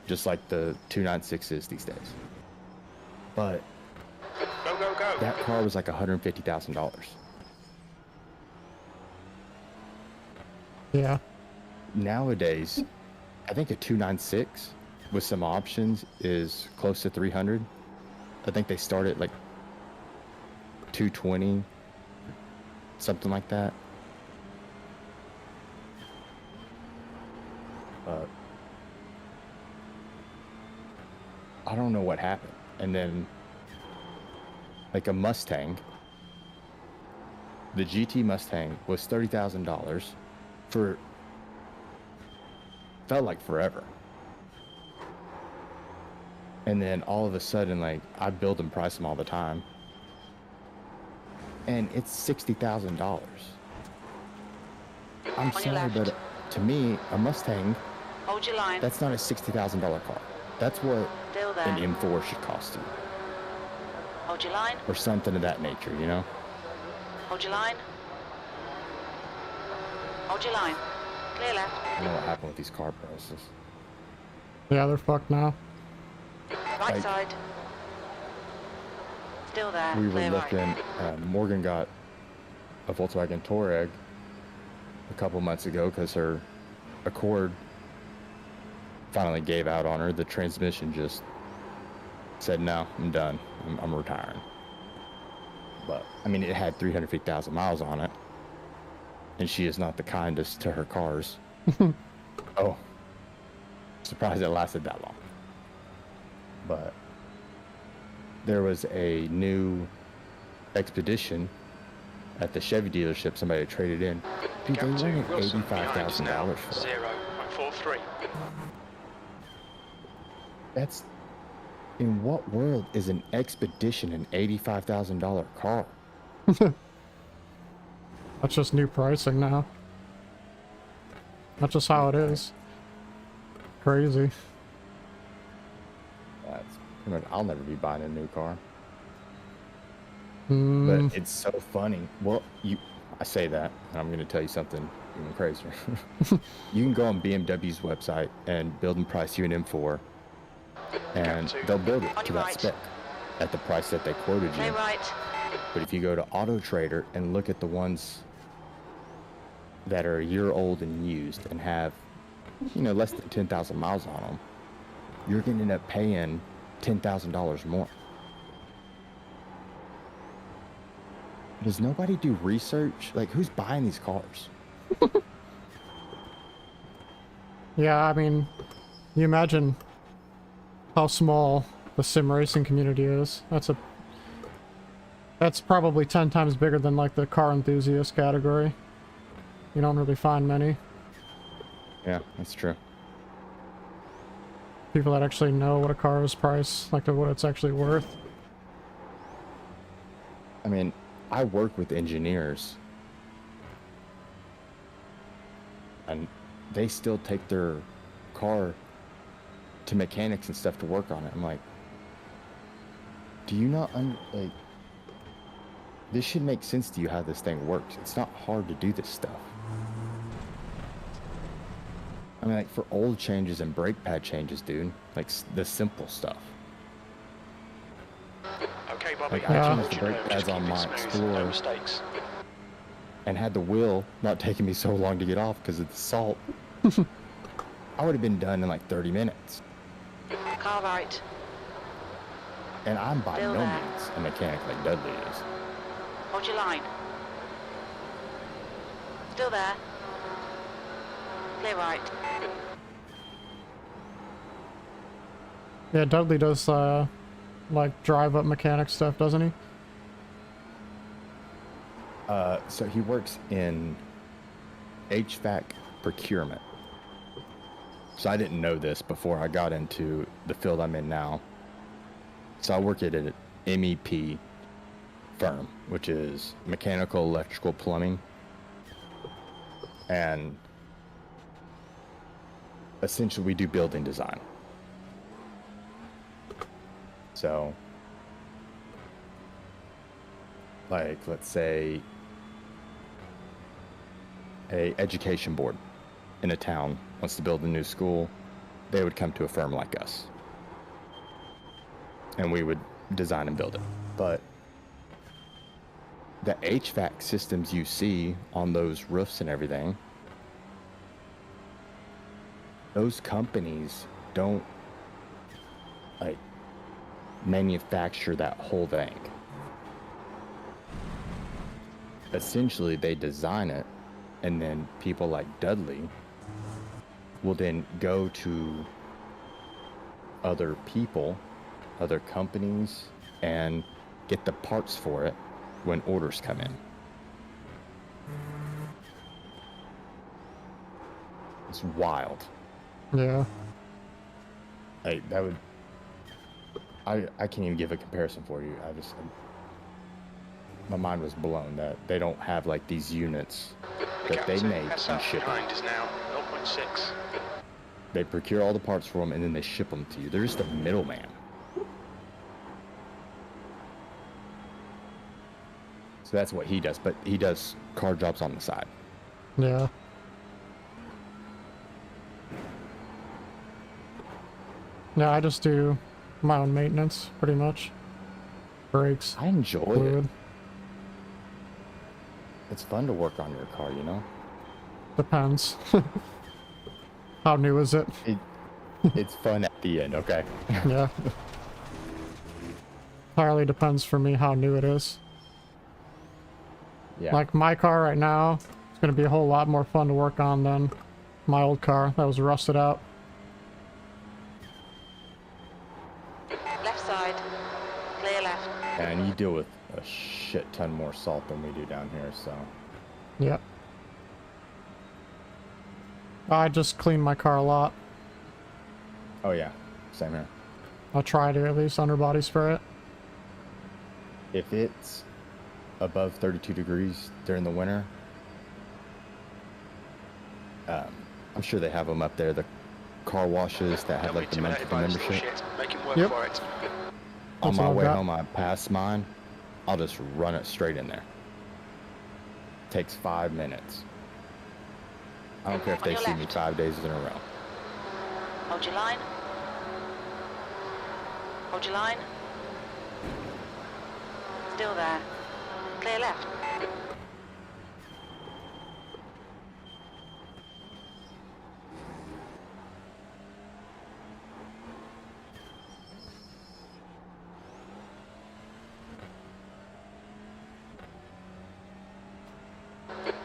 just like the 296 is these days. But Go, go, go. that car was like $150,000. Yeah. Nowadays, I think a 296 with some options is close to 300. I think they start at like 220, something like that. I don't know what happened. And then like a Mustang, the GT Mustang was $30,000 for, felt like forever. And then all of a sudden, like, I build and price them all the time, and it's $60,000. I'm On your sorry, left. but to me, a Mustang, Hold your line. that's not a $60,000 car. That's what Still there. an M4 should cost you, Hold your line. or something of that nature, you know? Hold your line. Hold your line. Clear left. I don't know what happened with these car prices. Yeah, they're fucked now. Right Like- side. Still there. We were Clear looking, right. Morgan got a Volkswagen Touareg a couple months ago because her Accord finally gave out on her. The transmission just said, no, I'm done. I'm retiring. But, I mean, it had 350,000 miles on it, and she is not the kindest to her cars. Oh, surprised it lasted that long. But there was a new Expedition at the Chevy dealership somebody traded in. Dude, they Gap 2, wanted Wilson, behind us now. $85,000 for it. 0.43. That's, in what world is an Expedition an $85,000 car? That's just new pricing now. That's just how it is. Crazy. That's pretty much, I'll never be buying a new car. Mm, But it's so funny. Well, I say that, and I'm going to tell you something even crazier. You can go on BMW's website and build and price you an M4, and they'll build it On to your that right. spec at the price that they quoted Clear you. right. But if you go to Auto Trader and look at the ones that are a year old and used and have, you know, less than 10,000 miles on them, you're going to end up paying $10,000 more. Does nobody do research? Like, who's buying these cars? yeah, I mean, you imagine how small the sim racing community is. That's probably 10 times bigger than like the car enthusiast category. You don't really find many Yeah, that's true. people that actually know what a car is priced, like what it's actually worth. I mean, I work with engineers, and they still take their car to mechanics and stuff to work on it. I'm like, do you not like, this should make sense to you how this thing works. It's not hard to do this stuff. I mean, like, for oil changes and brake pad changes, dude, like the simple stuff. Okay, Bobby. Like, I changed the brake Just pads keep on it my smooth, no Explorer mistakes. and had the wheel not taking me so long to get off because of the salt. I would have been done in like 30 minutes. Car right. And I'm by Still no there. means a mechanic like Dudley is. Hold your line. Still there. Clear right. Yeah, Dudley does like drive up mechanic stuff, doesn't he? So he works in HVAC procurement. So I didn't know this before I got into the field I'm in now. So I work at an MEP firm, which is mechanical, electrical, plumbing. And essentially we do building design. So, like, let's say a education board in a town wants to build a new school, they would come to a firm like us. And we would design and build it. But the HVAC systems you see on those roofs and everything, those companies don't like manufacture that whole thing. Essentially, they design it, and then people like Dudley will then go to other people, other companies, and get the parts for it when orders come in. It's wild. Yeah. Like, that would... I can't even give a comparison for you. My mind was blown that they don't have like these units that they make and ship them. Is now 0.6. They procure all the parts for them and then they ship them to you. They're just a middleman. So that's what he does, but he does car jobs on the side. Yeah. Yeah, I just do my own maintenance, pretty much. Brakes. I enjoy fluid. it. It's fun to work on your car, you know? Depends. How new is it? It's fun at the end, okay? Yeah. Entirely depends for me how new it is. Yeah. Like my car right now, it's going to be a whole lot more fun to work on than my old car that was rusted out. Left side. Clear left. And you deal with a shit ton more salt than we do down here, so... Yep. I just clean my car a lot. Oh yeah, same here. I try to at least underbody spray it. If it's above 32 degrees during the winter, I'm sure they have them up there, the car washes that have like the monthly membership. Make him work Yep. for it. On That's my all I've way got. home, I pass mine, I'll just run it straight in there. Takes 5 minutes. I don't care if On they your see me left. 5 days in a row. Hold your line. Hold your line. Still there. Clear left.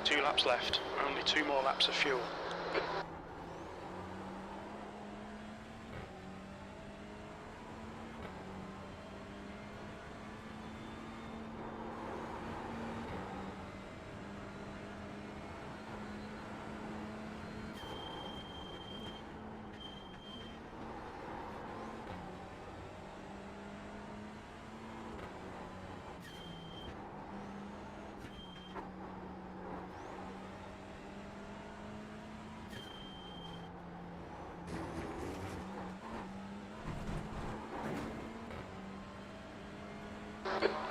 Two laps left. Only 2 more laps of fuel.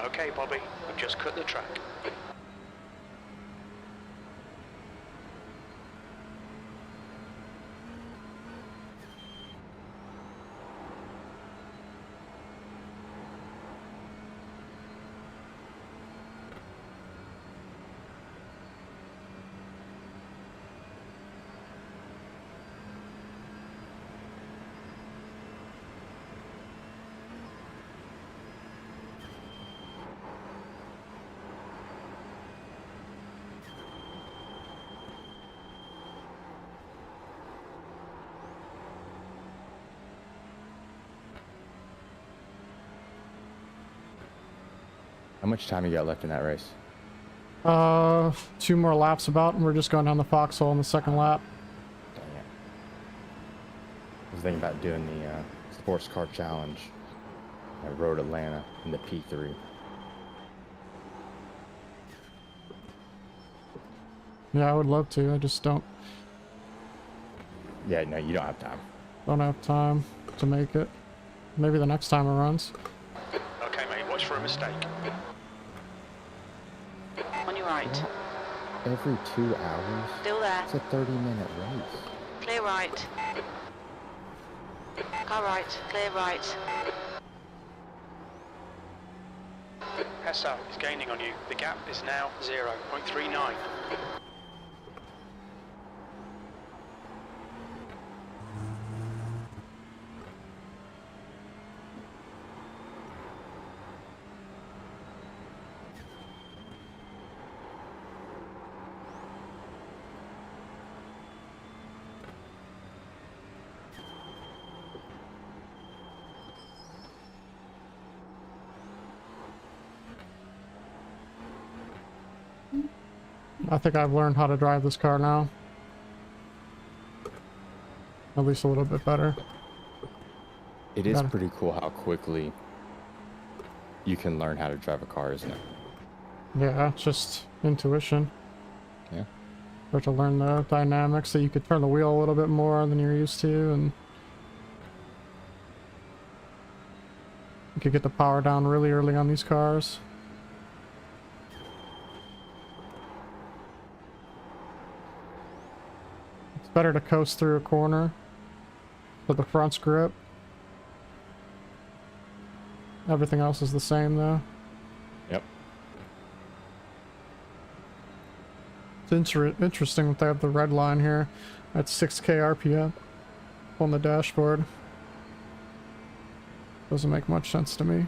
Okay, Bobby, we've just cut the track. How much time you got left in that race? 2 more laps about, and we're just going down the foxhole in the second lap. Dang it. I was thinking about doing the sports car challenge at Road Atlanta in the P3. Yeah, I would love to. I just don't Yeah, no, you don't have time. Don't have time to make it. Maybe the next time it runs. Okay, mate, watch for a mistake. On your right. Every 2 hours? Still there. It's a 30-minute race. Clear right. Car right. Clear right. Hessa is gaining on you. The gap is now 0.39. I think I've learned how to drive this car now. At least a little bit better. It is pretty cool how quickly you can learn how to drive a car, isn't it? Yeah, it's just intuition. Yeah. Start to learn the dynamics, that you could turn the wheel a little bit more than you're used to, and you could get the power down really early on these cars. It's better to coast through a corner with the front's grip. Everything else is the same though. Yep. It's interesting that they have the red line here at 6k RPM on the dashboard. Doesn't make much sense to me.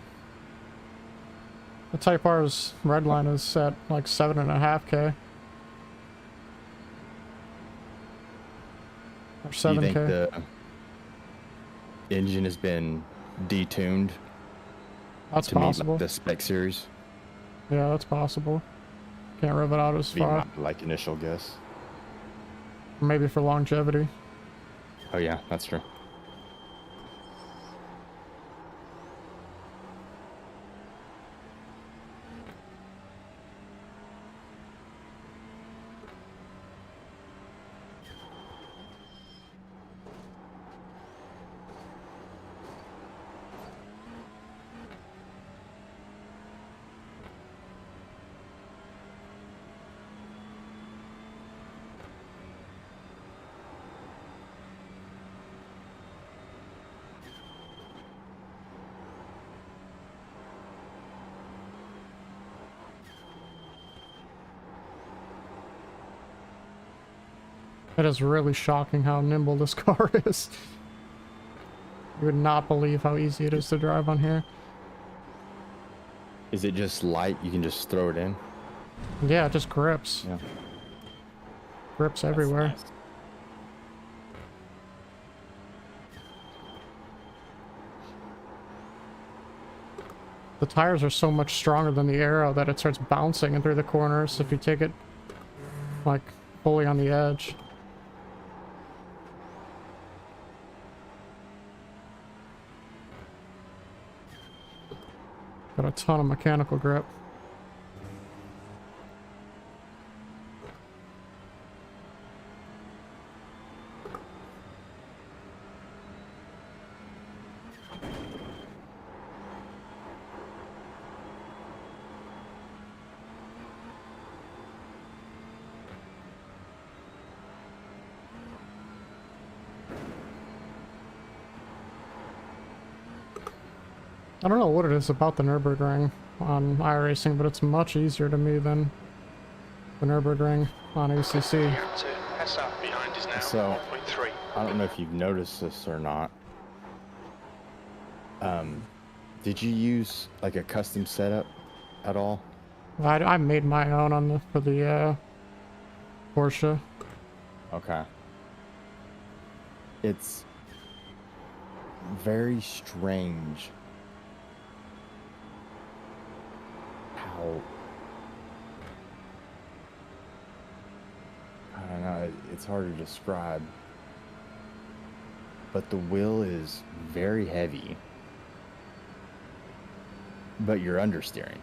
The Type R's red line is at like 7.5k. Or 7k. Do you think the engine has been detuned That's to possible. meet like the spec series? Yeah, that's possible. Can't rev it out as Be far. my like initial guess. Maybe for longevity. Oh yeah, that's true. It is really shocking how nimble this car is. You would not believe how easy it is to drive on here. Is it just light? You can just throw it in? Yeah, it just grips. Yeah. Grips everywhere. Nice. The tires are so much stronger than the Aero that it starts bouncing in through the corners if you take it like fully on the edge. Got a ton of mechanical grip. I don't know what it is about the Nürburgring on iRacing, but it's much easier to me than the Nürburgring on ACC. Hessa behind is now So, 1.3. I don't know if you've noticed this or not. Did you use like a custom setup at all? I made my own on the for the Porsche. Okay. It's very strange how, I don't know, it's hard to describe, but the wheel is very heavy, but you're understeering.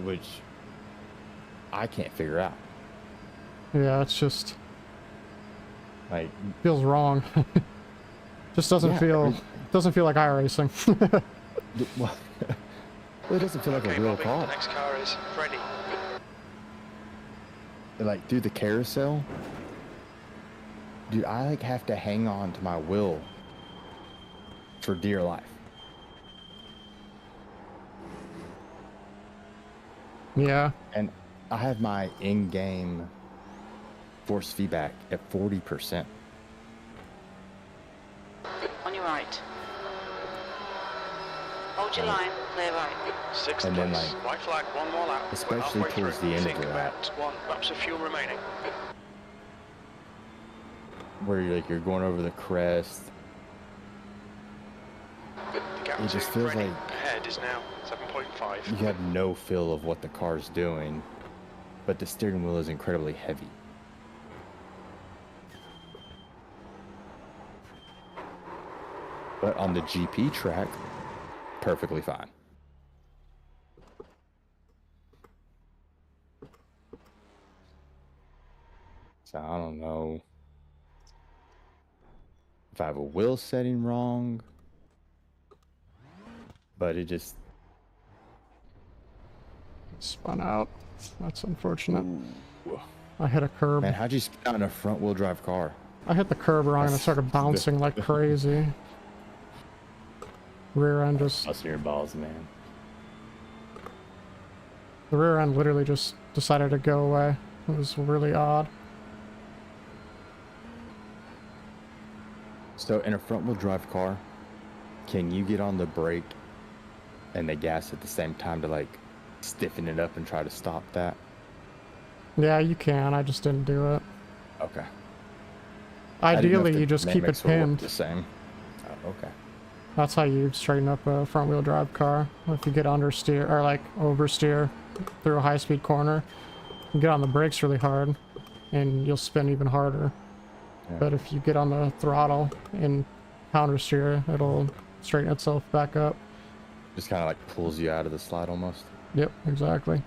Which I can't figure out. Yeah, it's just Like, feels wrong. Just doesn't Yeah, feel like iRacing. well, it doesn't feel like Okay, a real Bobby, car. the next car is ready. Like, through the carousel, dude, I like have to hang on to my wheel for dear life. Yeah. And I have my in-game force feedback at 40%. On your right. Hold your line, clear right. Sixth And then, place. like, White flag, one more lap. especially We're halfway towards through. the end of Think the lap. about 1 laps of fuel remaining. Where you're going over the crest. The gap It to just feels Freddie like ahead is now 7.5. you have no feel of what the car's doing, but the steering wheel is incredibly heavy. But on the GP track, perfectly fine. So I don't know if I have a wheel setting wrong, but it just... Spun out. That's unfortunate. Ooh. I hit a curb. Man, how'd you spin out in a front-wheel drive car? I hit the curb wrong and it started bouncing like crazy. Rear end just... Busting your balls, man. The rear end literally just decided to go away. It was really odd. So in a front-wheel drive car, can you get on the brake and the gas at the same time to like stiffen it up and try to stop that? Yeah, you can. I just didn't do it. Okay. I didn't know if Ideally, the you just keep it dynamics will work pinned. the same. Oh, okay. That's how you straighten up a front-wheel drive car. If you get understeer or like oversteer through a high-speed corner, you get on the brakes really hard, and you'll spin even harder. Yeah. But if you get on the throttle and countersteer, it'll straighten itself back up. Just kind of like pulls you out of the slide almost. Yep, exactly.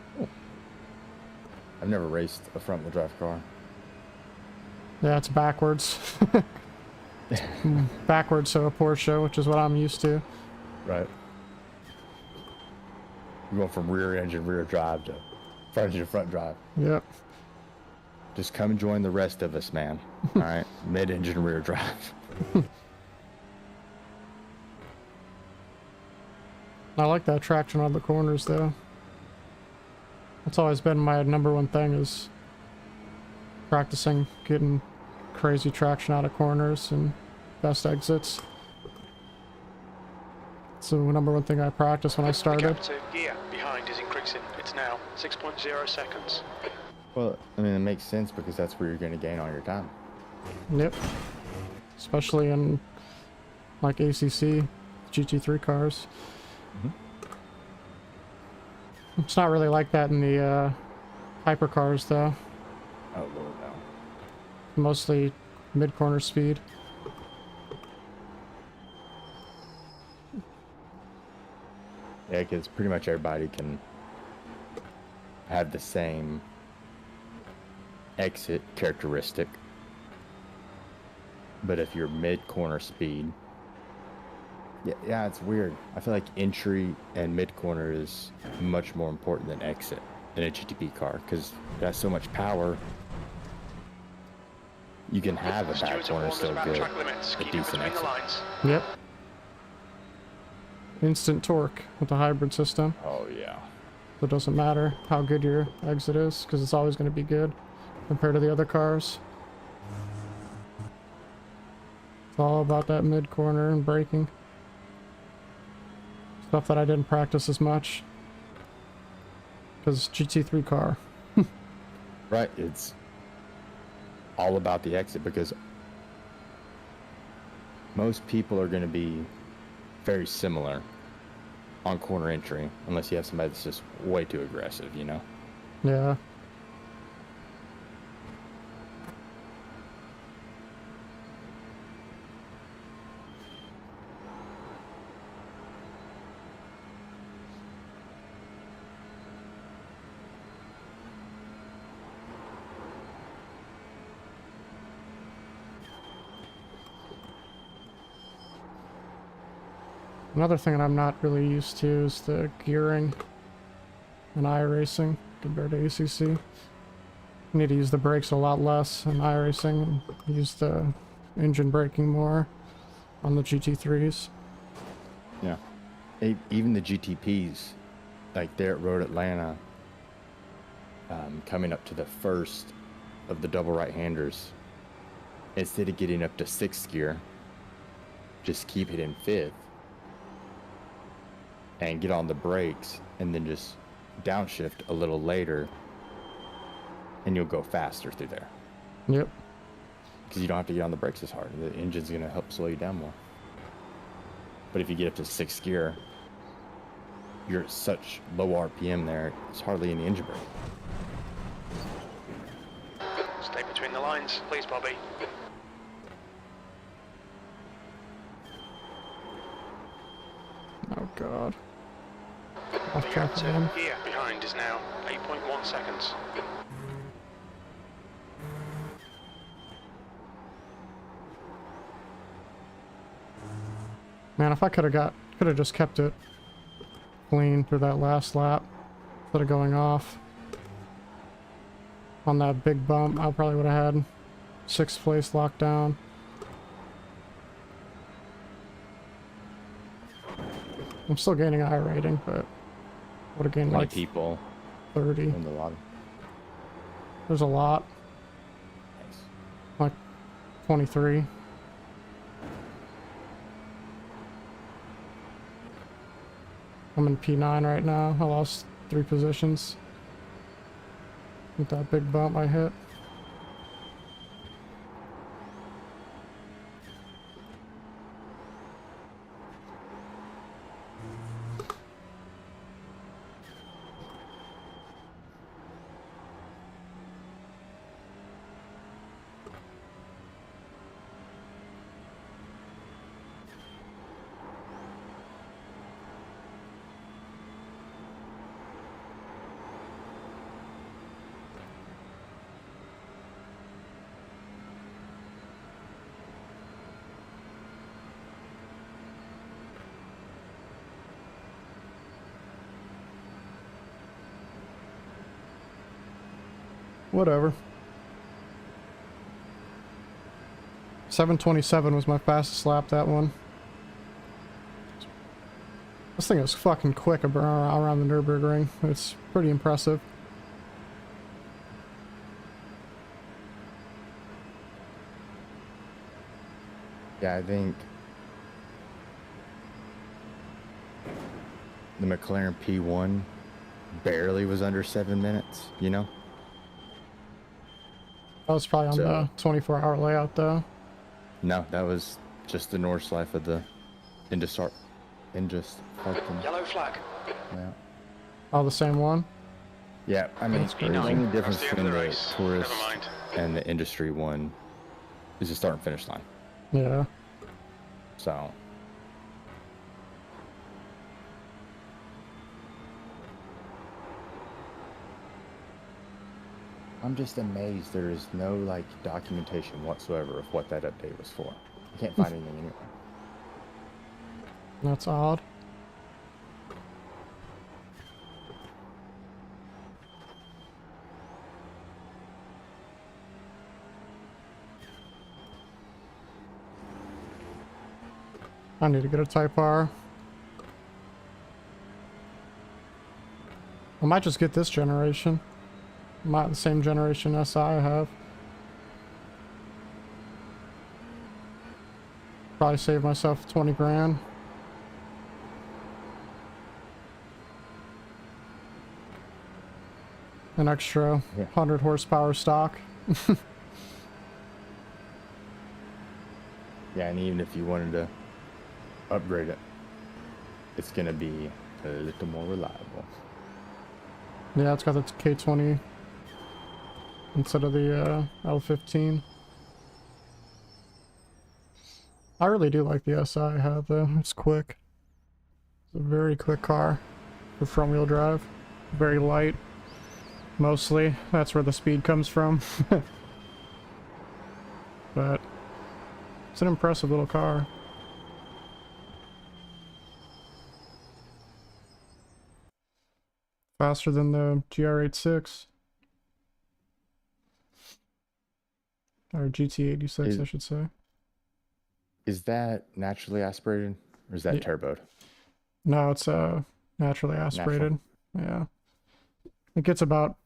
I've never raced a front-wheel drive car. Yeah, it's backwards. Backwards to a Porsche, which is what I'm used to. Right. You're going from rear engine, rear drive to front engine, front drive. Yep. Just come and join the rest of us, man. All right, mid-engine, rear drive. I like that traction on the corners, though. That's always been my #1 thing, is practicing getting crazy traction out of corners and best exits. It's the #1 thing I practiced when I The started. gap to gear behind is increasing. It's now 6.0 seconds. Well, I mean, it makes sense because that's where you're going to gain all your time. Yep. Especially in like ACC GT3 cars. It's not really like that in the hypercars, though. Oh, Lord, no. Mostly mid-corner speed. Yeah, because pretty much everybody can have the same exit characteristic. But if you're mid-corner speed... Yeah, it's weird. I feel like entry and mid-corner is much more important than exit in a GTP car, because it has so much power. You can have a back Stewards have corner warned us still about good, track limits. a Keep it decent between the exit. lines. Yep. Instant torque with the hybrid system. Oh, yeah. So it doesn't matter how good your exit is, because it's always going to be good compared to the other cars. It's all about that mid-corner and braking. Stuff that I didn't practice as much. Because GT3 car. Right, it's all about the exit, because most people are going to be very similar on corner entry, unless you have somebody that's just way too aggressive, you know? Yeah. Another thing that I'm not really used to is the gearing in iRacing compared to ACC. You need to use the brakes a lot less in iRacing and use the engine braking more on the GT3s. Yeah. Even the GTPs, like there at Road Atlanta, coming up to the first of the double right-handers, instead of getting up to 6th gear, just keep it in 5th and get on the brakes and then just downshift a little later and you'll go faster through there. Yep. Because you don't have to get on the brakes as hard. The engine's going to help slow you down more. But if you get up to 6th gear, you're at such low RPM there, it's hardly any engine brake. Stay between the lines, please, Bobby. Oh god. Off The track again. gear behind is now 8.1 seconds. Man, if I could have just kept it clean through that last lap instead of going off on that big bump, I probably would have had 6th place locked down. I'm still gaining I rating, but would have gained like people 30. in the lobby. There's a lot. Nice. Like 23. I'm in P9 right now. I lost 3 positions with that big bump I hit. Whatever. 727 was my fastest lap, that one. This thing is fucking quick around the Nürburgring. It's pretty impressive. Yeah, I think the McLaren P1 barely was under 7 minutes, you know? That was probably on the 24-hour layout, though. No, that was just the Norse life of the Indus Yellow flag. Yeah. All the same one? Yeah, I mean, That's the crazy. only difference That's the end between of the the race. tourist Never mind. and the industry one is the start and finish line. Yeah. So, I'm just amazed there is no like documentation whatsoever of what that update was for. I can't find anything anywhere. That's odd. I need to get a Type R. I might just get this generation. The same generation SI I have. Probably save myself 20 grand. An extra 100 horsepower stock. Yeah, and even if you wanted to upgrade it, it's gonna be a little more reliable. Yeah, it's got the K20 instead of the L15. I really do like the SI I have though. It's quick. It's a very quick car for front wheel drive. Very light. Mostly. That's where the speed comes from. But it's an impressive little car. Faster than the GR86. Or GT86, I should say. Is that naturally aspirated or is that Yeah. turboed? No, it's naturally aspirated. Yeah. It gets about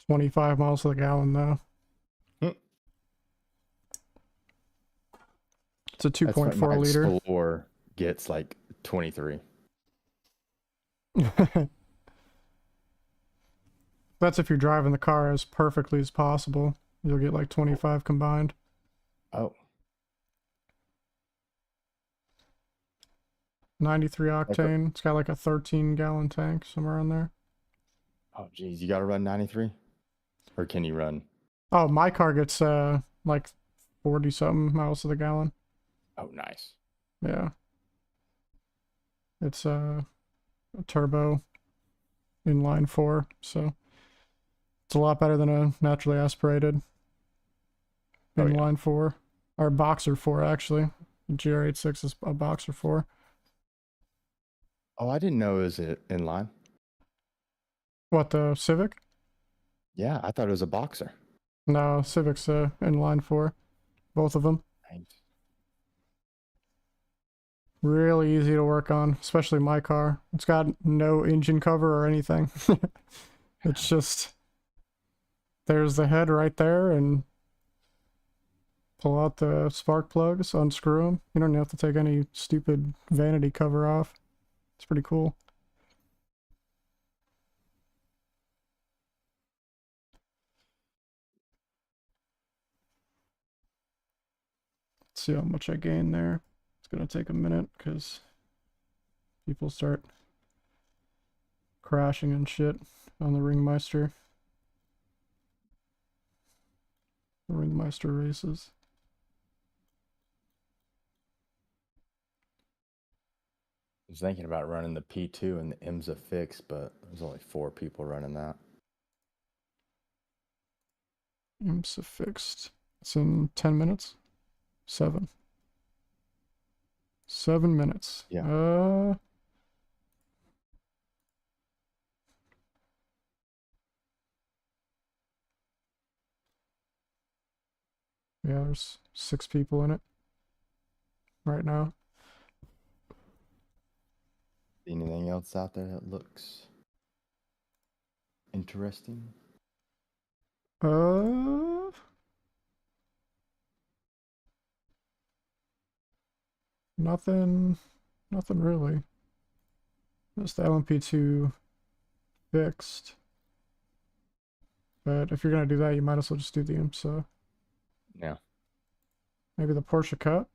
25 miles to the gallon though. It's a 2.4 liter. Explorer gets like 23. That's if you're driving the car as perfectly as possible. You'll get like 25 combined. Oh. 93 octane. It's got like a 13 gallon tank somewhere on there. Oh, geez. You got to run 93? Or can you run? Oh, my car gets like 40 something miles to the gallon. Oh, nice. Yeah. It's a turbo inline 4, so it's a lot better than a naturally aspirated inline 4. Or boxer 4, actually. The GR86 is a boxer 4. Oh, I didn't know it was inline. What, the Civic? Yeah, I thought it was a boxer. No, Civic's inline 4. Both of them. Nice. Really easy to work on, especially my car. It's got no engine cover or anything. It's just, there's the head right there, and pull out the spark plugs, unscrew them. You don't have to take any stupid vanity cover off. It's pretty cool. Let's see how much I gain there. It's gonna take a minute because people start crashing and shit on the Ringmeister. The Ringmeister races. I was thinking about running the P2 and the IMSA fix, but there's only 4 people running that. IMSA fixed. It's in 10 minutes. 7 minutes. Yeah. Yeah, there's 6 people in it right now. Anything else out there that looks interesting? Nothing really. Just the LMP2 fixed. But if you're gonna do that, you might as well just do the IMSA. Yeah. Maybe the Porsche Cup.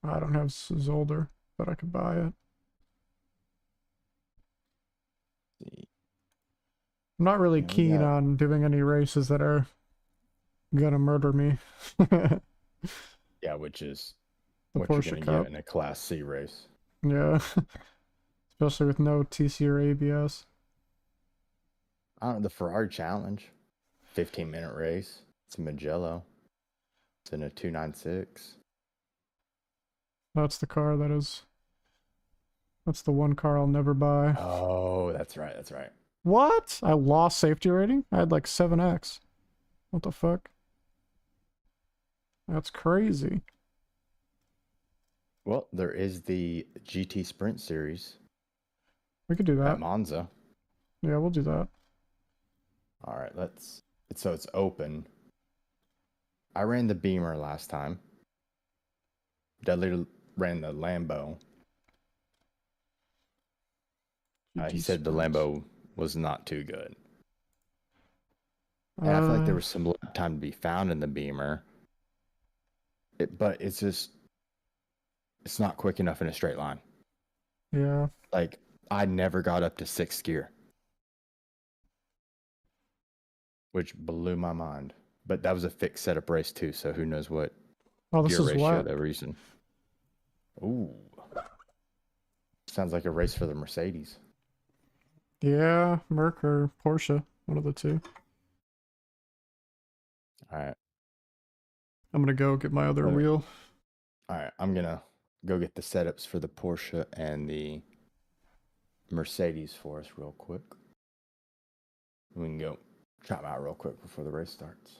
I don't have Zolder, but I could buy it. I'm not really keen on doing any races that are gonna murder me. Yeah, which is the what Porsche you're gonna Cup. get in a Class C race. Yeah. Especially with no TC or ABS. I don't know, the Ferrari Challenge. 15-minute race. It's a Mugello. It's in a 296. That's the car that is... That's the one car I'll never buy. Oh, that's right, that's right. What? I lost safety rating? I had like 7x. What the fuck? That's crazy. Well, there is the GT Sprint Series. We could do that. At Monza. Yeah, we'll do that. All right, so it's open. I ran the Beamer last time. Dudley ran the Lambo. He said the Lambo was not too good. And I feel like there was some time to be found in the Beamer. But it's just, it's not quick enough in a straight line. Yeah. Like, I never got up to 6th gear. Which blew my mind. But that was a fixed setup race too, so who knows what this gear is ratio what? they were using. Ooh. Sounds like a race for the Mercedes. Yeah, Merc or Porsche. One of the two. Alright. I'm gonna go get my other wheel. Alright, I'm gonna go get the setups for the Porsche and the Mercedes for us real quick. We can go try them out real quick before the race starts.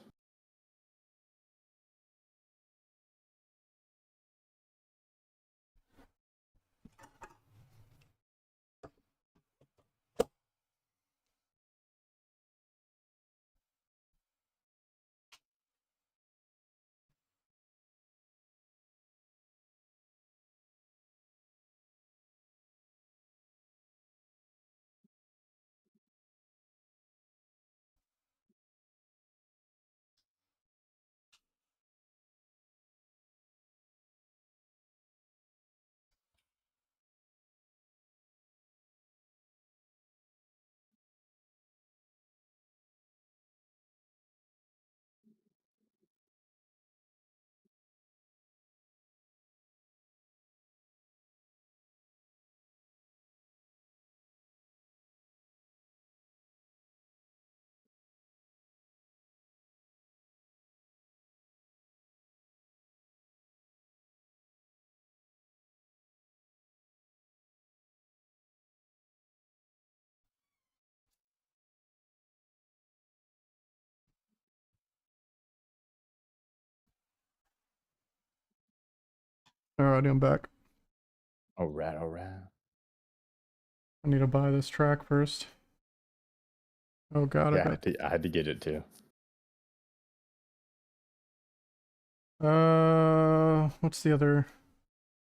Alright, I'm back. Alright, alright. I need to buy this track first. Oh god, Yeah, I had to get it too. What's the other?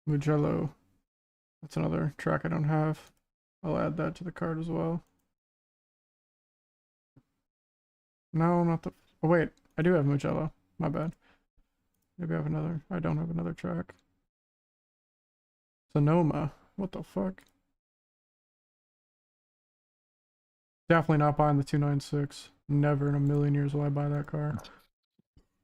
Mugello. That's another track I don't have. I'll add that to the cart as well. No, not the... Oh wait, I do have Mugello. My bad. Maybe I have another... I don't have another track. Sonoma. What the fuck? Definitely not buying the 296. Never in a million years will I buy that car.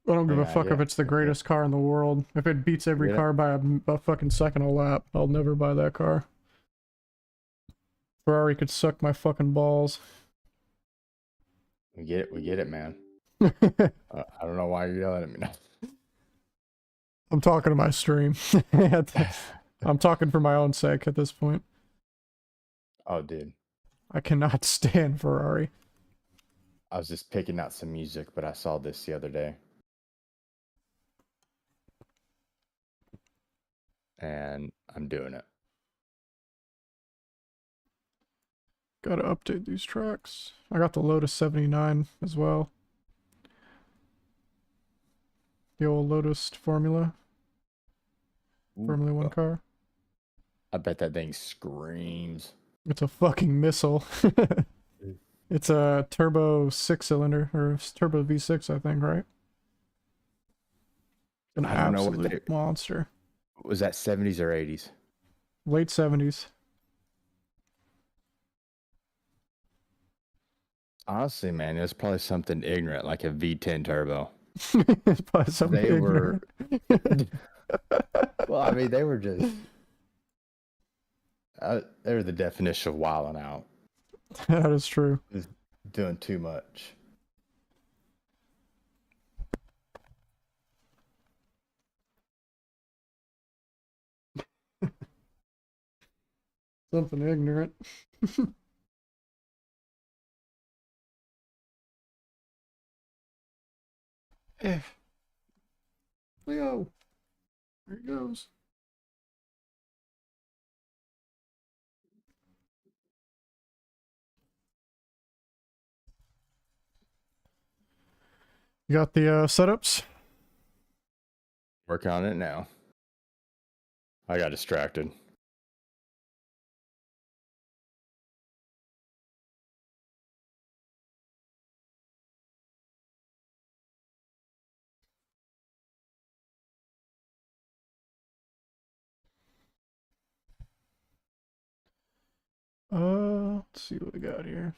I don't give a fuck if it's the greatest car in the world. If it beats every car by a fucking second a lap, I'll never buy that car. Ferrari could suck my fucking balls. We get it, man. I don't know why you're yelling at me now. I'm talking to my stream. I'm talking for my own sake at this point. Oh, dude. I cannot stand Ferrari. I was just picking out some music, but I saw this the other day. And I'm doing it. Gotta update these tracks. I got the Lotus 79 as well. The old Lotus Formula. Formula 1 car. I bet that thing screams. It's a fucking missile. It's a turbo 6-cylinder, or turbo V6, I think, right? An absolute monster. Was that 70s or 80s? Late 70s. Honestly, man, it was probably something ignorant, like a V10 turbo. It's probably something ignorant. Well, I mean, they were just... they were the definition of wilding out. That is true. Just doing too much. Something ignorant. Leo. There he goes. You got the setups? Working on it now. I got distracted. Let's see what we got here.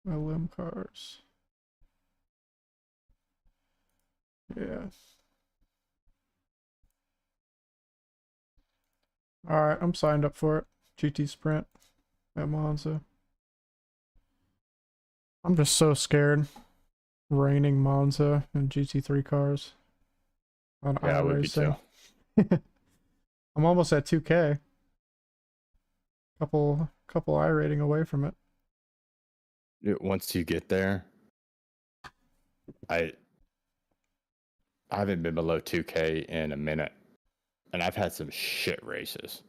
LM cars. Yeah. Alright, I'm signed up for it. GT Sprint at Monza. I'm just so scared. Raining Monza and GT3 cars on iRacing. I'm almost at 2K. Couple iRating away from it. Once you get there, I haven't been below 2K in a minute, and I've had some shit races.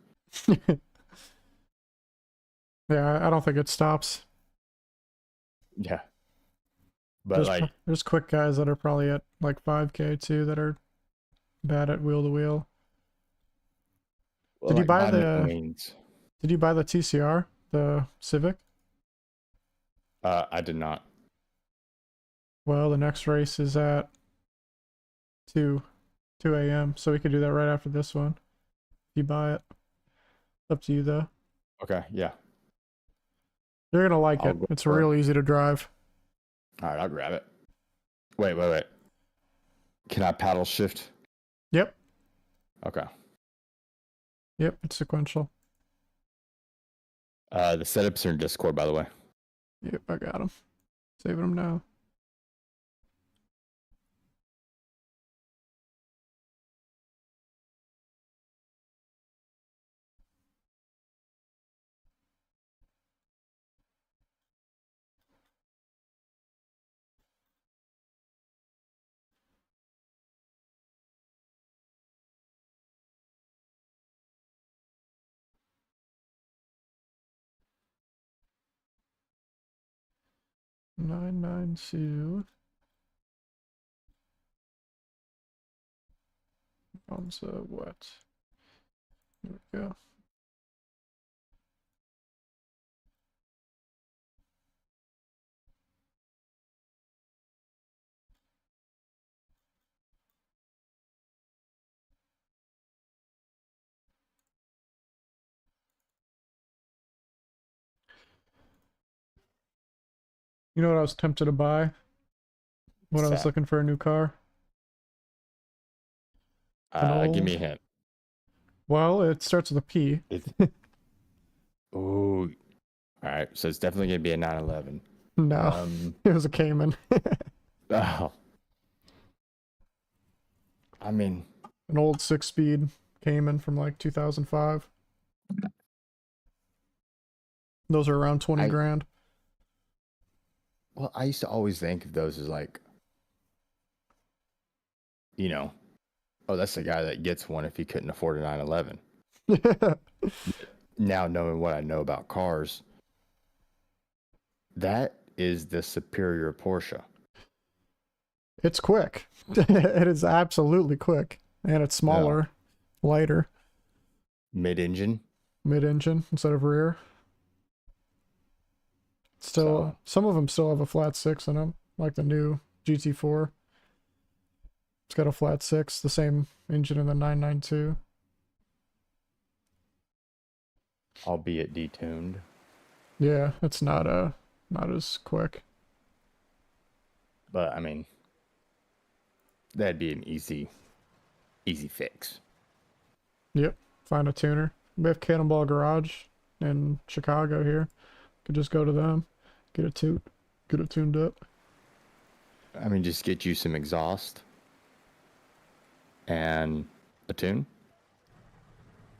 Yeah, I don't think it stops. Yeah, but There's quick guys that are probably at like 5K too that are bad at wheel to wheel. well, Did you buy by no means. Did you buy the TCR, the Civic? I did not. Well, the next race is at 2 a.m. So we could do that right after this one. If you buy it. Up to you though. Okay, yeah. You're gonna like it. It's real easy to drive. All right, I'll grab it. Wait. Can I paddle shift? Yep. Okay. Yep, it's sequential. The setups are in Discord, by the way. Yep, I got them. Saving them now. Nine two. Bombs wet. Here we go. You know what I was tempted to buy when I was looking for a new car? Give me a hint. Well, it starts with a P. Ooh. All right, so it's definitely gonna be a 911. No, it was a Cayman. Oh. I mean, an old 6-speed Cayman from like 2005. Those are around 20 grand. Well, I used to always think of those as like, you know, oh, that's the guy that gets one if he couldn't afford a 911. Now knowing what I know about cars, that is the superior Porsche. It's quick. It is absolutely quick. And it's smaller, lighter. Mid-engine Instead of rear. Still, some of them still have a flat 6 in them, like the new GT4. It's got a flat 6, the same engine in the 992. Albeit detuned. Yeah, it's not as quick. But I mean, that'd be an easy fix. Yep, find a tuner. We have Cannonball Garage in Chicago here. Could just go to them, get it tuned up. I mean, just get you some exhaust and a tune.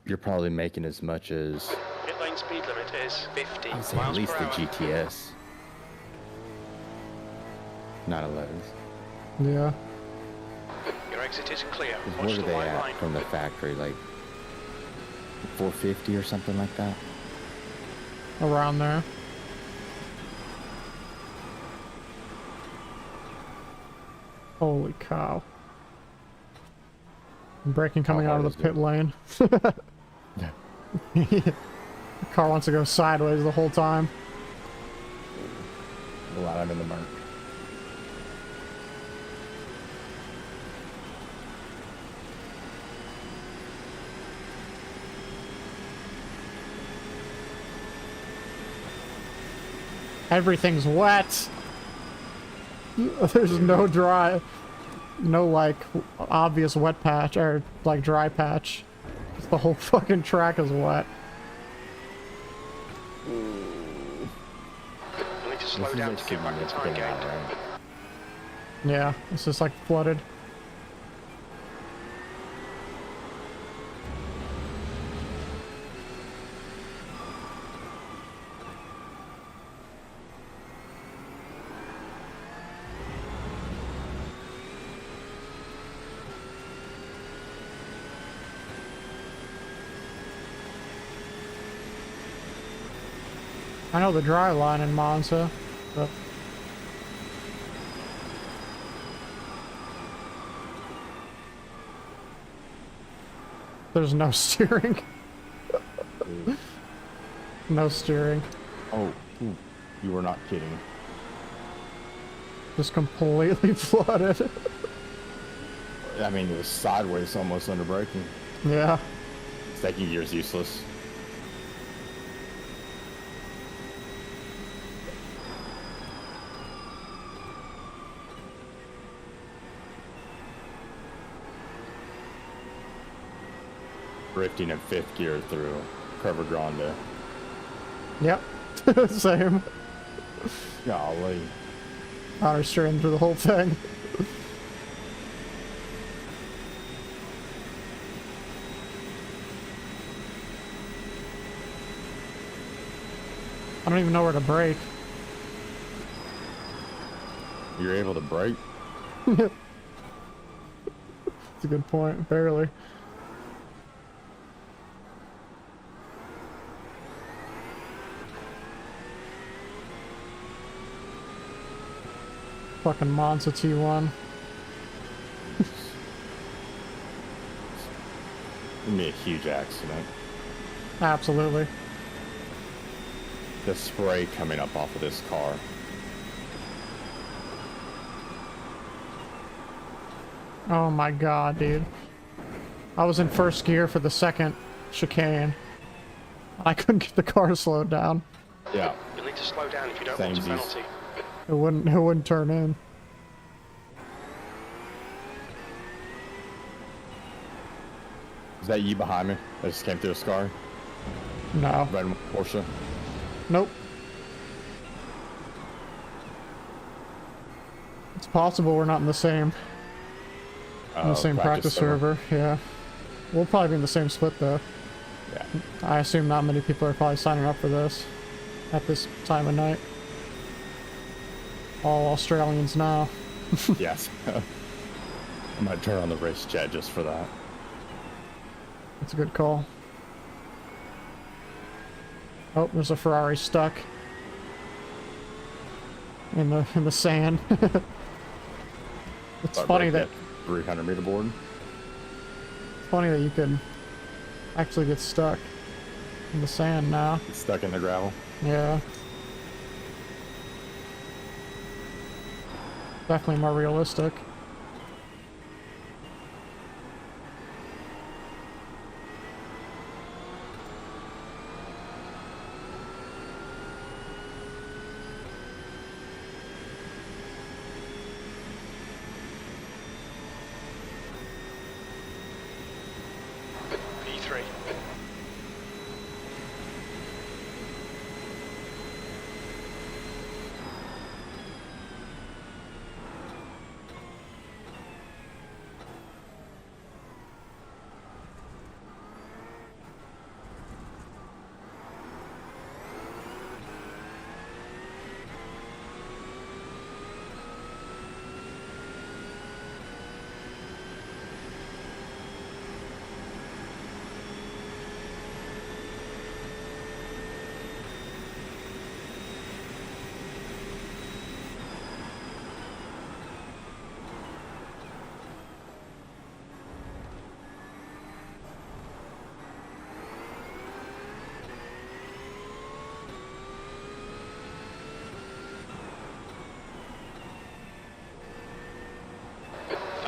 You're probably making as much as Pit lane speed limit is 50 I'd say miles at least per the hour. GTS 911s. Yeah. Your exit is clear. What Watch are the they white at line. from the factory? Like 450 or something like that? Around there. Holy cow. Braking coming out of the pit lane. The car wants to go sideways the whole time. Well, I'm in the mark. Everything's wet. There's no dry, no like obvious wet patch or like dry patch. The whole fucking track is wet. You need to slow down to get back the time gained. Yeah, it's just like flooded. I know the dry line in Monza, but there's no steering. No steering. Oh, ooh, you were not kidding. Just completely flooded. I mean, it was sideways almost under braking. Yeah. Stacking gear's useless. Drifting in 5th gear through Curva Grande. Yep. Same. Golly. Honor steering through the whole thing. I don't even know where to brake. You're able to brake? That's a good point. Barely. Fucking Monza T1. It'd be a huge accident. Absolutely. The spray coming up off of this car. Oh my god, dude. I was in 1st gear for the 2nd chicane. I couldn't get the car slowed down. Yeah. You'll need to slow down if you don't want a penalty. It wouldn't turn in. Is that you behind me? That just came through a scar? No. Red Porsche? Nope. It's possible we're not in the same practice server. Yeah. We'll probably be in the same split though. Yeah. I assume not many people are probably signing up for this at this time of night. All Australians now. Yes. I might turn on the race chat just for that. That's a good call. Oh, there's a Ferrari stuck in the sand. It's funny that 300-meter board. It's funny that you could actually get stuck in the sand now. It's stuck in the gravel. Yeah. Definitely more realistic. P3.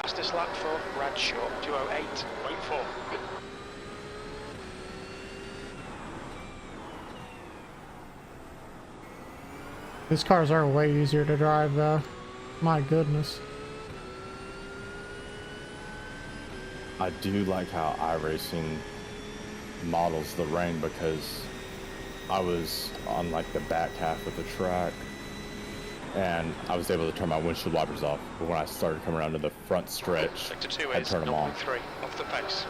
Fastest lap for Bradshaw, 2:08.4. These cars are way easier to drive though. My goodness. I do like how iRacing models the rain because I was on like the back half of the track and I was able to turn my windshield wipers off, but when I started coming around to the front stretch, Sector 2 I is turned them on. 0.3 off the pace.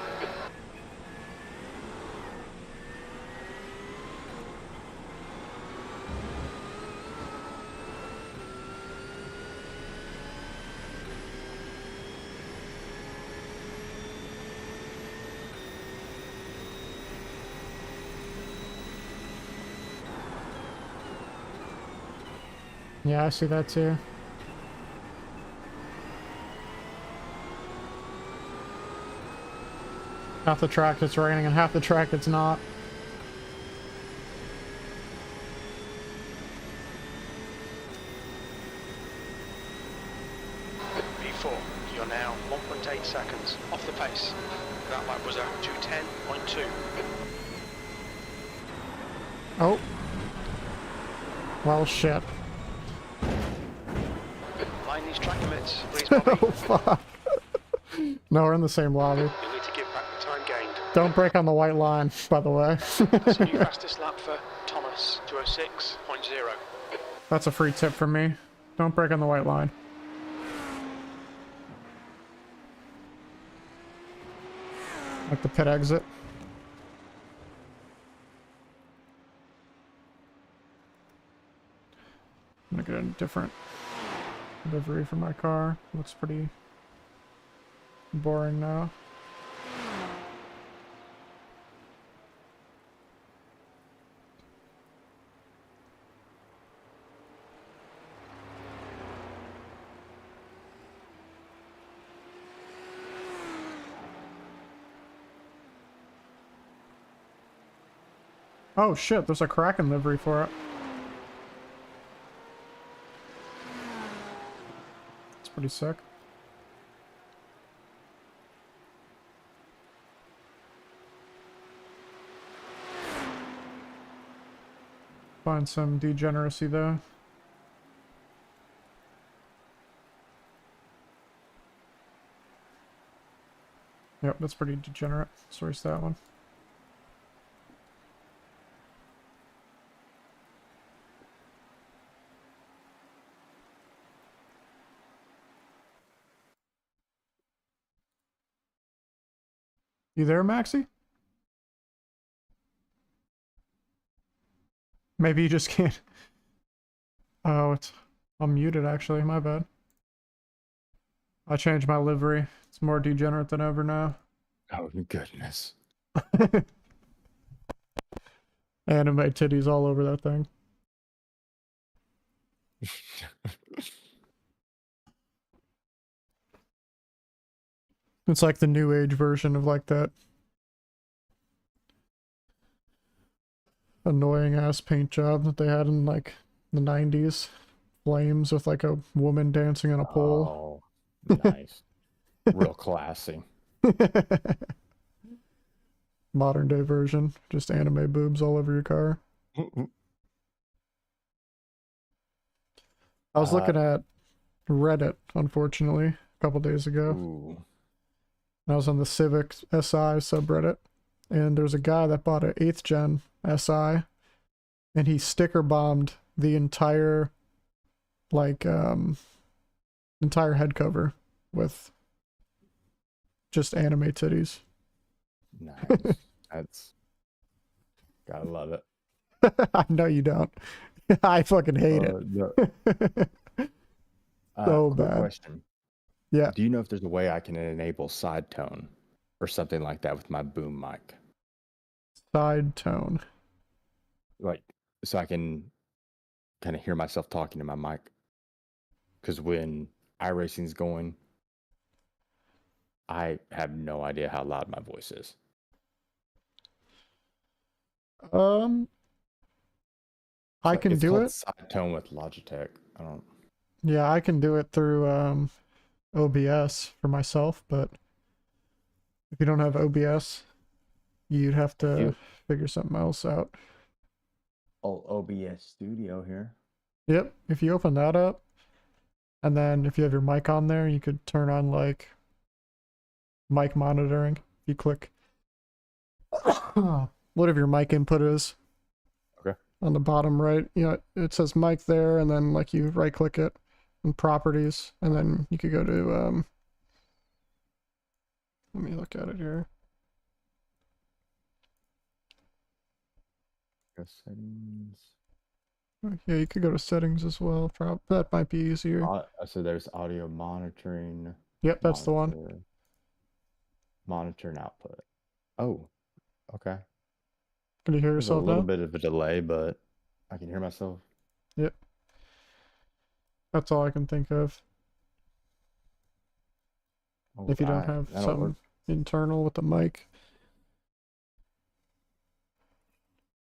Yeah, I see that too. Half the track it's raining and half the track it's not. P4, you're now 1.8 seconds off the pace. That lap was a 2:10.2. Oh. Well, shit. Line these track limits, please, Bobby. Oh, fuck. No, we're in the same lobby. You'll need to give back the time gained. Don't break on the white line, by the way. That's a new fastest lap for Thomas, 2:06.0. That's a free tip from me. Don't break on the white line. Like the pit exit. I'm gonna get a different livery for my car. Looks pretty boring now. Oh shit, there's a Kraken livery for it. It's pretty sick. Find some degeneracy though. Yep, that's pretty degenerate. Let's erase that one. You there, Maxie? Maybe you just can't. Oh, I'm muted actually, my bad. I changed my livery. It's more degenerate than ever now. Oh, goodness. Anime titties all over that thing. It's like the new age version of like that annoying ass paint job that they had in like the 90s. Flames with like a woman dancing on a pole. Oh, nice. Real classy. Modern day version. Just anime boobs all over your car. I was looking at Reddit, unfortunately, a couple days ago. Ooh. I was on the Civic SI subreddit, and there's a guy that bought an 8th gen SI, and he sticker bombed the entire, like, entire head cover with just anime titties. Nice. That's... Gotta love it. I know you don't. I fucking hate it. So quick bad. Question. Yeah. Do you know if there's a way I can enable side tone or something like that with my boom mic? Side tone. Like, so I can kind of hear myself talking to my mic. Because when iRacing's going, I have no idea how loud my voice is. I can do it. Side tone with Logitech. I don't. Yeah, I can do it through OBS for myself, but if you don't have OBS, you'd have to figure something else out. Oh, OBS Studio here. Yep, if you open that up, and then if you have your mic on there, you could turn on like mic monitoring. If you click whatever your mic input is. Okay. On the bottom right, it says mic there, and then like you right click it and properties, and then you could go to let me look at it here. Go settings. Yeah, you could go to settings as well. That might be easier. So there's audio monitoring. Yep, that's the one. Monitor and output. Oh, okay. Can you hear There's yourself a little now? bit of a delay, but I can hear myself. Yep. That's all I can think of. If you don't Alright, have that'll something work. internal with the mic.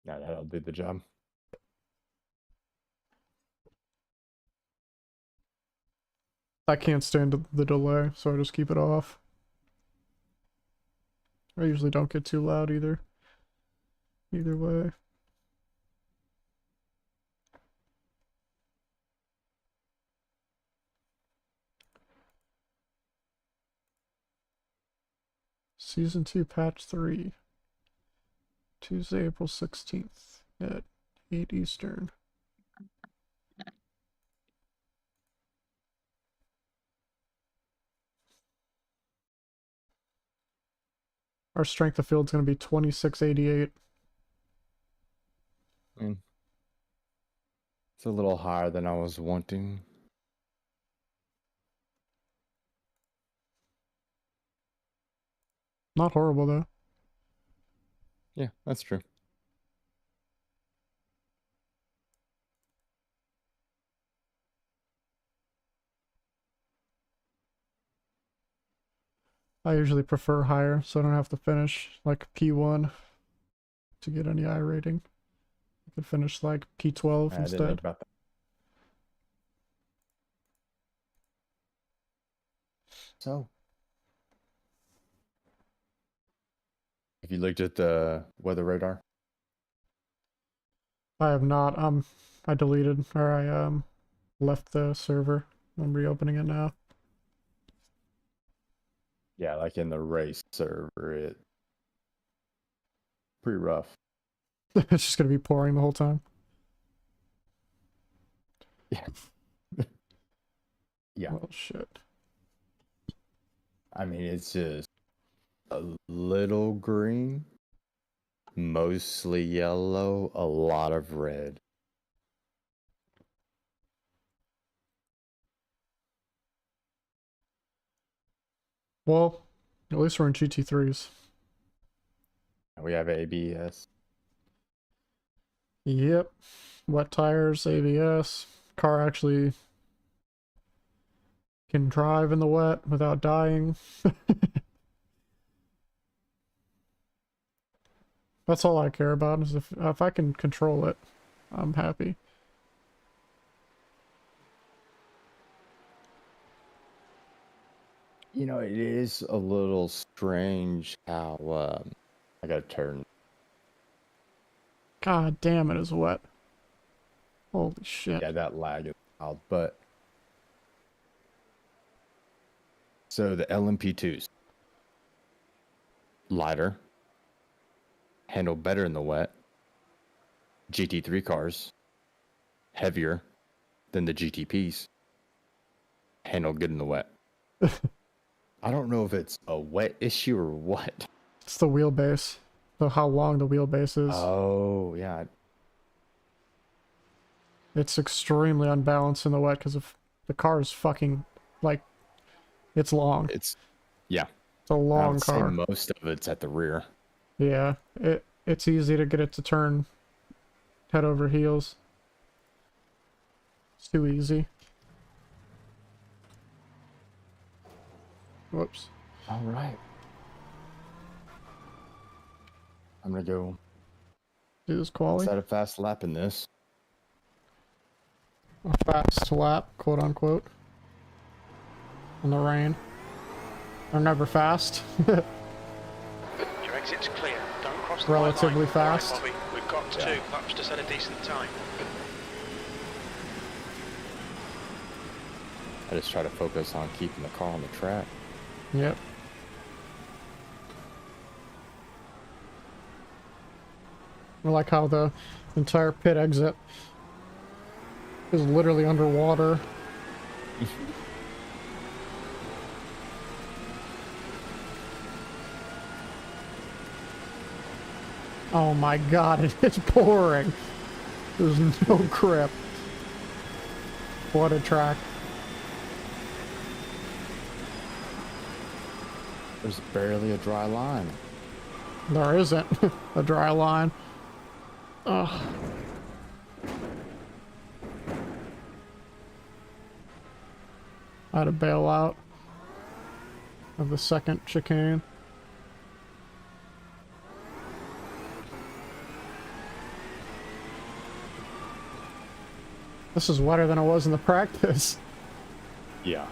No, that'll do the job. I can't stand the delay, so I just keep it off. I usually don't get too loud either. Either way. Season 2, Patch 3. Tuesday, April 16th at 8 Eastern. Our strength of field's going to be 2688. It's a little higher than I was wanting. Not horrible, though. Yeah, that's true. I usually prefer higher, so I don't have to finish like P1 to get any I rating. I could finish like P12 I didn't think instead. about that. So, have you looked at the weather radar? I have not. I deleted, or I left the server. I'm reopening it now. Yeah, like in the race server, it pretty rough. It's just gonna be pouring the whole time. Yeah. Yeah. Well, shit. I mean, it's just a little green, mostly yellow, a lot of red. Well, at least we're in GT3s. We have ABS. Yep. Wet tires, ABS. Car actually can drive in the wet without dying. That's all I care about, is if I can control it, I'm happy. You know, it is a little strange how I gotta turn. God damn, it is wet. Holy shit. Yeah, that lag is wild, but so the LMP2s lighter, handle better in the wet. GT3 cars heavier than the GTPs, handle good in the wet. I don't know if it's a wet issue or what. It's the wheelbase. How long the wheelbase is. Oh, yeah. It's extremely unbalanced in the wet because of the car is fucking, like, it's long. It's, yeah. It's a I long would car. say most of it's at the rear. Yeah, it's easy to get it to turn head over heels. It's too easy. Whoops. All right. I'm gonna go Do this quali. set a fast lap in this. A fast lap, quote unquote. In the rain. They're never fast. Your exit's clear. Don't cross the Relatively white line. fast. All right, Bobby. We've got 2 laps to set a decent time. I just try to focus on keeping the car on the track. Yep. I like how the entire pit exit is literally underwater. Oh my god, it is pouring. There's no grip. What a track. There's barely a dry line. There isn't a dry line. Ugh. I had to bail out of the second chicane. This is wetter than it was in the practice. Yeah.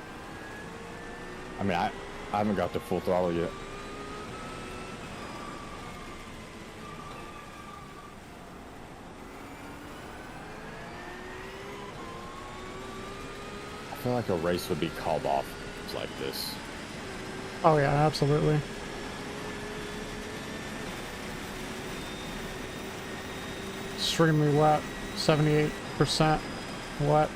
I mean, I haven't got to full throttle yet. I feel like a race would be called off like this. Oh yeah, absolutely. Extremely wet, 78% wet.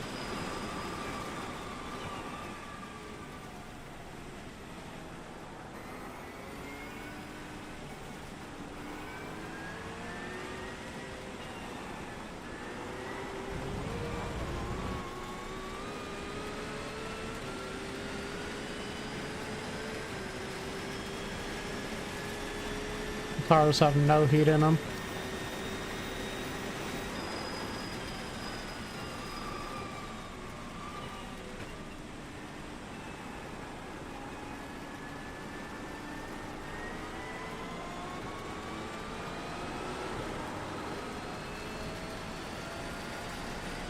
Cars have no heat in them.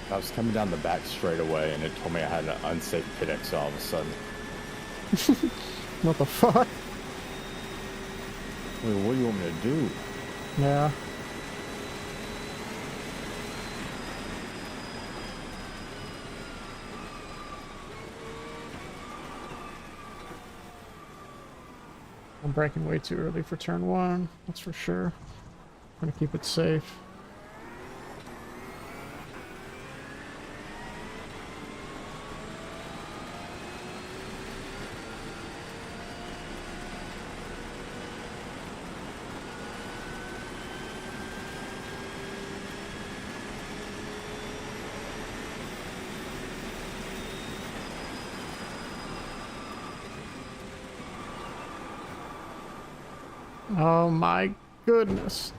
I was coming down the back straightaway and it told me I had an unsafe pit exit all of a sudden. What the fuck? Wait, what do you want me to do? Yeah. I'm braking way too early for turn one, that's for sure. I'm gonna keep it safe. Oh my goodness.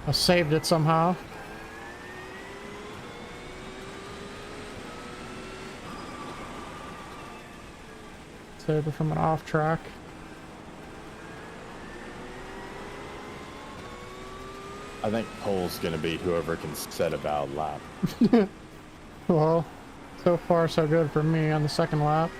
I saved it somehow. Saved it from an off track. I think pole's gonna be whoever can set a valid lap. Well, so far so good for me on the second lap.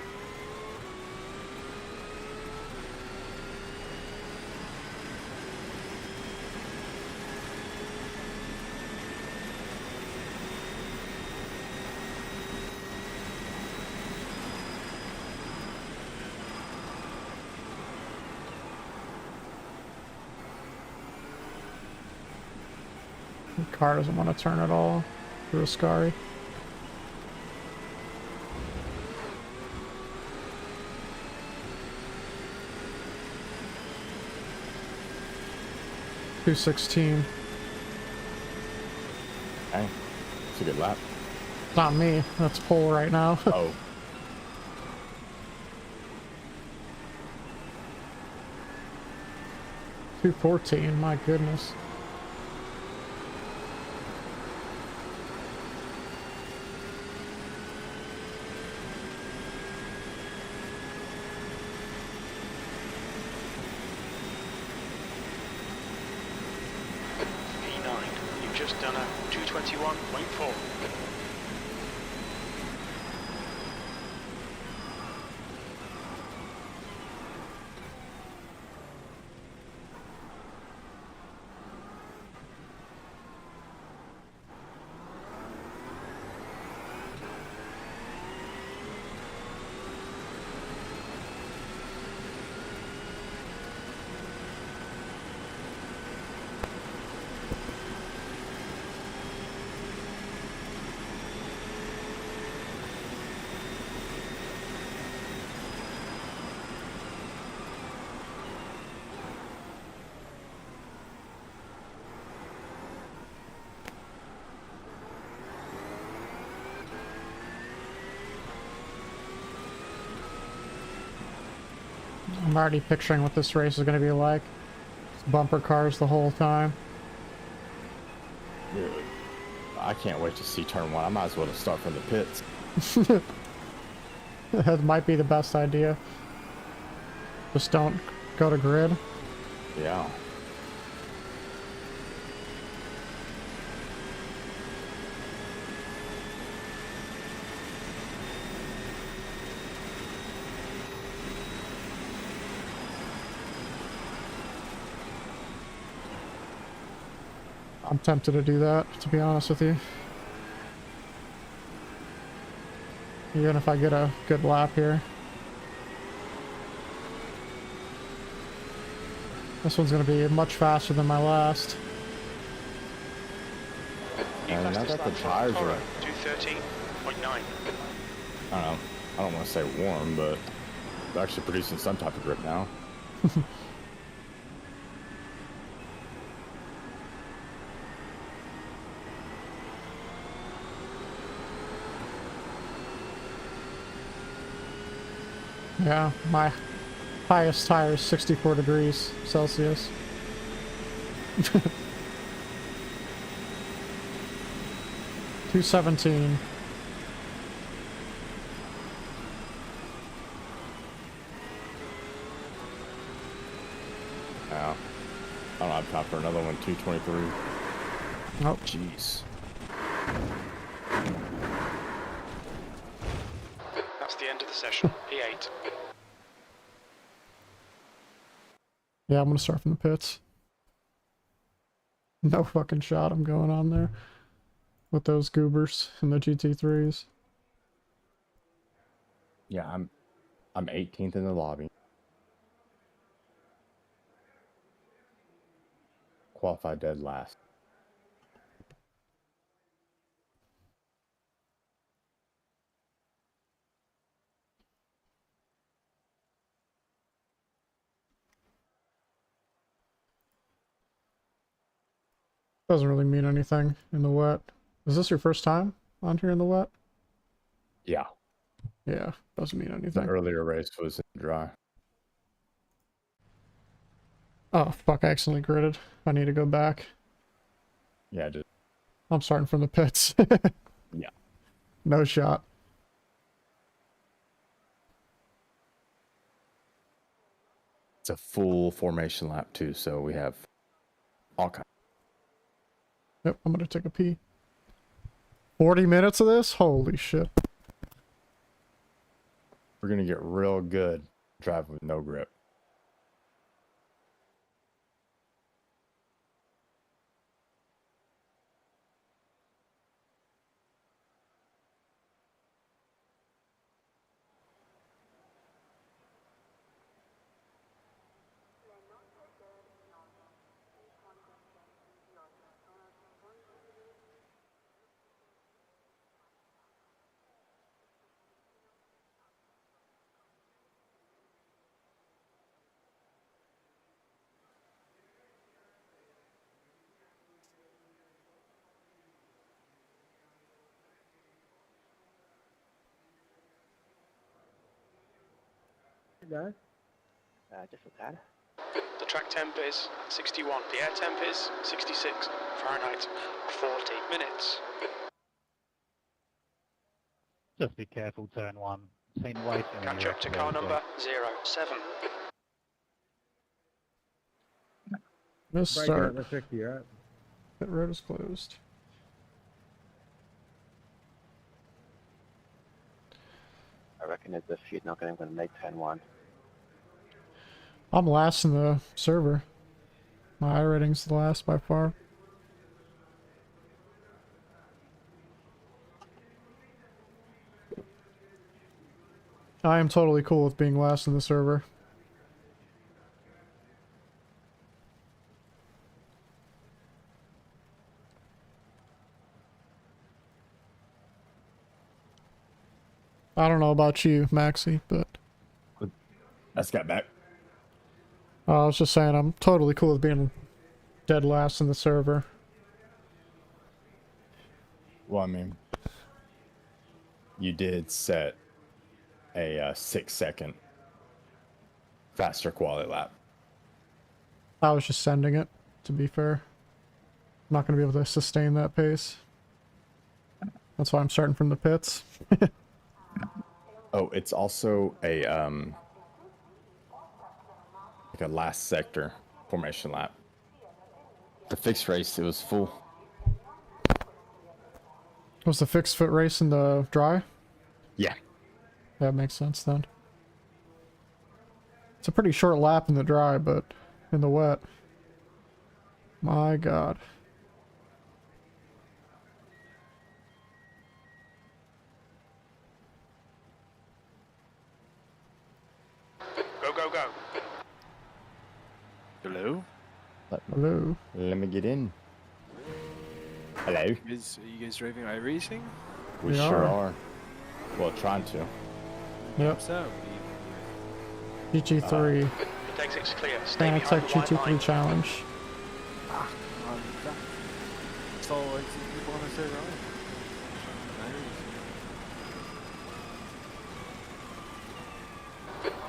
The car doesn't want to turn at all through a Scary. .216. Hey, it's a good lap. Not me. That's pole right now. Oh. .214. My goodness. Just done a 221.4. I'm already picturing what this race is going to be like. It's bumper cars the whole time. Really? I can't wait to see turn 1. I might as well just start from the pits. That might be the best idea. Just don't go to grid. Yeah. I'm tempted to do that, to be honest with you. Even if I get a good lap here. This one's going to be much faster than my last. And now that the tires are... 213.9. I don't know. I don't want to say warm, but they're actually producing some type of grip now. Yeah, my highest tire is 64 degrees Celsius. 217. Yeah. I don't have time for another one. 223. Oh, Jeez. That's the end of the session. P8. yeah, I'm gonna start from the pits. No fucking shot I'm going on there with those goobers and the GT3s. Yeah, I'm 18th in the lobby. Qualified dead last. Doesn't really mean anything in the wet. Is this your first time on here in the wet? Yeah. Yeah, doesn't mean The anything. earlier race was in dry. Oh, fuck, I accidentally gridded. I need to go back. Yeah, just... I'm starting from the pits. Yeah. No shot. It's a full formation lap too, so we have all kinds. Yep, I'm gonna take a pee. 40 minutes of this? Holy shit. We're gonna get real good driving with no grip. Guys. Just a tad. The track temp is 61. The air temp is 66 Fahrenheit. 40 minutes. Just be careful, turn 1. Seen way too many Catch up to car number 07. Miss start. the 50, right? Pit road is closed. I reckon if this shit not going to make 10-1. I'm last in the server. My iRating's the last by far. I am totally cool with being last in the server. I don't know about you, Maxie, but That's got back. I was just saying I'm totally cool with being dead last in the server. Well, I mean, you did set a 6-second faster quality lap. I was just sending it, to be fair. I'm not going to be able to sustain that pace. That's why I'm starting from the pits. Oh, it's also a like a last sector formation lap. The fixed race, it was full. Was the fixed foot race in the dry? Yeah. That makes sense then. It's a pretty short lap in the dry, but in the wet. My God. Go, go, go. Hello? Hello. Let me get in. Hello. Are you guys driving iRacing? We We sure are. are. Well, trying to. Yep. What's up? GT3. The exit's clear. Stay behind Fanatec the white GT3 line. challenge. So, I see people on the server.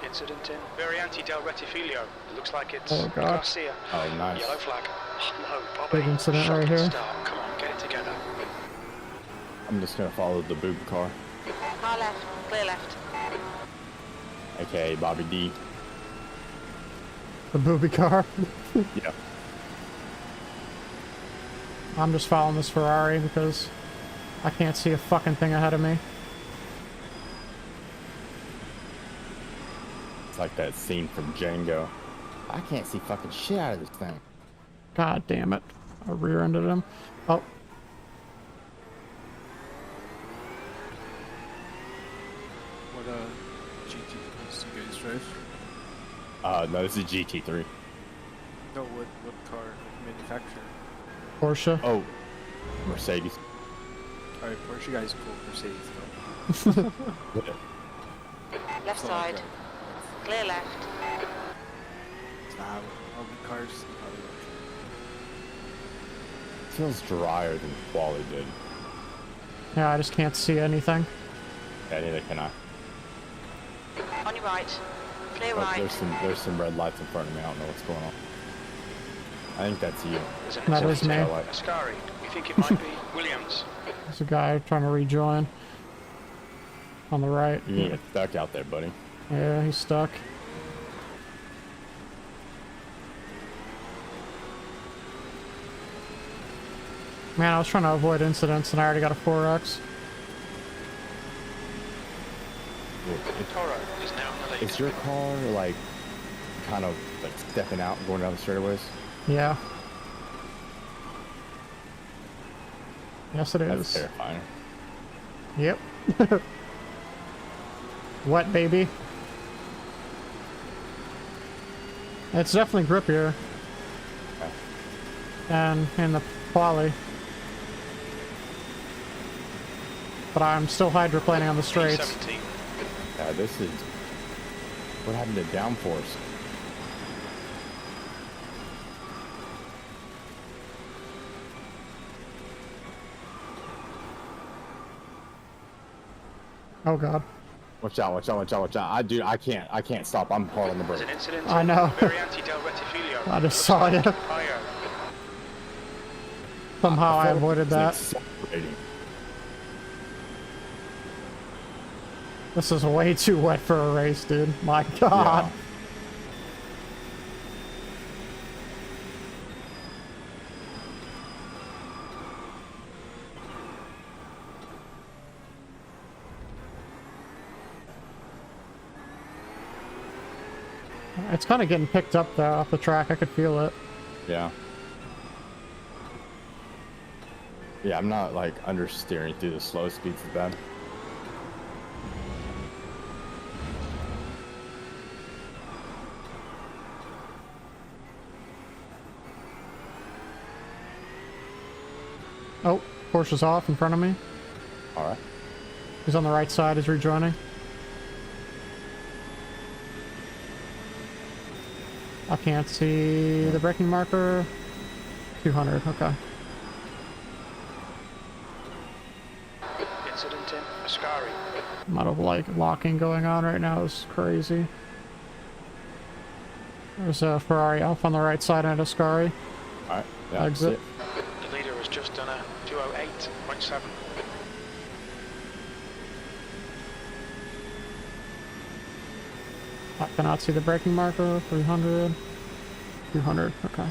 Incident in Variante del Retifilio. It looks like it's Oh, God. Garcia. Oh, nice. Yellow flag. Oh, no, Bobby. Big incident right Shocking here. Start. Come on, get it together. I'm just gonna follow the boob car, Car left, clear left. aka Bobby D. The booby car. Yeah. I'm just following this Ferrari because I can't see a fucking thing ahead of me. It's like that scene from Django. I can't see fucking shit out of this thing. God damn it. I rear-ended him. Oh, What GT do you guys drive? No, this is GT3. No, what car? Like manufacturer? Porsche. Oh, Mercedes. Alright, Porsche guys cool. Mercedes though. Left So, side, like, clear left. it's not how all the cars how they work. Feels drier than Quali did. Yeah, I just can't see anything. Yeah, neither can I. On your right, clear Oh, right. there's some red lights in front of me. I don't know what's going on. I think that's you. There's an That is incident me. in Ascari. We think it might be Williams. There's a guy trying to rejoin. On the right. You're gonna get stuck out there, buddy. Yeah, he's stuck. Man, I was trying to avoid incidents and I already got a 4X. Toro is now in the lead. Is your car like kind of like stepping out, going down the straightaways? Yeah. Yes, it That's is. terrifying. Yep. Wet, baby. It's definitely grippier. Okay. Than in the quali. But I'm still hydroplaning on the straights. 17. Yeah, this is what happened to downforce. Oh god. Watch out, watch out, watch out, watch out. Dude, I can't stop. I'm hard on the There's brake. an incident I know. in Variante del Retifilio. I just Looks saw like you. Pio. Somehow I thought it avoided was, like, that. separating. This is way too wet for a race, dude. My god. Yeah. It's kind of getting picked up though off the track. I could feel it. Yeah. Yeah, I'm not like understeering through the slow speeds as bad. Oh, Porsche's off in front of me. All right. He's on the right side. He's rejoining. I can't see the braking marker. 200. Okay. Incident in Ascari. Amount of like locking going on right now is crazy. There's a Ferrari Alfa on the right side and a Ascari. All right. Yeah, Exit. sit. The leader has just done a 208.7. I cannot see the braking marker. 300. 200. Okay.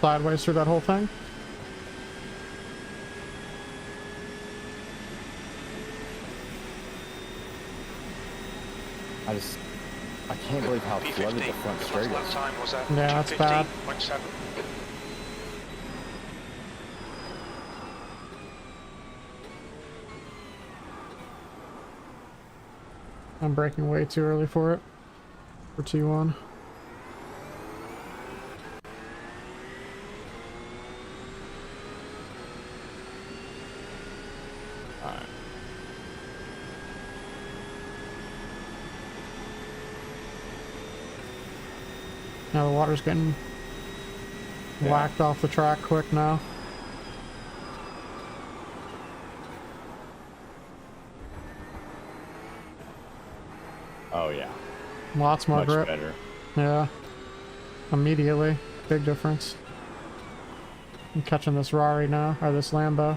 Sideways through that whole thing. I can't believe how flooded the front straight is. Lap time was Yeah, that's bad. 2:15.7. I'm braking way too early for it. For T1. Alright. Now the water's getting whacked off the track quick now. Oh yeah. Lots more Much grip. better. Yeah. Immediately. Big difference. I'm catching this Rari now, or this Lambo.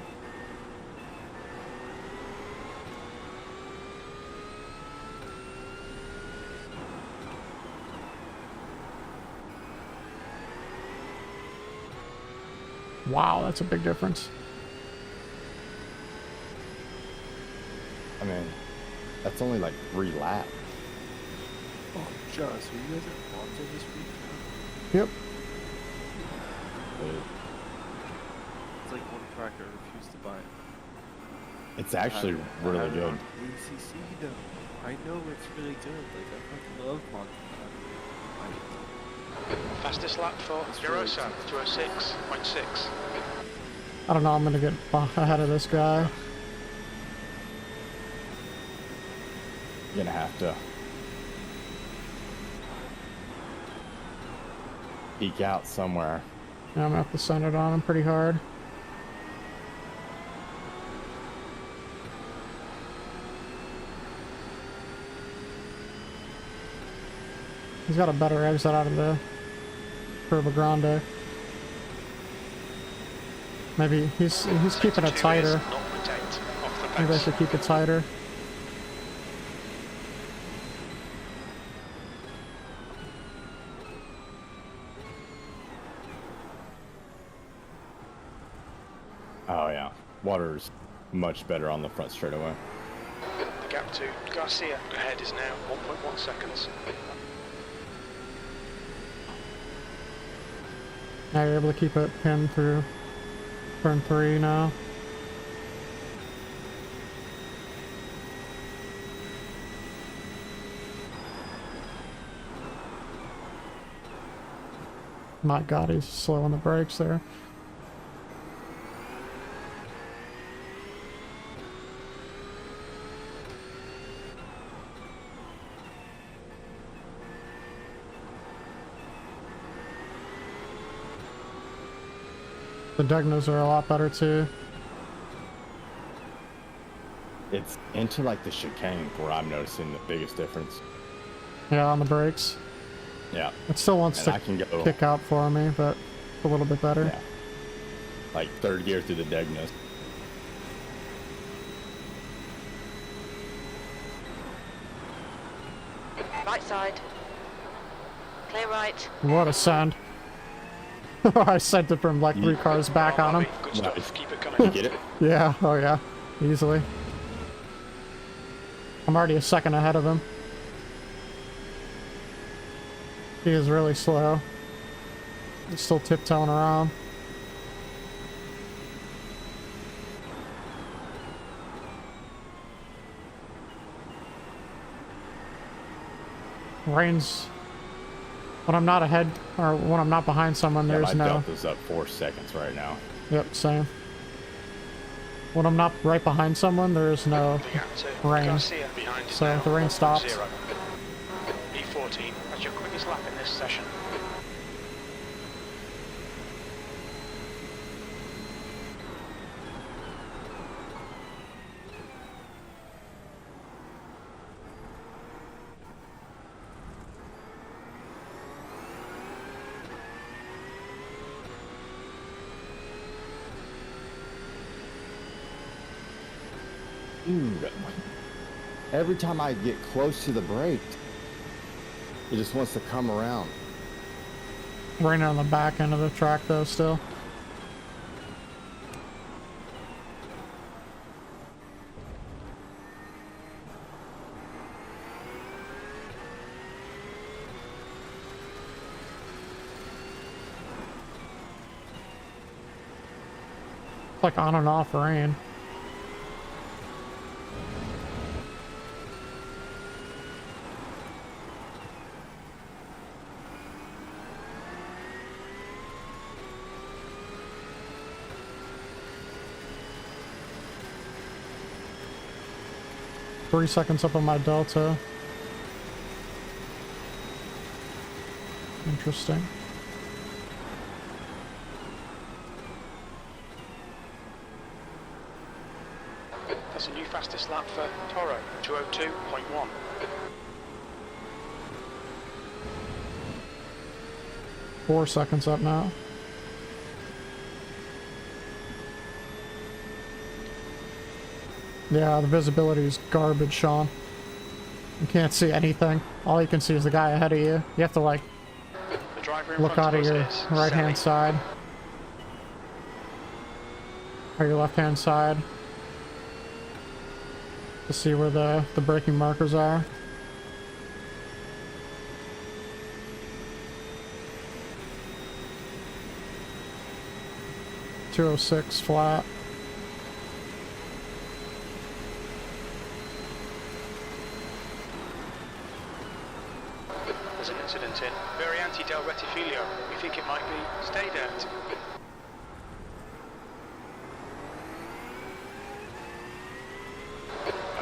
Wow, that's a big difference. I mean, that's only like 3 laps. Oh, Josh, so you guys at Monza this week now? Yep. It's like one track I refused to buy. It's actually really good. ACC though. I know it's really good. Like I fucking love Monza. Fastest lap for Eurosan, 2:06.6. I don't know, I'm gonna get ahead of this guy. You're gonna have to eke out somewhere. Yeah, I'm gonna have to send it on him pretty hard. He's got a better exit out of the Curva Grande. Maybe he's keeping it tighter. Maybe I should keep it tighter. Oh yeah, water's much better on the front straightaway. The gap to Garcia ahead is now 1.1 seconds. Now you're able to keep it pinned through turn 3 now. My God, he's slow on the brakes there. The Degnas are a lot better too. It's into like the chicane where I'm noticing the biggest difference. Yeah, on the brakes. Yeah. It still wants And to I can go kick out for me, but a little bit better. Yeah. Like 3rd gear through the Degnas. Right side. Clear right. What a send. I sent it from like 3 cars back on him. Good stuff. Keep it coming. You get it? Yeah, oh yeah. Easily. I'm already a second ahead of him. He is really slow. He's still tiptoeing around. Rain's... When I'm not ahead, or when I'm not behind someone, Yeah, there's my no... delta's up 4 seconds right now. Yep, same. When I'm not right behind someone, there is no rain. Garcia behind is So now if the rain 1.0. stops... E14, that's your quickest lap in this session. Dude, every time I get close to the brake, it just wants to come around. Right on the back end of the track though still. It's like on and off rain. Three seconds up on my delta. Interesting. That's a new fastest lap for Toro, 202.1. Four seconds up now. Yeah, the visibility is garbage, Sean. You can't see anything. All you can see is the guy ahead of you. You have to, like, The driver in look front out of of your us is right-hand Sally. side. Or your left-hand side. To see where the braking markers are. .206 flat. There's an incident in Variante del Rettifilo. We think it might be Stay Dead.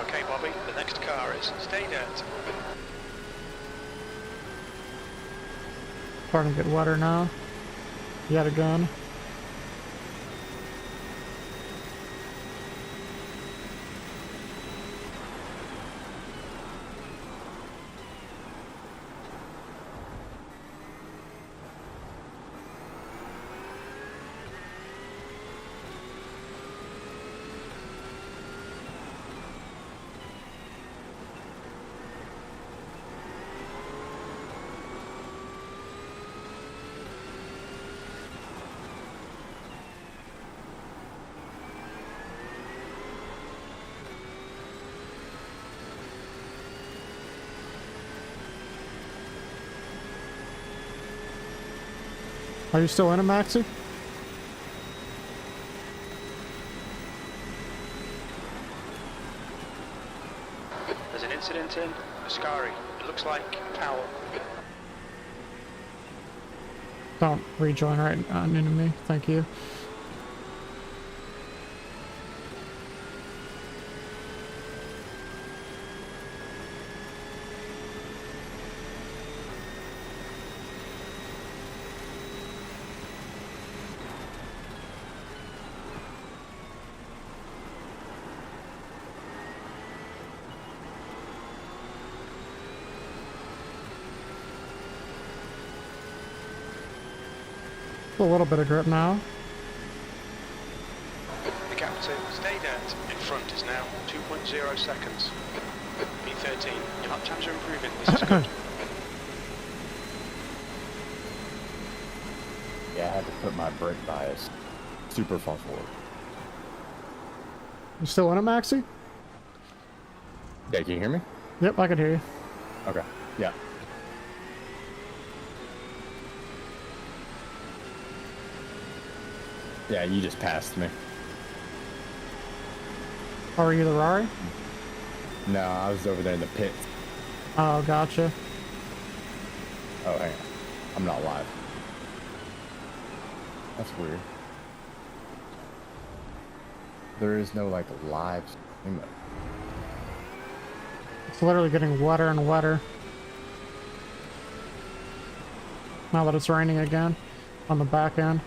Okay, Bobby, the next car is Stay Dead. Starting to get wetter now. Yet again. Are you still in it, Maxie? There's an incident in Ascari. It looks like Powell. Don't rejoin right into me. Thank you. A little bit of grip now. The gap to Stay Dead in front is now 2.0 seconds. B13. Your lap times are improving. This is good. Yeah, I had to put my brake bias super far forward. You still in it, Maxie? Yeah, can you hear me? Yep, I can hear you. Okay. Yeah. Yeah, you just passed me. Oh, are you the Rari? No, I was over there in the pits. Oh, gotcha. Oh, hang on. I'm not live. That's weird. There is no, like, live stream. It's literally getting wetter and wetter. Now that it's raining again on the back end.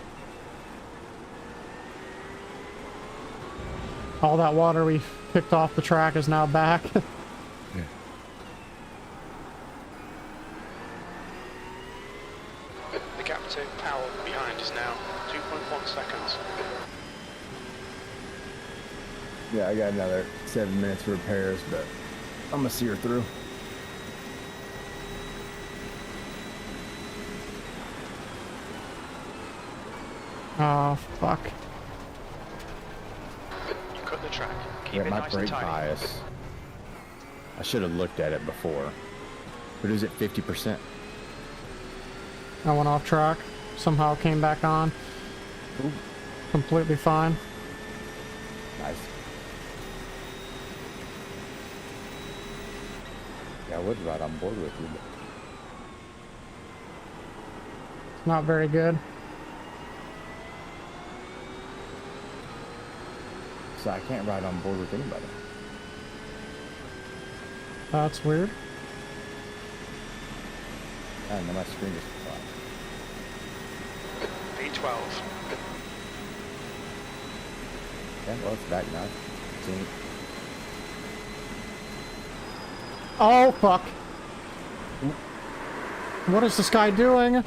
All that water we picked off the track is now back. Yeah. The gap to Powell behind is now 2.1 seconds. Yeah, I got another 7 minutes for repairs, but I'm gonna see her through. Oh, fuck. You cut the track. Keep Yeah, it my nice and brake tidy. bias. I should have looked at it before. But is it 50%? I went off track. Somehow came back on. Ooh. Completely fine. Nice. Yeah, I was right on board with you. But... Not very good. So I can't ride on board with anybody. That's weird. I know my screen just flat. V12. Yeah, well, it's back now. Seen it. Oh, fuck. What is this guy doing?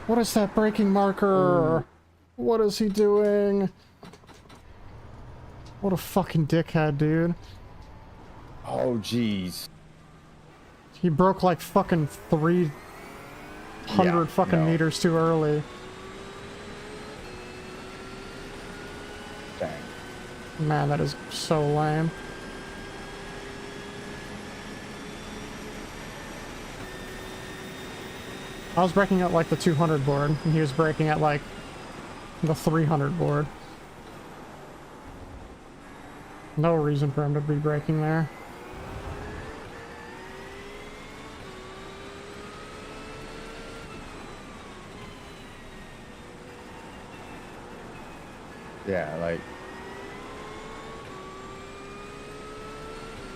What is that braking marker? What is he doing? What a fucking dickhead, dude. Oh, jeez. He broke like fucking 300 fucking meters too early. Dang. Man, that is so lame. I was braking at like the 200 board, and he was braking at like the 300 board. No reason for him to be braking there. Yeah, like...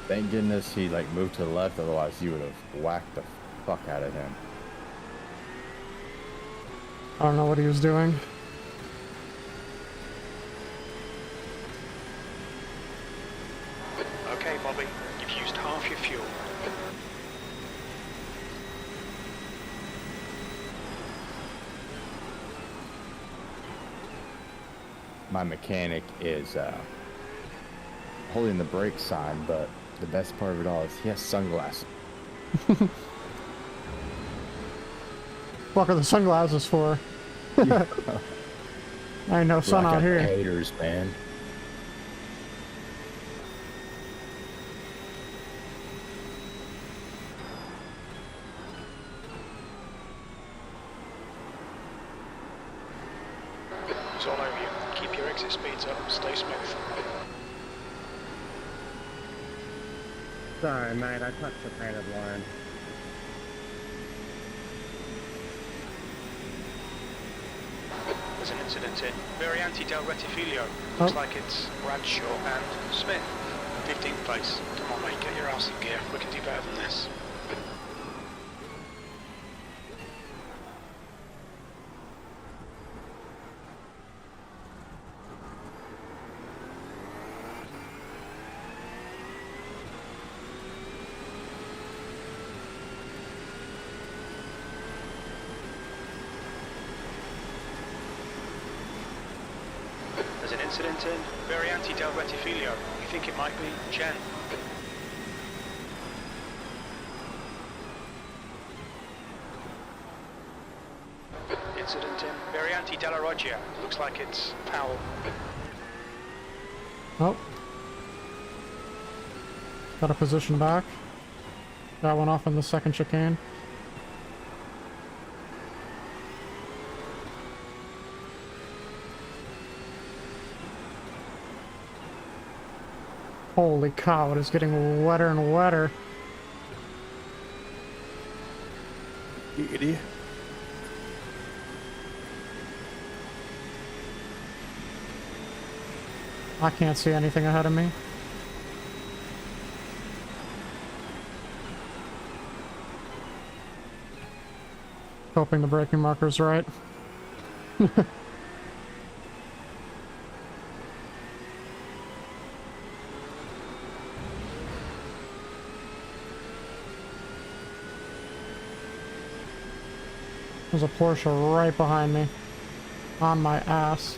Thank goodness he like moved to the left, otherwise you would have whacked the fuck out of him. I don't know what he was doing. Okay, Bobby, you've used half your fuel. My mechanic is holding the brake sign, but the best part of it all is he has sunglasses. What are the sunglasses for? I ain't no sun out here. Haters, man. It's all over you. Keep your exit speeds up. Stay smooth. Sorry, mate, I touched the painted line. There's an incident in Variante del Rettifilio. Looks like it's Bradshaw and Smith. 15th place. Come on, mate, get your ass in gear. We can do better than this. There's an incident in Variante del Rettifilio. We think it might be Jen. Incident in Variante della Roggia. Looks like it's Powell. Oh. Got a position back. Got one off in the second chicane. Holy cow, it is getting wetter and wetter. Giggity. I can't see anything ahead of me. Hoping the braking marker's right. There's a Porsche right behind me. On my ass.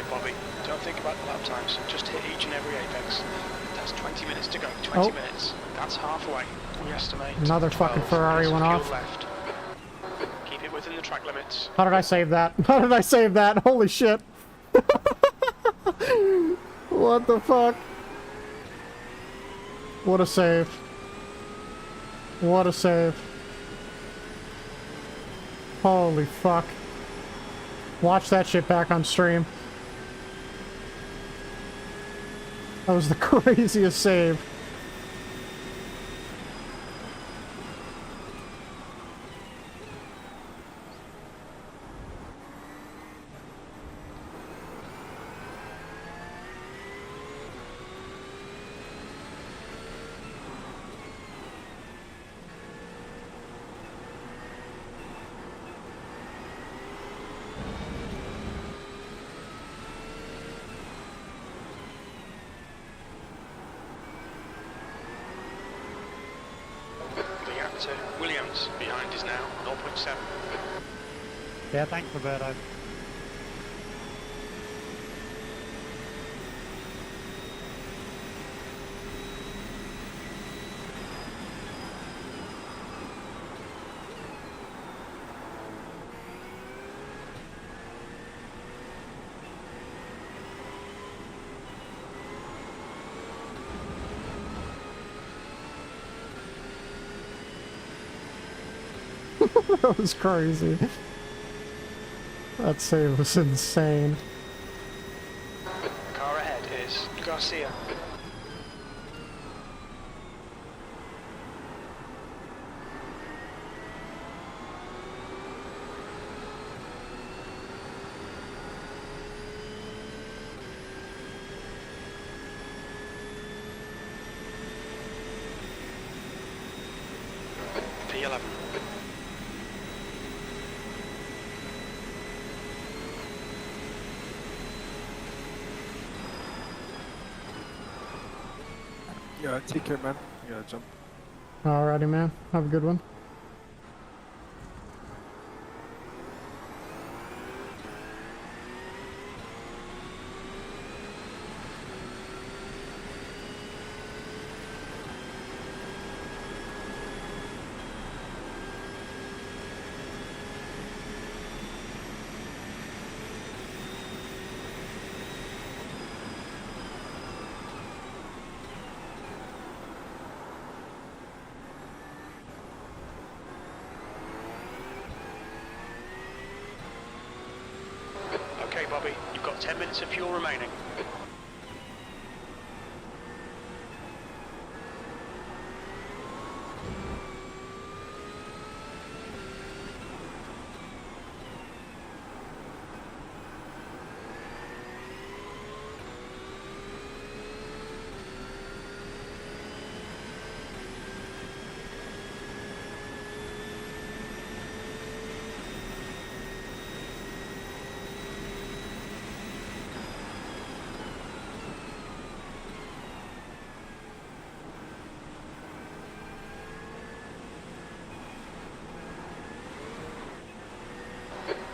right, Bobby. Don't think about the lap times. Just hit each and every apex. That's 20 minutes to go. 20 minutes. That's halfway. We estimate. Another fucking Ferrari went off. Left. Keep it within the track limits. How did I save that? How did I save that? Holy shit. What the fuck? What a save. What a save. Holy fuck. Watch that shit back on stream. That was the craziest save. Williams behind is now 0.7. Yeah, thanks, Roberto. That was crazy. That save was insane. The car ahead is Garcia. P11. Yeah, take care, man. I gotta jump. Alrighty, man. Have a good one. Okay, Bobby, you've got 10 minutes of fuel remaining.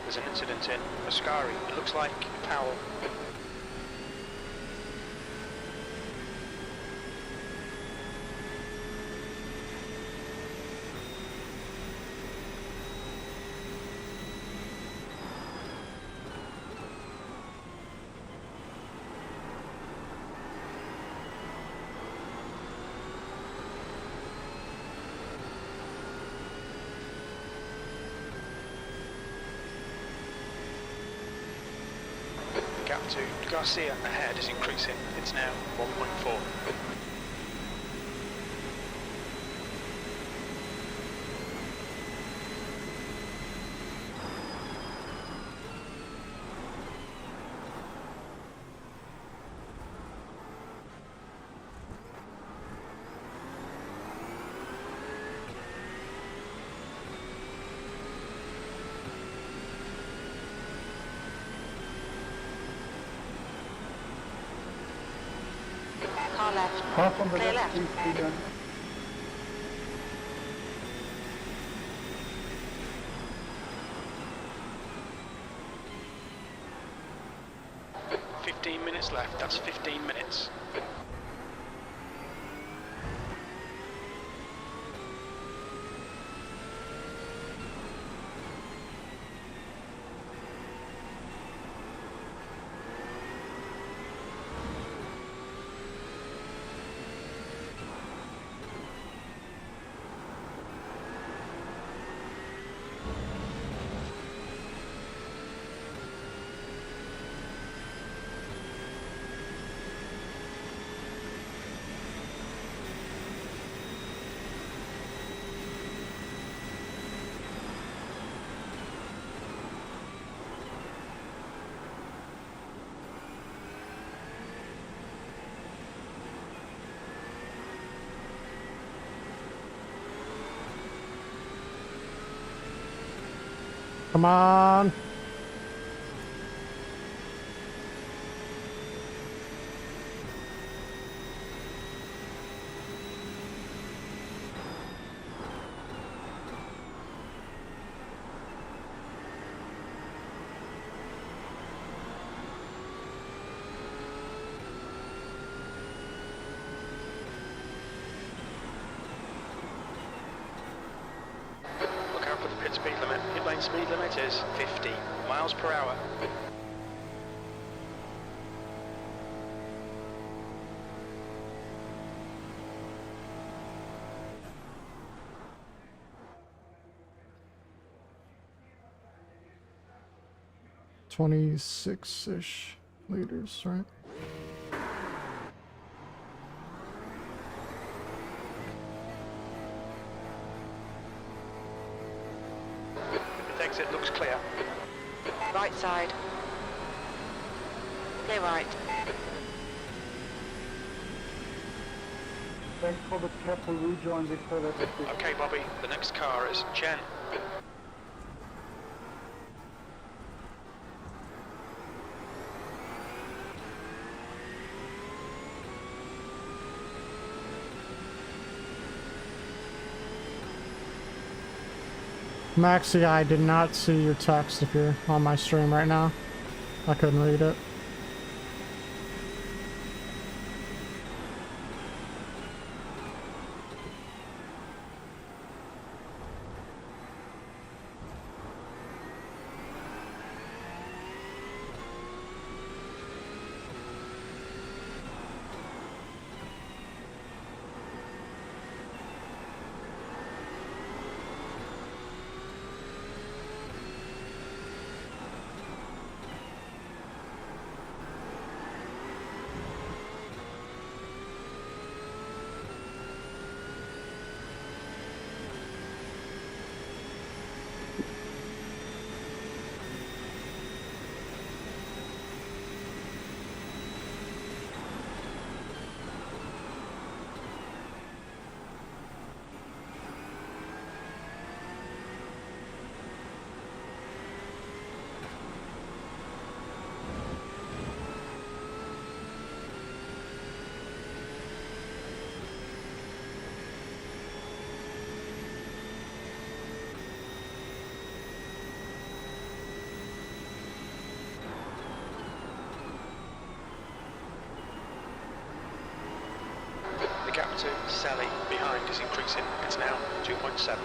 There's an incident in Ascari. It looks like Powell. The gap to Garcia ahead is increasing. It's now 1.4. Car left. Half on the Clear left, left. please, Done. 15 minutes left, that's 15 minutes. Come on. Look out for the pit speed limit. Pit lane speed limit is 50 miles per hour. $26-ish liters, right? The exit looks clear. Right side. Clear right. Thanks for the careful rejoin, Victor. Okay, Bobby, the next car is Chen. Maxie, I did not see your text if you're on my stream right now. I couldn't read it. Gap to Sally behind is increasing. It's now 2.7.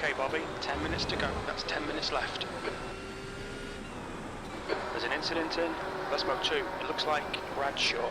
Okay, Bobby, 10 minutes to go. That's 10 minutes left. There's an incident in. Let's move 2. It looks like Bradshaw.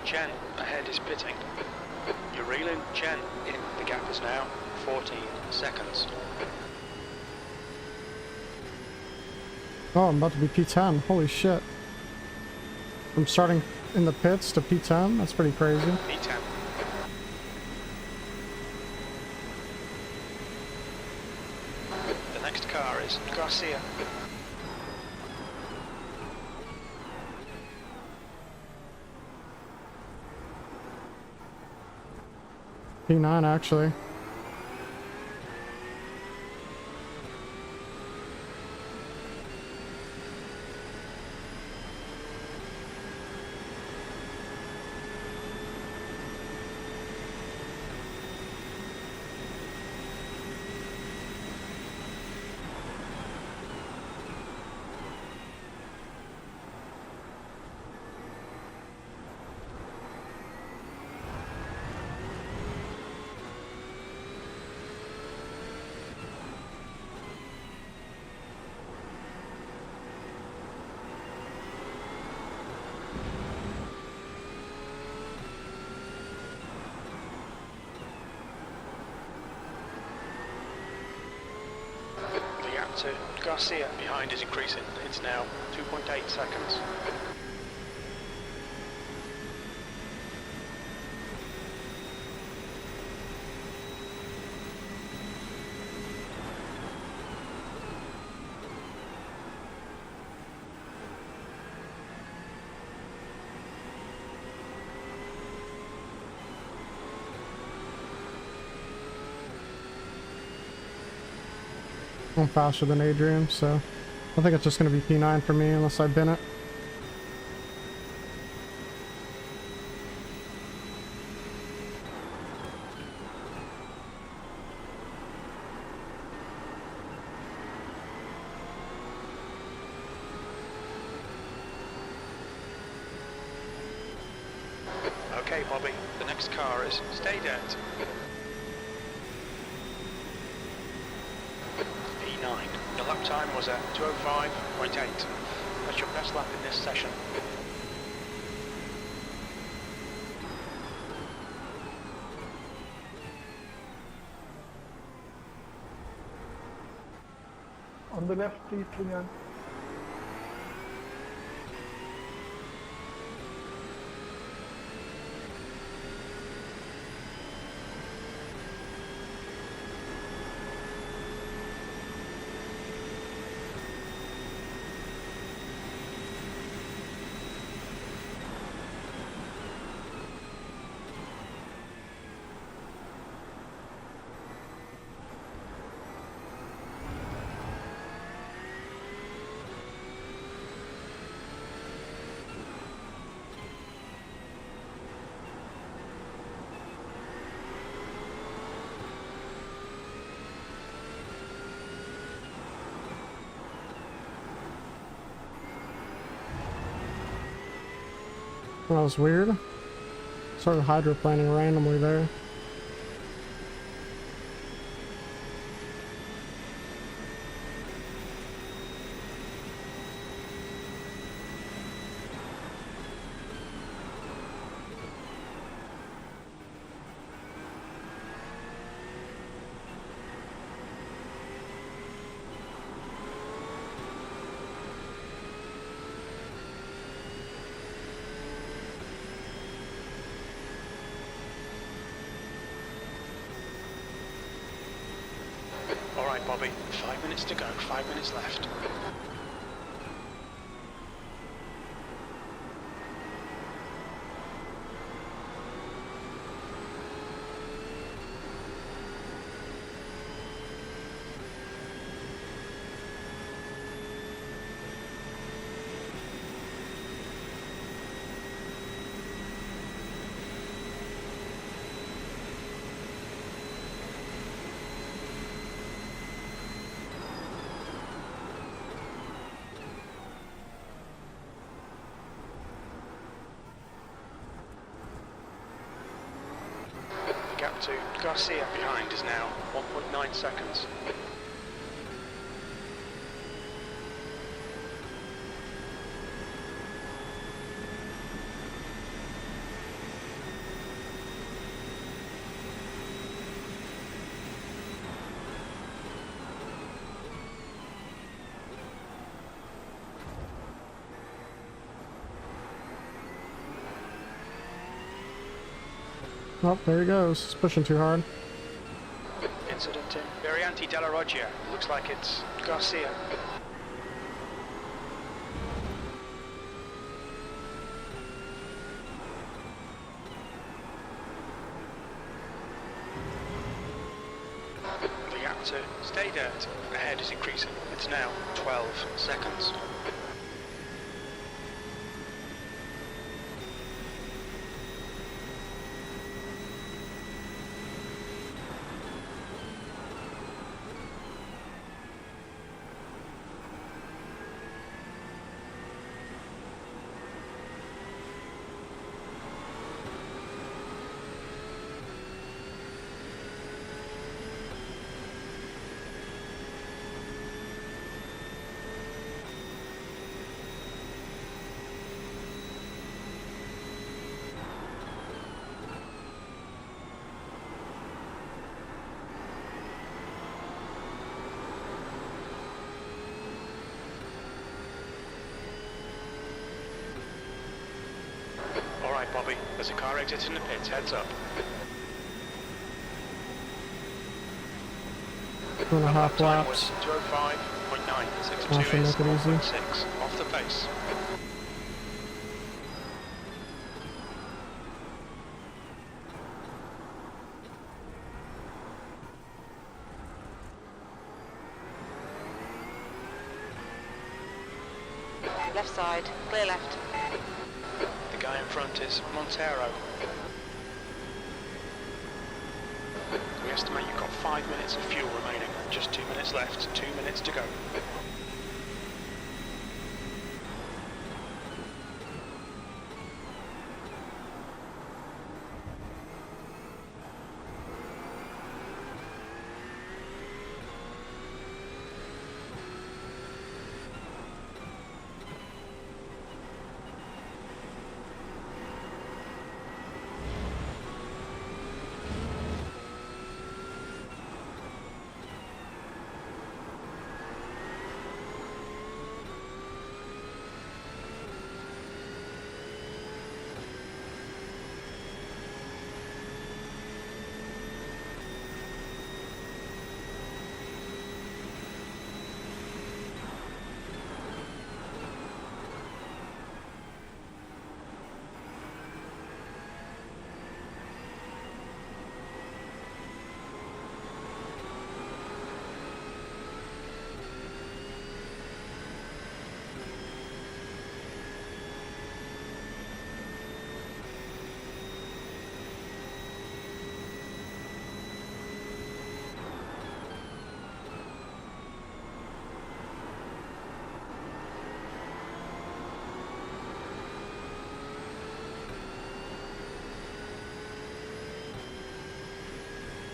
Chen, ahead is pitting. You're reeling, Chen, in. The gap is now 14 seconds. Oh, I'm about to be P10. Holy shit. I'm starting in the pits to P10? That's pretty crazy. P10. The next car is Garcia. P9 actually. To Garcia behind is increasing. It's now 2.8 seconds. I'm faster than Adrian, so I think it's just going to be P9 for me unless I bin it. Okay, Bobby, the next car is stay dead. P9. Your lap time was at 2:05.8. That's your best lap in this session. On the left, please, Leon. That was weird. Started hydroplaning randomly there. All right, Bobby. 5 minutes to go. 5 minutes left. The gap to Garcia behind is now 1.9 seconds. Oh, there he goes. He's pushing too hard. Incident in Variante della Roggia. Looks like it's Garcia. The gap to stay dirt ahead is increasing. It's now 12 seconds. All right, Bobby. There's a car exiting the pits. Heads up. 2.5 Time was laps. 2:05.9. 6:02 Awesome, is make it easy. 1.6 off the pace. Left side, clear left. The guy in front is Montero. We estimate you've got 5 minutes of fuel remaining. Just 2 minutes left. 2 minutes to go.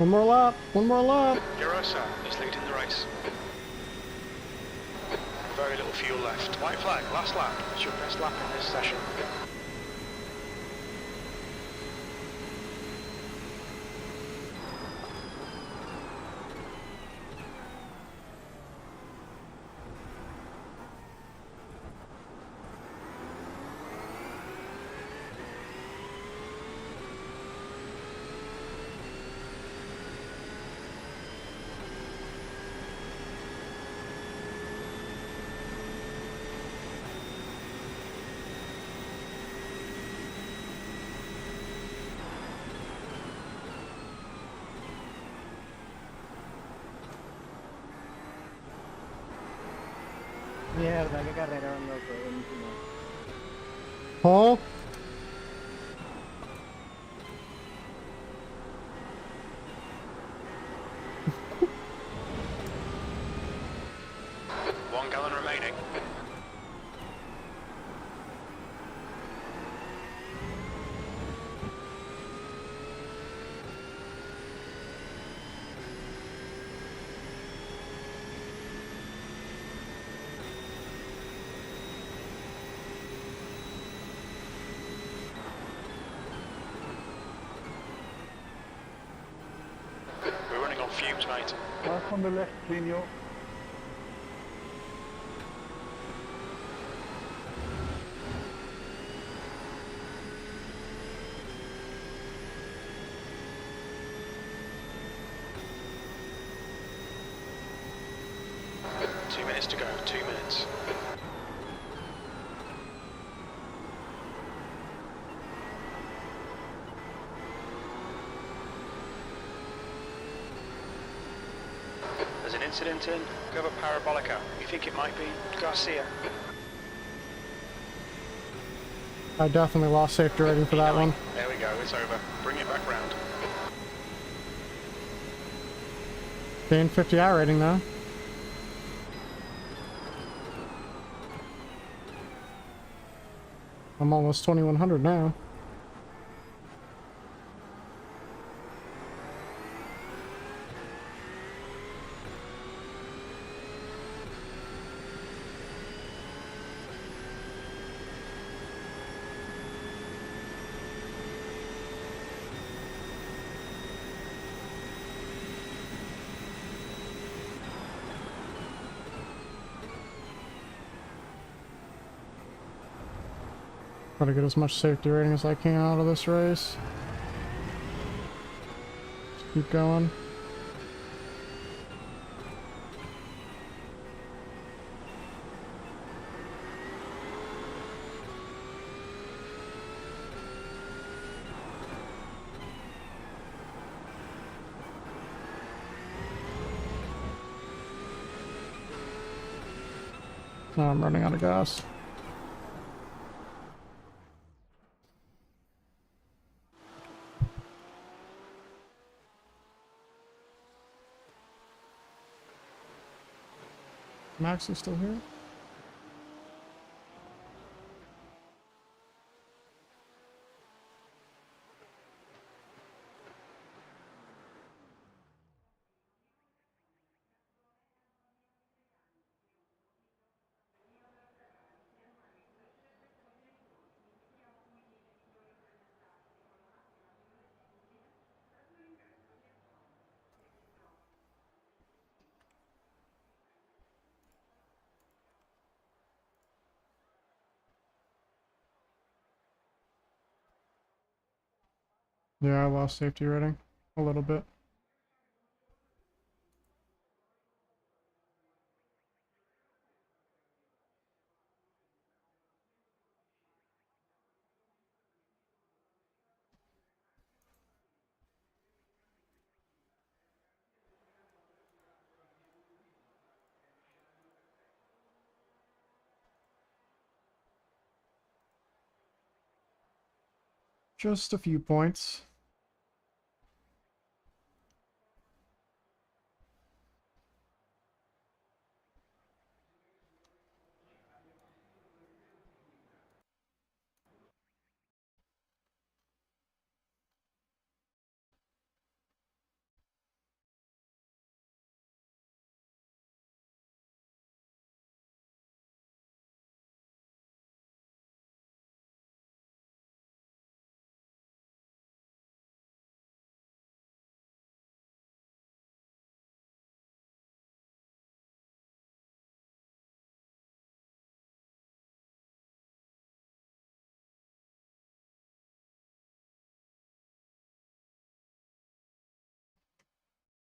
One more lap. One more lap. Gerosa is leading the race. Very little fuel left. White flag, last lap. It's your best lap in this session. Mierda, qué carrera, loco, buenísimo. Paul? One gallon remaining. We're running on fumes, mate. Last on the left, Genio. Two minutes to go, 2 minutes. There's an incident in cover Parabolica. You think it might be Garcia? I definitely lost safety rating for that one. There we go, it's over. Bring it back round. Gained 50 I rating though. I'm almost 2100 now. Try to get as much safety rating as I can out of this race. Just keep going. Oh, I'm running out of gas. Max is still here? Yeah, I lost safety rating a little bit. Just a few points.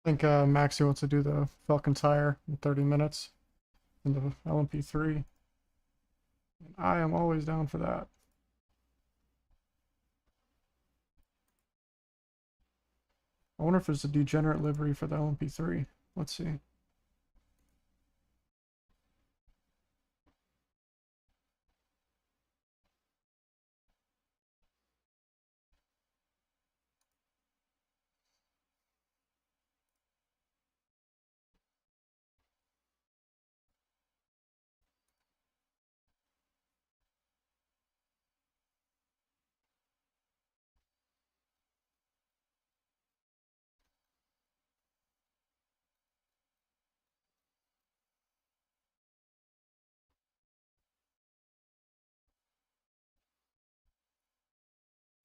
I think Maxi wants to do the Falcon tire in 30 minutes in the LMP3. And I am always down for that. I wonder if there's a degenerate livery for the LMP3. Let's see.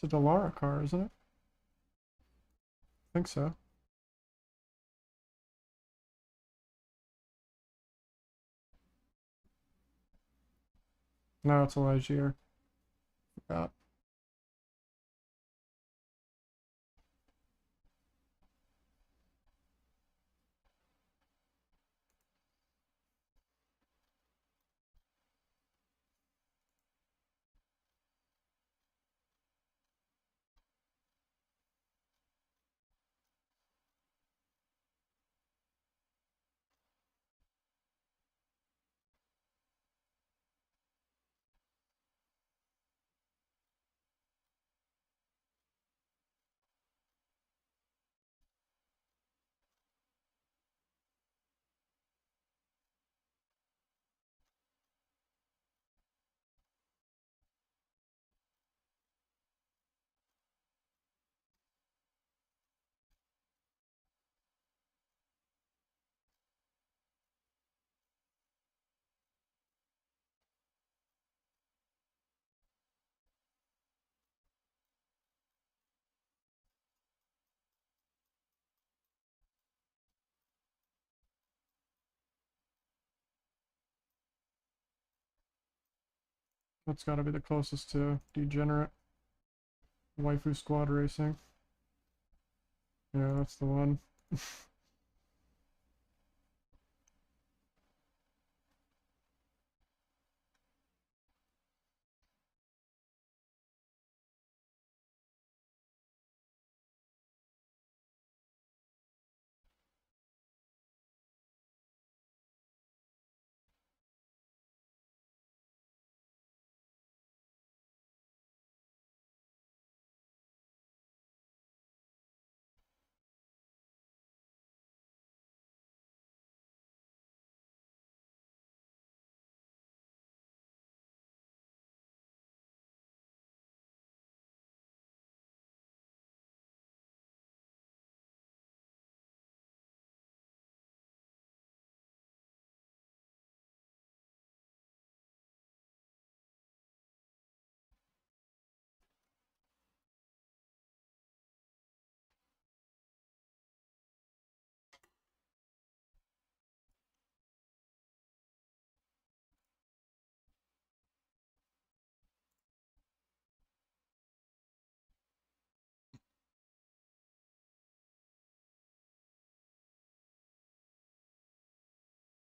It's a Delara car, isn't it? I think so. No, it's a Ligier. Forgot. That's gotta be the closest to Degenerate. Waifu Squad Racing. Yeah, that's the one.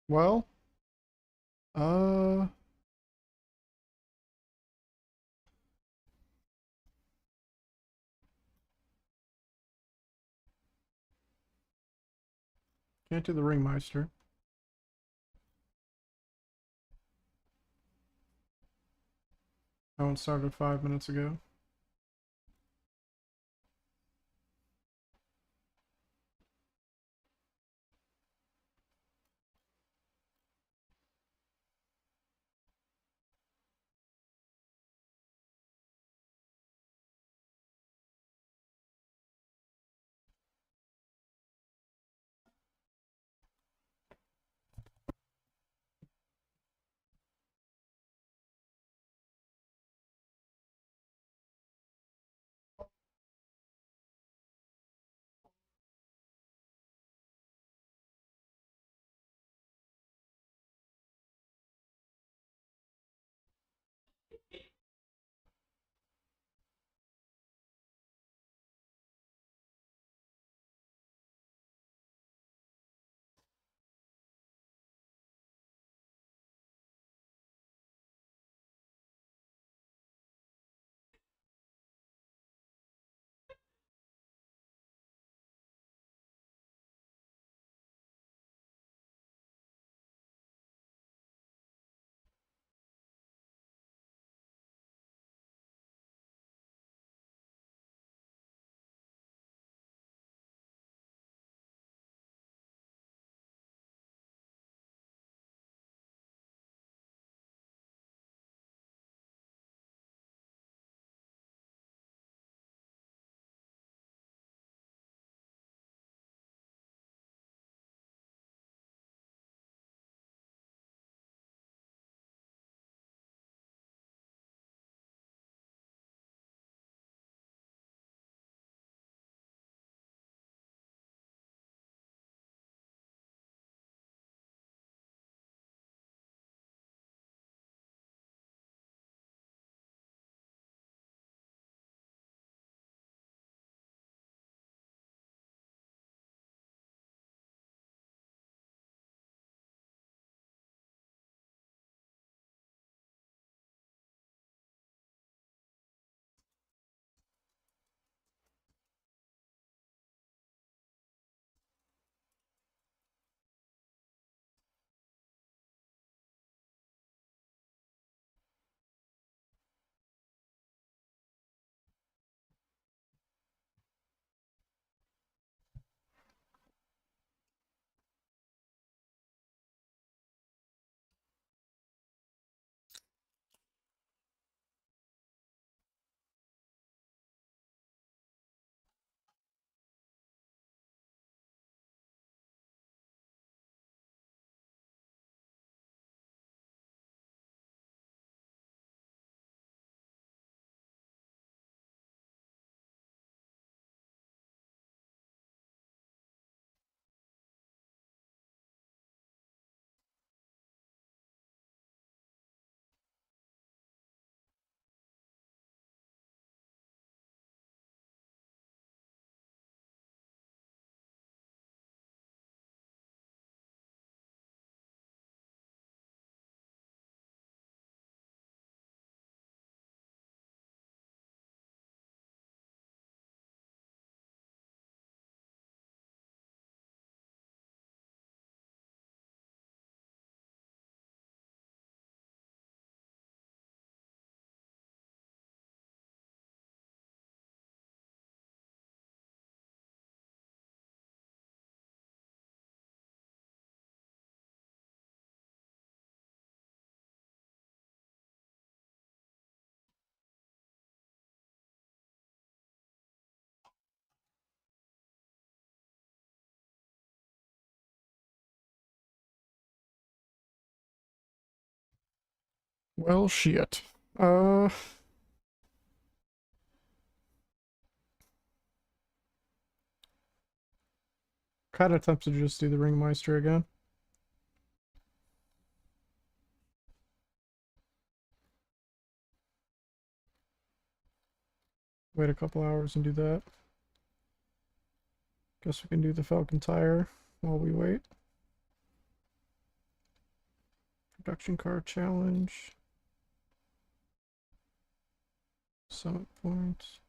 Well, uh, can't do the Ringmeister. That one started 5 minutes ago. Well, shit. Kind of tempted to just do the Ringmeister again. Wait a couple hours and do that. Guess we can do the Falcon Tire while we wait. Production car challenge. Summit points.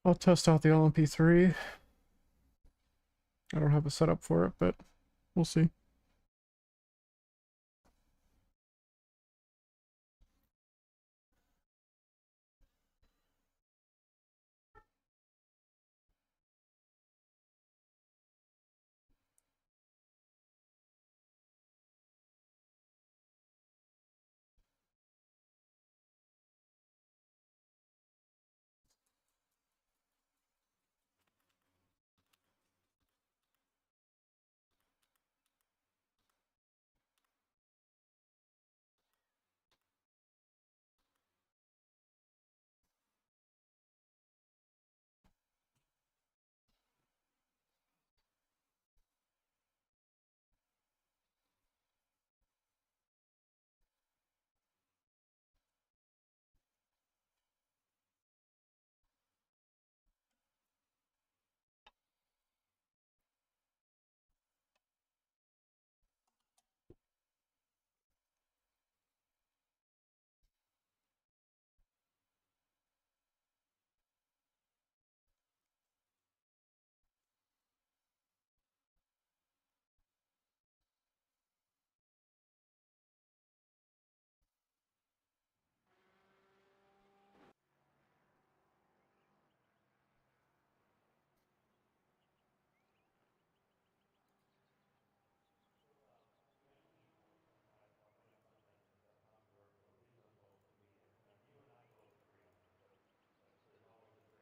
I'll test out the LMP3. I don't have a setup for it, but we'll see.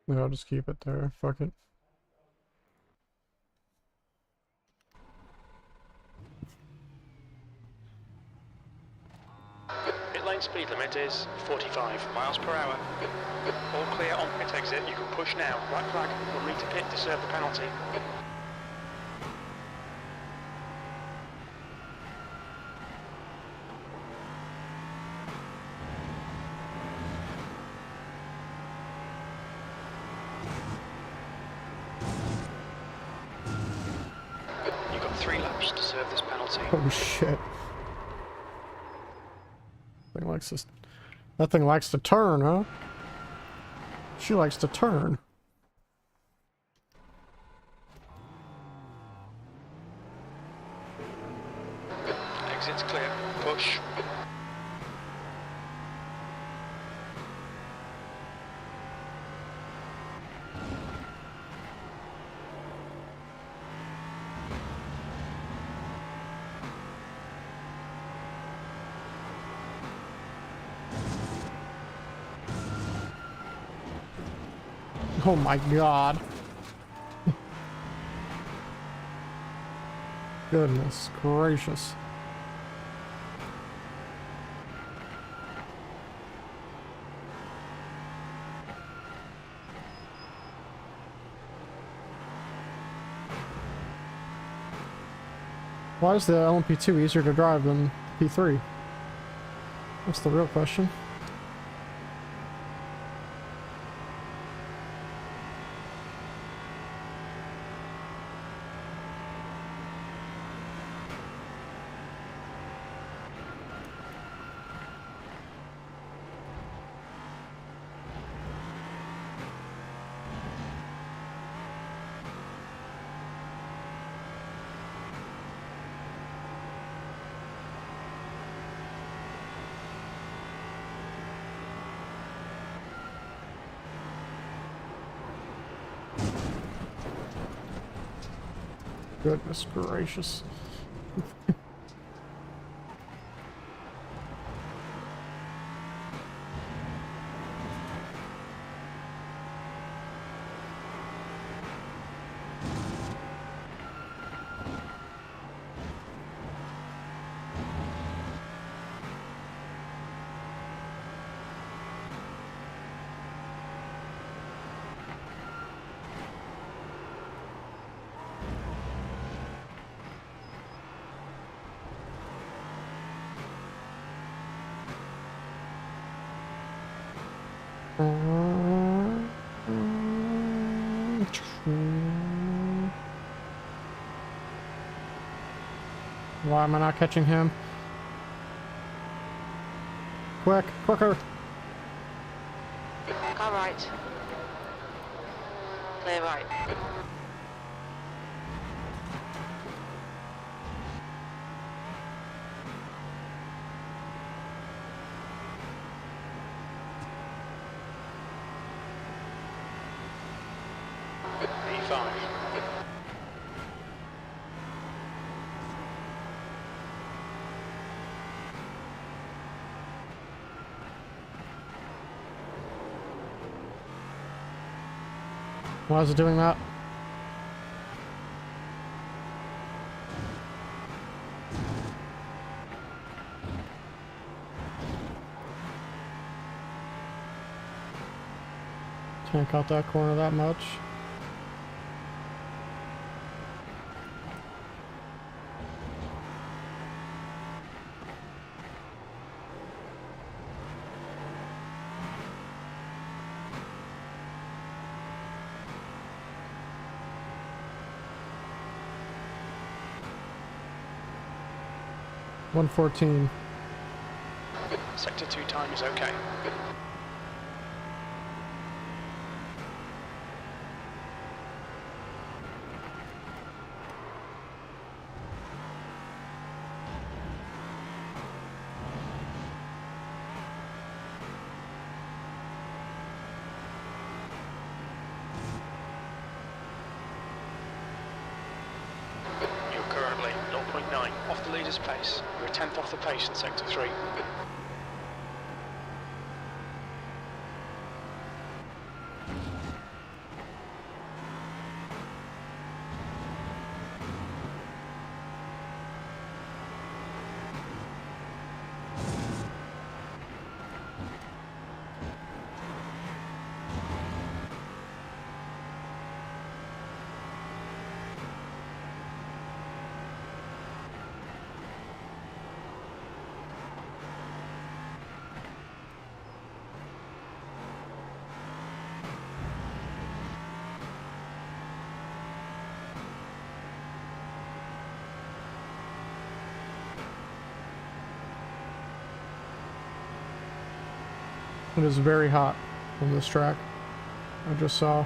Yeah, I'll just keep it there. Fuck it. Pit lane speed limit is 45 miles per hour. All clear on pit exit. You can push now. Black flag will need to pit to serve the penalty. You've got 3 laps to serve this penalty. Oh shit. That thing likes to turn, huh? She likes to turn. Exit's clear. Push. Oh my god. Goodness gracious. Why is the LMP2 easier to drive than P3? That's the real question. Goodness gracious. Why am I not catching him? Quicker! Car right. Clear right. E5. Why is it doing that? Can't cut that corner that much. $1:14. Sector 2 time is okay. You're currently 0.9 off the leader's pace. You're a tenth off the pace in Sector 3. It is very hot on this track. I just saw.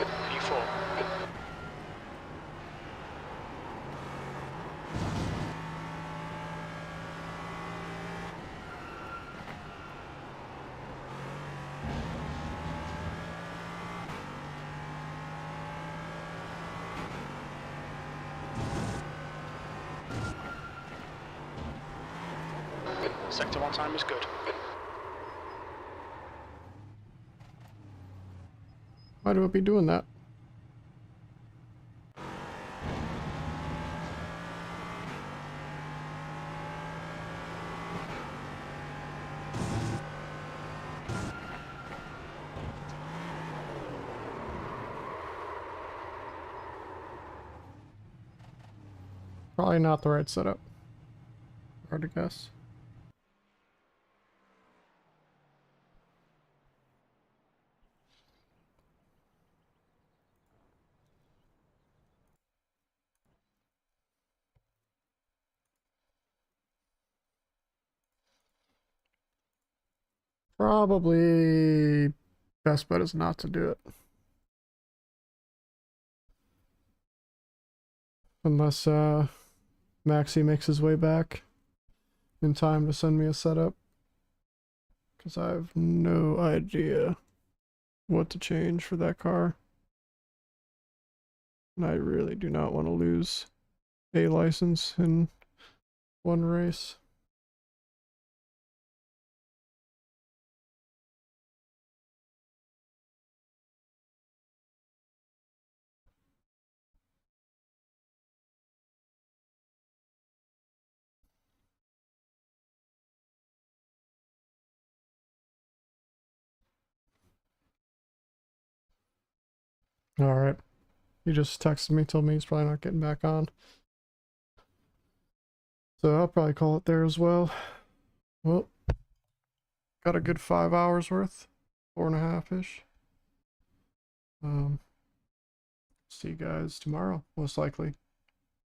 E4. Sector 1 time is good. Why do it be doing that? Probably not the right setup. Hard to guess. Probably best bet is not to do it. Unless Maxi makes his way back in time to send me a setup. Because I have no idea what to change for that car. And I really do not want to lose a license in one race. Alright. He just texted me, told me he's probably not getting back on. So I'll probably call it there as well. Well, got a good 5 hours worth. 4.5-ish. See you guys tomorrow, most likely.